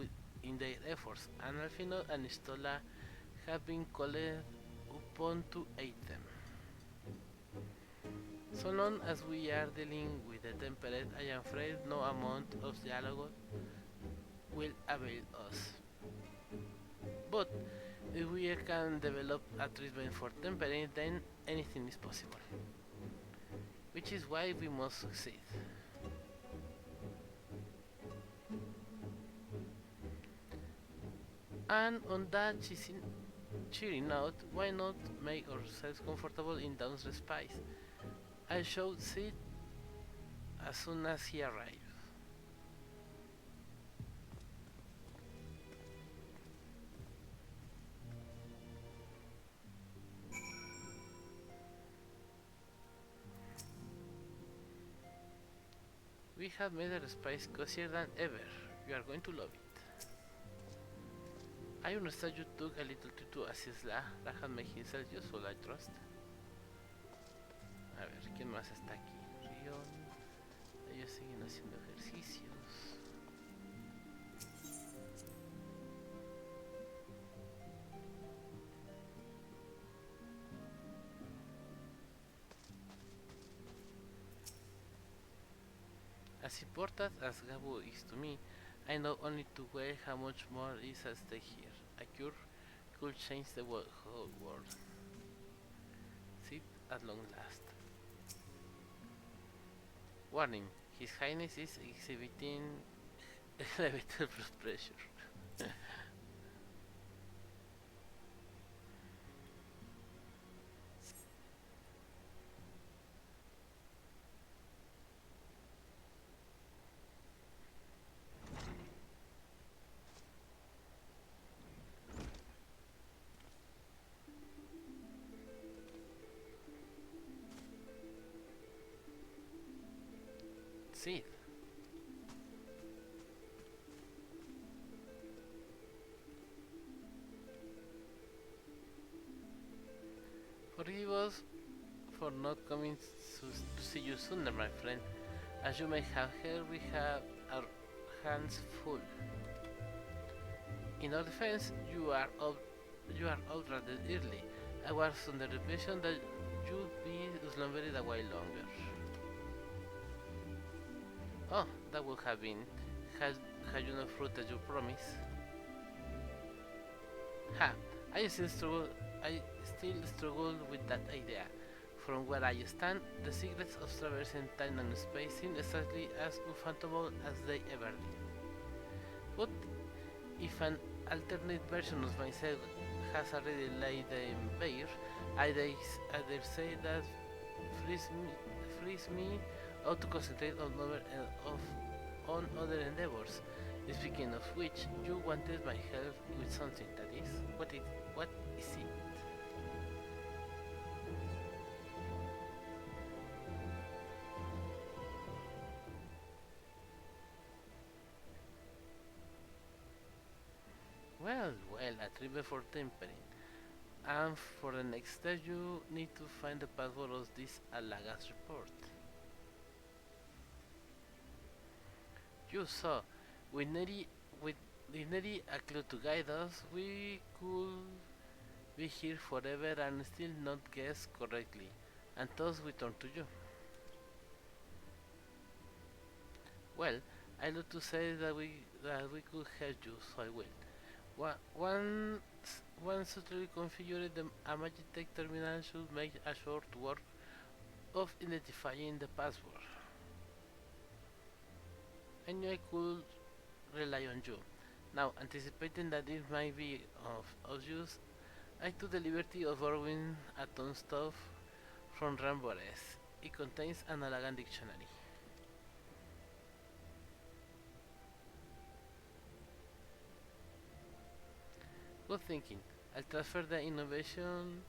in their efforts, and Alfino and Stola have been called upon to aid them. So long as we are dealing with the temperate, I am afraid no amount of dialogue will avail us. But if we can develop a treatment for temperate, then anything is possible. Which is why we must succeed. And on that cheery note, why not make ourselves comfortable in Dawn's respite? I showed Sid as soon as he arrived. We have made our space cozier than ever. You are going to love it. I understand you took a little trip to Asisla. That had made himself useful, I trust. A ver, ¿quién más está aquí? Rion. Ellos siguen haciendo ejercicios. As important as Gabu is to me, I know only too well how much more is at stake here. A cure could change the whole world. Sit at long last. Warning, His Highness is exhibiting elevated blood pressure. Sid. Forgive us for not coming to see you sooner, my friend. As you may have heard, we have our hands full. In our defense, you are out rather early. I was under the impression that you'd be slumbering a while longer. Oh, that would have been had you not fruited your promise. Ha! I still struggle with that idea. From where I stand, the secrets of traversing time and space seem exactly as unfathomable as they ever did. But if an alternate version of myself has already laid them bare, I dare say that frees me how to concentrate on other endeavors. Speaking of which, you wanted my help with something, that is? What is it? Well, a treatment for tempering. And for the next step, you need to find the password of this Alagas report. You saw, with Neri a clue to guide us, we could be here forever and still not guess correctly, and thus we turn to you. Well, I love to say that we could help you, so I will. Once suitably configured, a Magitech terminal should make a short work of identifying the password. I knew I could rely on you. Now, anticipating that it might be of use, I took the liberty of borrowing a ton stuff from Rambores. It contains an Alagan dictionary. Good thinking. I'll transfer the information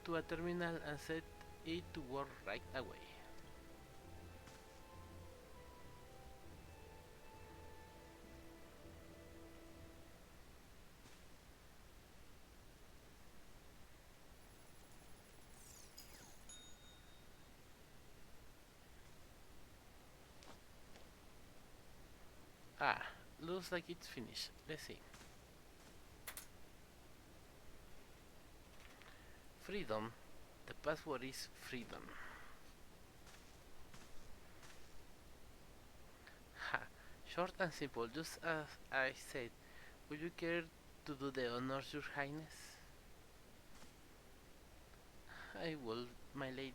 to a terminal and set it to work right away. Ah, looks like it's finished. Let's see. Freedom. The password is freedom. Ha, short and simple, just as I said. Would you care to do the honors, Your Highness? I will, my lady.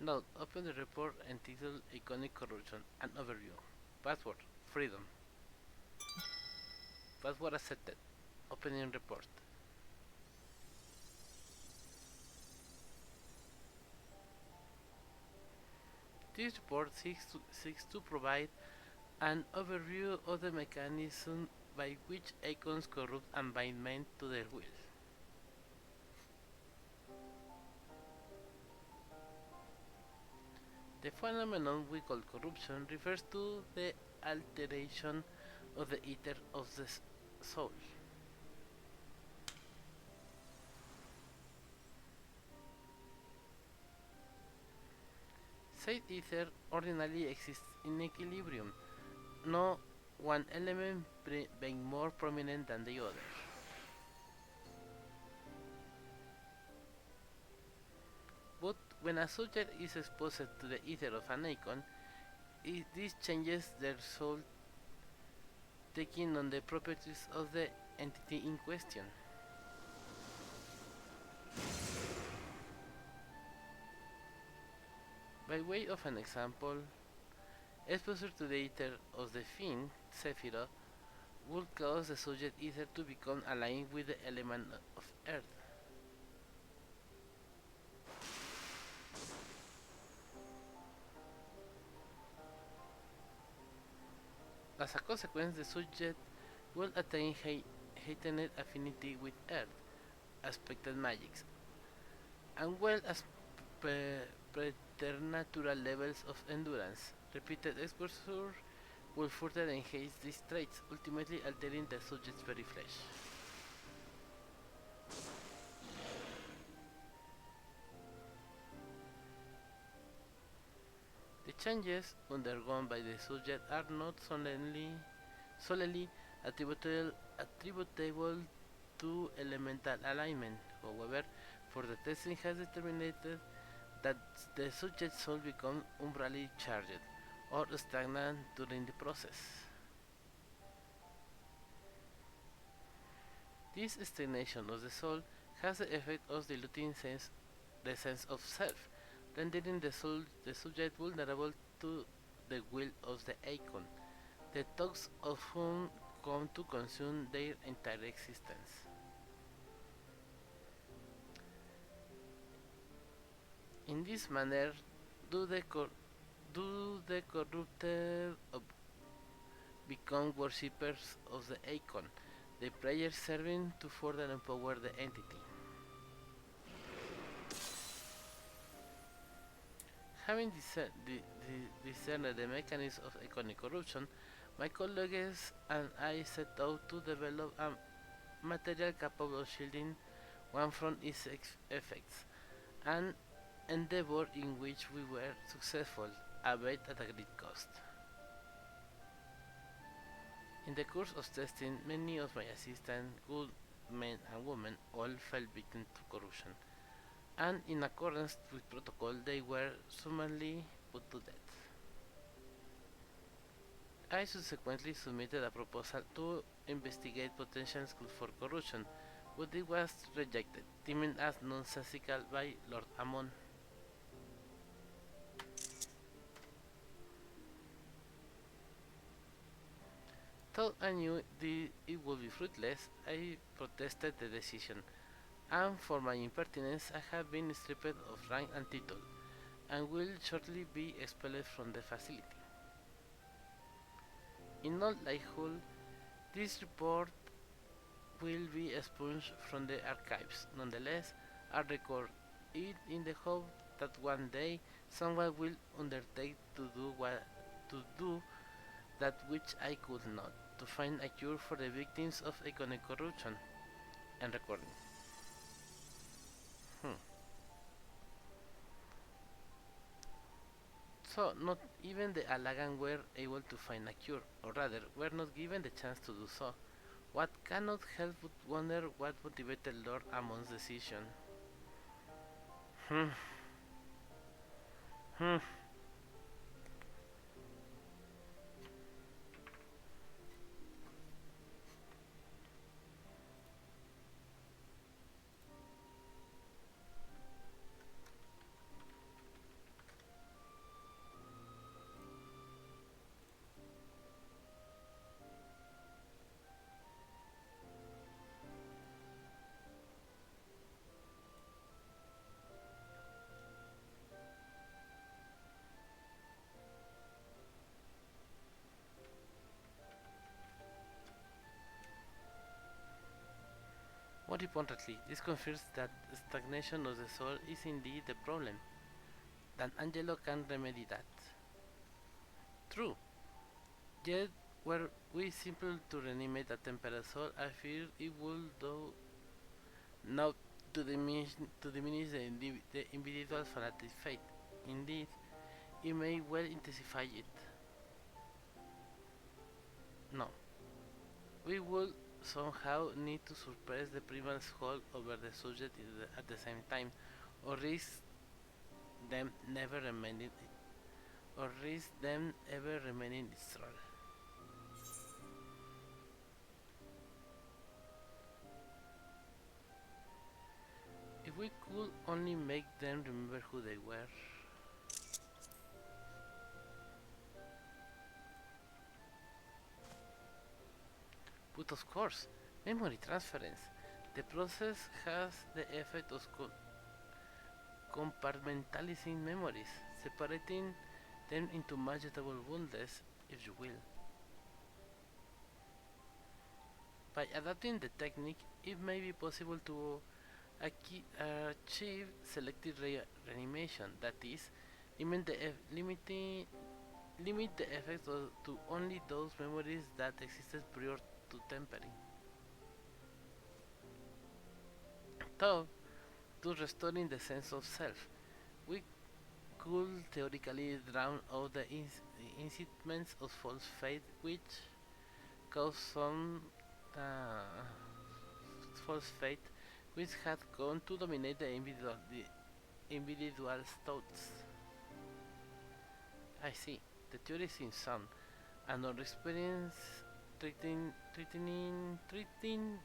Now, open the report entitled Iconic Corruption, an overview. Password, freedom. Password accepted. Opening report. This report seeks to provide an overview of the mechanism by which icons corrupt and bind men to their will. The phenomenon we call corruption refers to the alteration of the ether of the soul. Said ether ordinarily exists in equilibrium, no one element being more prominent than the other. But when a subject is exposed to the ether of an icon, this changes their soul, taking on the properties of the entity in question. By way of an example, exposure to the ether of the fiend, Sephiroth, would cause the subject ether to become aligned with the element of earth. As a consequence, the subject will attain heightened affinity with earth, aspected magics, and well as preternatural levels of endurance. Repeated exposure will further enhance these traits, ultimately altering the subject's very flesh. The changes undergone by the subject are not solely attributable to elemental alignment. However, for the testing has determined that the subject's soul becomes umbrally charged or stagnant during the process. This stagnation of the soul has the effect of diluting the sense of self, rendering the subject vulnerable to the will of the icon, the thoughts of whom come to consume their entire existence. In this manner, do the corrupted become worshippers of the icon, the prayers serving to further empower the entity. Having discerned the mechanism of iconic corruption, my colleagues and I set out to develop a material capable of shielding one from its effects, an endeavor in which we were successful, albeit at a great cost. In the course of testing, many of my assistants, good men and women, all fell victim to corruption, and in accordance with protocol, they were summarily put to death. I subsequently submitted a proposal to investigate potential schools for corruption, but it was rejected, deemed as nonsensical by Lord Ammon. Though I knew it would be fruitless, I protested the decision, and for my impertinence I have been stripped of rank and title, and will shortly be expelled from the facility. In all likelihood, this report will be expunged from the archives. Nonetheless, I record it in the hope that one day someone will undertake to do that which I could not. to find a cure for the victims of economic corruption and recording. So, not even the Alagan were able to find a cure, or rather, were not given the chance to do so. What cannot help but wonder what motivated Lord Amon's decision. Hmm. Hmm. More importantly, this confirms that stagnation of the soul is indeed the problem, that Angelo can remedy that. True, yet were we simple to reanimate a temperate soul, I fear it would do not to diminish the individual's fanatic faith. Indeed, it may well intensify it. No, we would somehow need to suppress the primal hold over the subject at the same time, or risk them never remaining, or risk them ever remaining its role. If we could only make them remember who they were. But of course, memory transference. The process has the effect of compartmentalizing memories, separating them into manageable bundles, if you will. By adapting the technique, it may be possible to achieve selective reanimation, that is, limit the effects to only those memories that existed prior to tempering. Thus, to restoring the sense of self, we could theoretically drown out the incitements of false faith which cause some false faith which had gone to dominate the individual's thoughts. I see. The theory seems sound, and our experience treating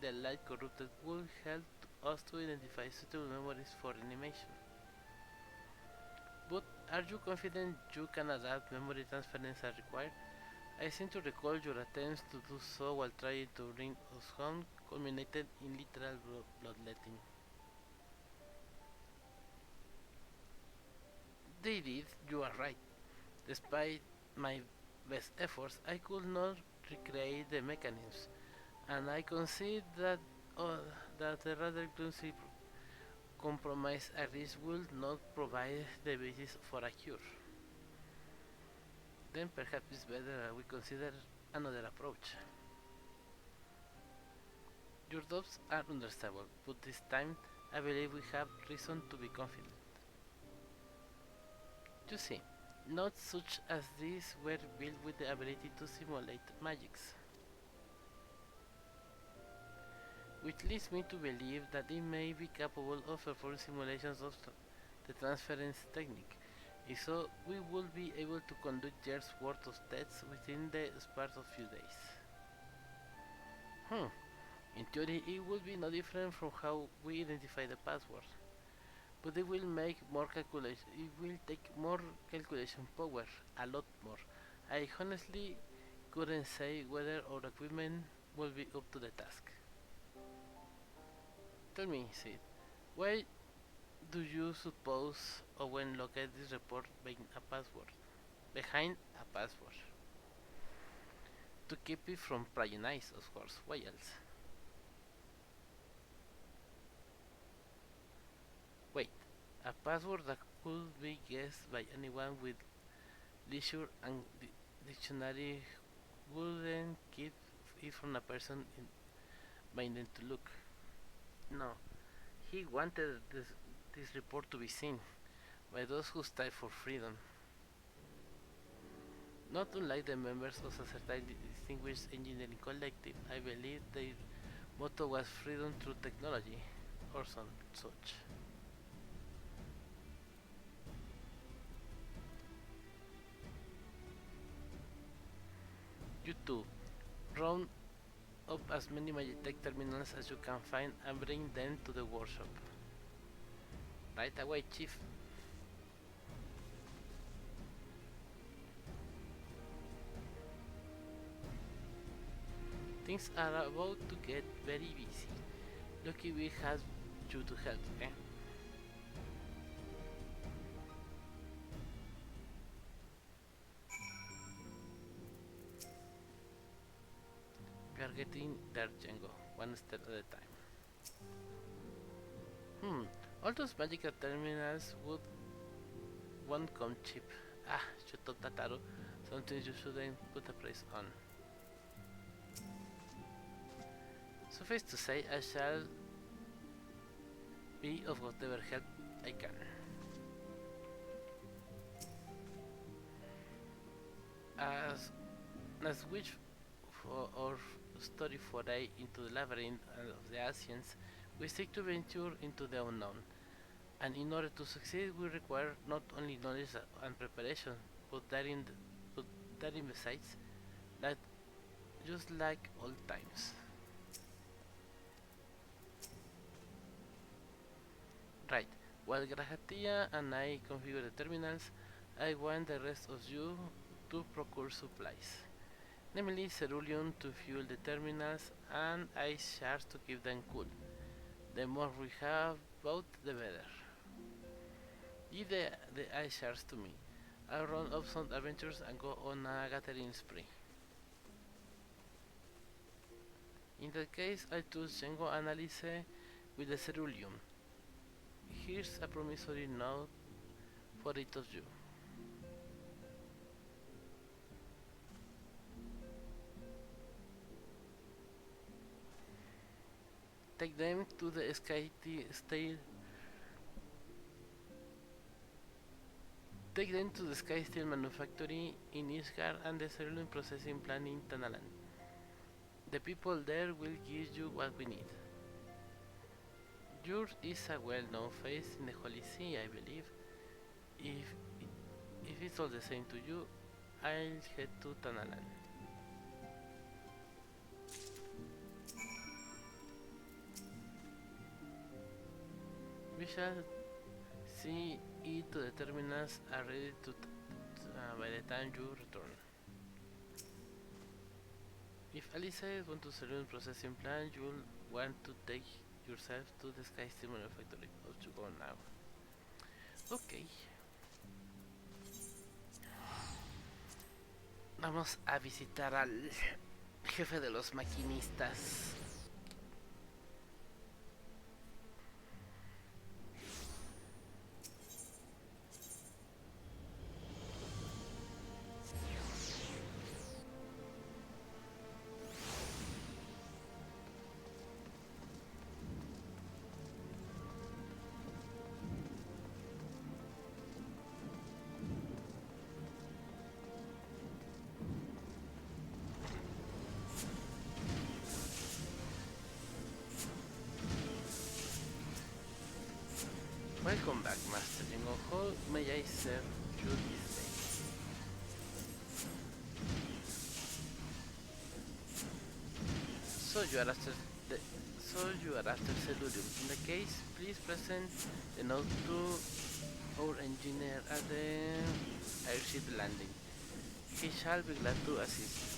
the light corrupted will help us to identify suitable memories for animation. But are you confident you can adapt memory transference as required? I seem to recall your attempts to do so while trying to bring us home culminated in literal bloodletting. They did, you are right. Despite my best efforts, I could not recreate the mechanisms, and I concede that a rather clumsy compromise I risk will not provide the basis for a cure. Then perhaps it's better we consider another approach. Your doubts are understandable, but this time I believe we have reason to be confident. You see, notes such as these were built with the ability to simulate magics, which leads me to believe that it may be capable of performing simulations of the transference technique. If so, we will be able to conduct years worth of tests within the span of few days. In theory, it will be no different from how we identify the password, but it will make more calculation. It will take more calculation power, a lot more. I honestly couldn't say whether our equipment will be up to the task. Tell me, Sid, why do you suppose Owen located this report behind a password? Behind a password. To keep it from prying eyes, of course. Why else? Wait, a password that could be guessed by anyone with leisure and dictionary wouldn't keep it from a person minded to look. No, he wanted this report to be seen by those who strive for freedom. Not unlike the members of a certain distinguished engineering collective, I believe their motto was freedom through technology, or some such. You too, round up as many Magitech terminals as you can find and bring them to the workshop. Right away, Chief. Things are about to get very busy. Lucky we have you to help, eh? We are getting there, Django, one step at a time. All those magical terminals won't come cheap. Ah, shut up, Tataru. Something you shouldn't put a price on. Suffice to say, I shall be of whatever help I can. As which for our story foray into the labyrinth of the ancients, we seek to venture into the unknown, and in order to succeed we require not only knowledge and preparation, but therein besides, that just like old times. Right, while Grahatia and I configure the terminals, I want the rest of you to procure supplies. Namely ceruleum to fuel the terminals and ice shards to keep them cool. The more we have both, the better. Give the ice shards to me. I'll run up some adventures and go on a gathering spree. In that case, I choose Django and Alice with the ceruleum. Here's a promissory note for each of you. Take them to the Sky Steel Manufactory in Ishgard and the ceruleum processing plant in Tanalan. The people there will give you what we need. Yours is a well-known face in the Holy See, I believe. If it's all the same to you, I'll head to Tanalan. We shall see it to the terminals are ready by the time you return. If Alice wants to ceruleum processing plant, you'll want to take yourself to the Sky Steel Manufactory. How to go now? Okay. Vamos a visitar al jefe de los maquinistas. Welcome back, Master Jingo. How may I serve you this day? So you are after ceruleum. In the case, please present the note to our engineer at the airship landing. He shall be glad to assist.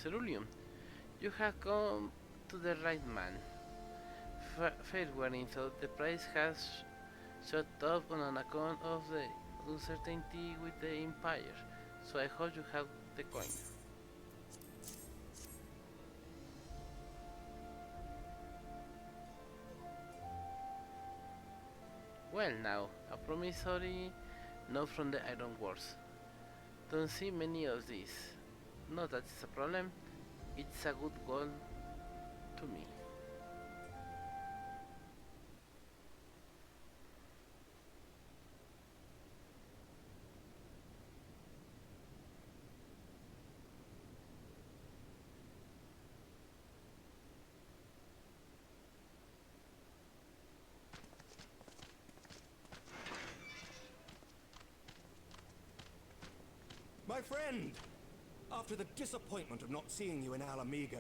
ceruleum. You have come to the right man. Fair warning though, the price has shot up on account of the uncertainty with the Empire, so I hope you have the coin. Well now, a promissory note from the Iron Wars. Don't see many of these. Not that it's a problem, it's a good goal to me. My friend! After the disappointment of not seeing you in Alamigo,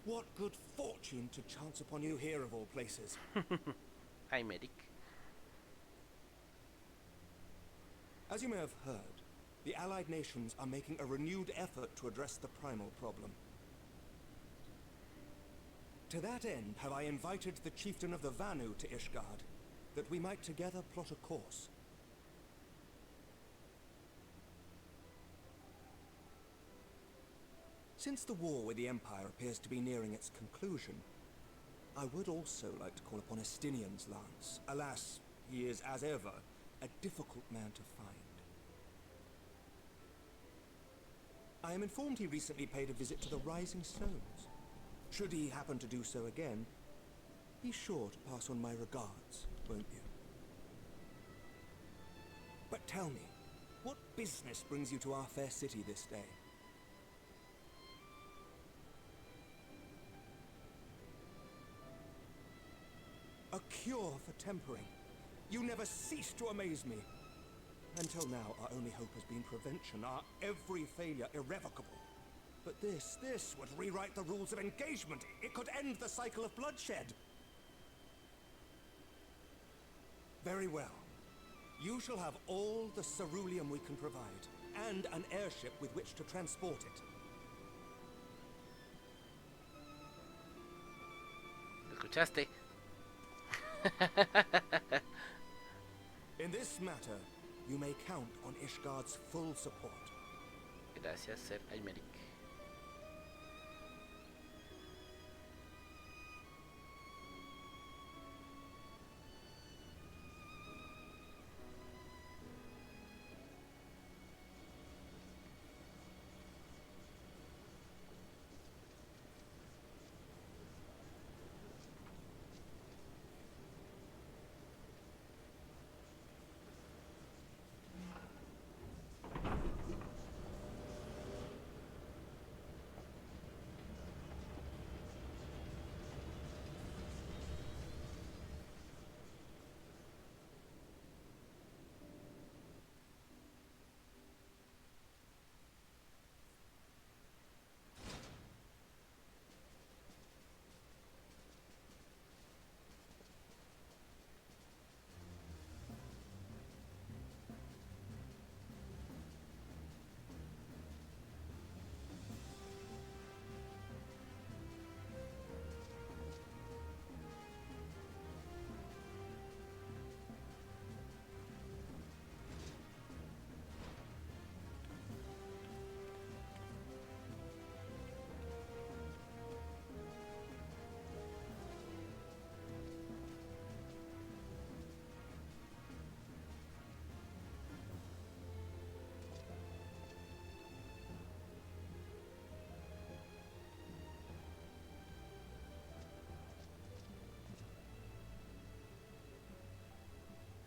what good fortune to chance upon you here of all places. Hi, medic. As you may have heard, the Allied nations are making a renewed effort to address the primal problem. To that end, have I invited the chieftain of the Vanu to Ishgard, that we might together plot a course. Since the war with the Empire appears to be nearing its conclusion, I would also like to call upon Estinian's lance. Alas, he is, as ever, a difficult man to find. I am informed he recently paid a visit to the Rising Stones. Should he happen to do so again, be sure to pass on my regards, won't you? But tell me, what business brings you to our fair city this day? A cure for tempering. You never cease to amaze me. Until now, our only hope has been prevention, our every failure irrevocable. But this would rewrite the rules of engagement. It could end the cycle of bloodshed. Very well. You shall have all the ceruleum we can provide, and an airship with which to transport it. ¿Escuchaste? In this matter, you may count on Ishgard's full support. Gracias, Sir Aymeric.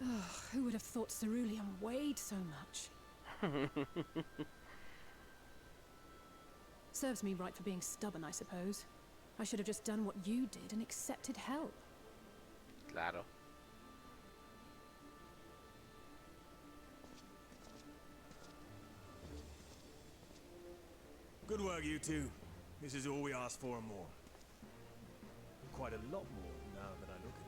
Oh, who would have thought ceruleum weighed so much? Serves me right for being stubborn, I suppose. I should have just done what you did and accepted help. Claro. Good work, you two. This is all we asked for and more. Quite a lot more now that I look at it.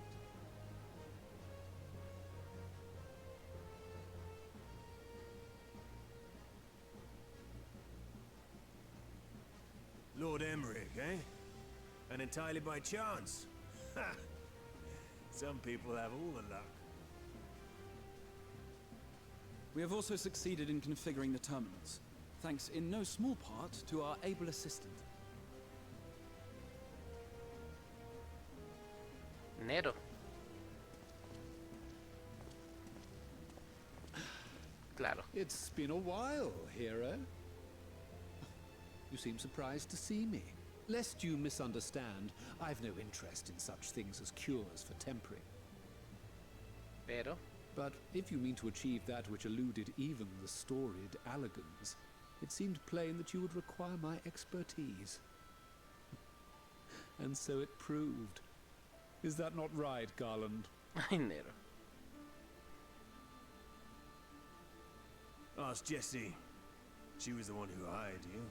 entirely by chance. Ha! Some people have all the luck. We have also succeeded in configuring the terminals, thanks in no small part to our able assistant. Nero. Claro. It's been a while, hero. You seem surprised to see me. Lest you misunderstand, I've no interest in such things as cures for tempering. Pero? But if you mean to achieve that which eluded even the storied Allagans, it seemed plain that you would require my expertise. And so it proved. Is that not right, Garland? Ay, Nero. Ask Jessie. She was the one who hired you.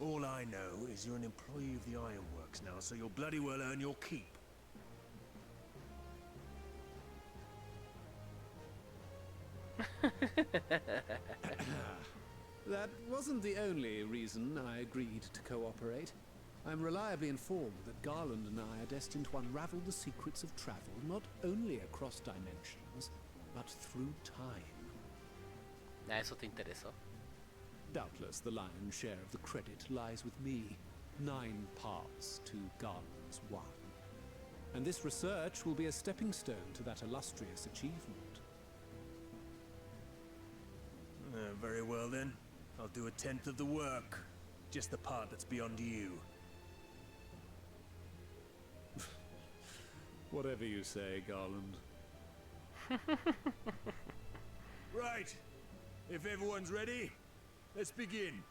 All I know is you're an employee of the Ironworks now, so you'll bloody well earn your keep. That wasn't the only reason I agreed to cooperate. I'm reliably informed that Garland and I are destined to unravel the secrets of travel not only across dimensions, but through time. ¿Eso te interesó? Doubtless the lion's share of the credit lies with me. 9 parts to Garland's 1. And this research will be a stepping stone to that illustrious achievement. Very well then. I'll do 1/10 of the work. Just the part that's beyond you. Whatever you say, Garland. Right. If everyone's ready, let's begin.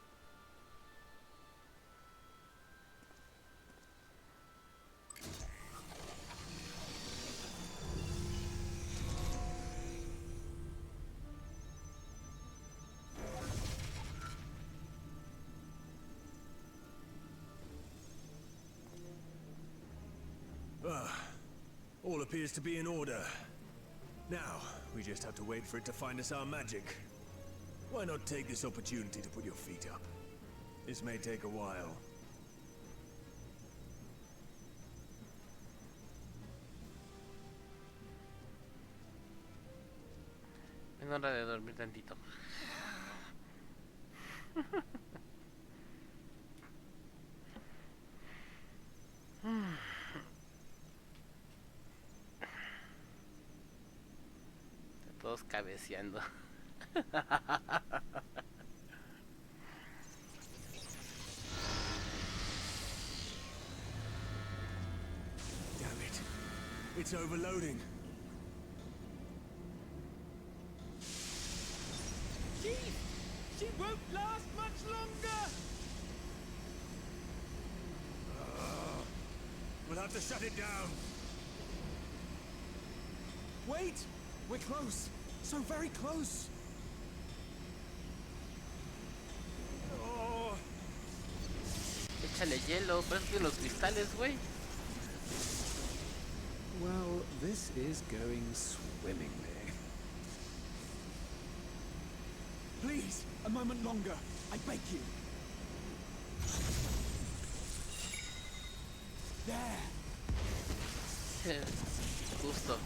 All appears to be in order. Now, we just have to wait for it to find us our magic. Why not take this opportunity to put your feet up? This may take a while. Es hora de dormir tantito. Todos cabeceando. Damn it. It's overloading. Chief! She won't last much longer! We'll have to shut it down. Wait! We're close! So very close! Oh. Échale hielo, pero es que los cristales, güey. Well, this is going swimmingly. Please, a moment longer. I beg you. There! Justo.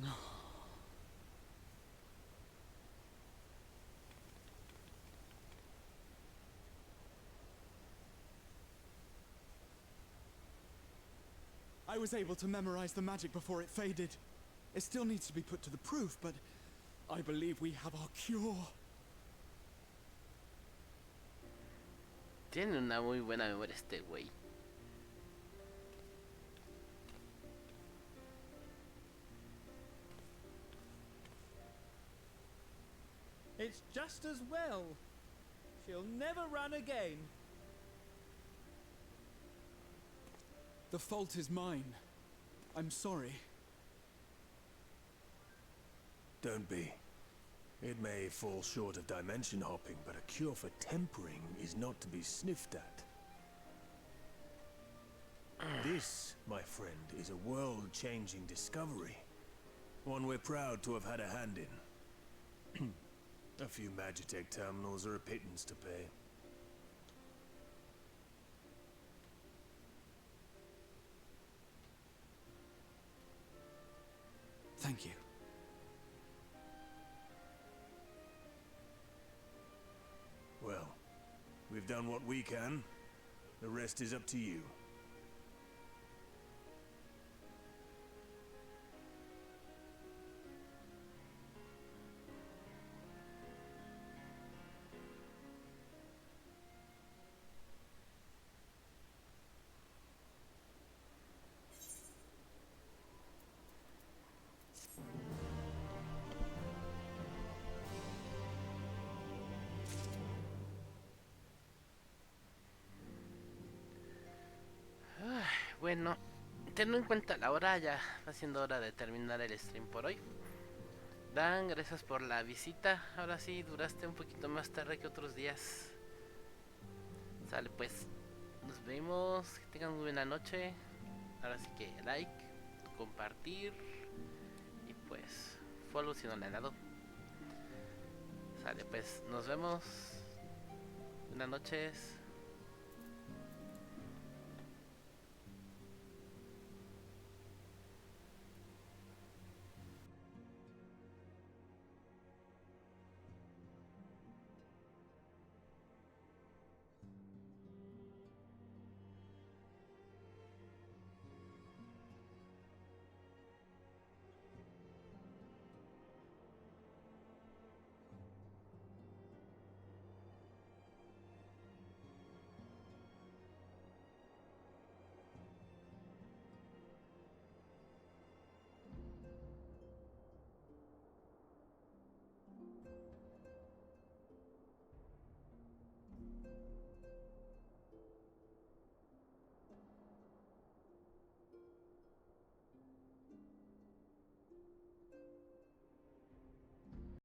No. I was able to memorize the magic before it faded. It still needs to be put to the proof, but I believe we have our cure. Tiene una muy buena memoria este güey. It's just as well. She'll never run again. The fault is mine. I'm sorry. Don't be. It may fall short of dimension hopping, but a cure for tempering is not to be sniffed at. This, my friend, is a world-changing discovery. One we're proud to have had a hand in. A few Magitech terminals are a pittance to pay. Thank you. Well, we've done what we can. The rest is up to you. Bueno, teniendo en cuenta la hora, ya va siendo hora de terminar el stream por hoy. Dan, gracias por la visita. Ahora sí, duraste un poquito más tarde que otros días. Sale pues, nos vemos, que tengan muy buena noche. Ahora sí que like, compartir y pues follow si no le han dado. Sale pues, nos vemos. Buenas noches.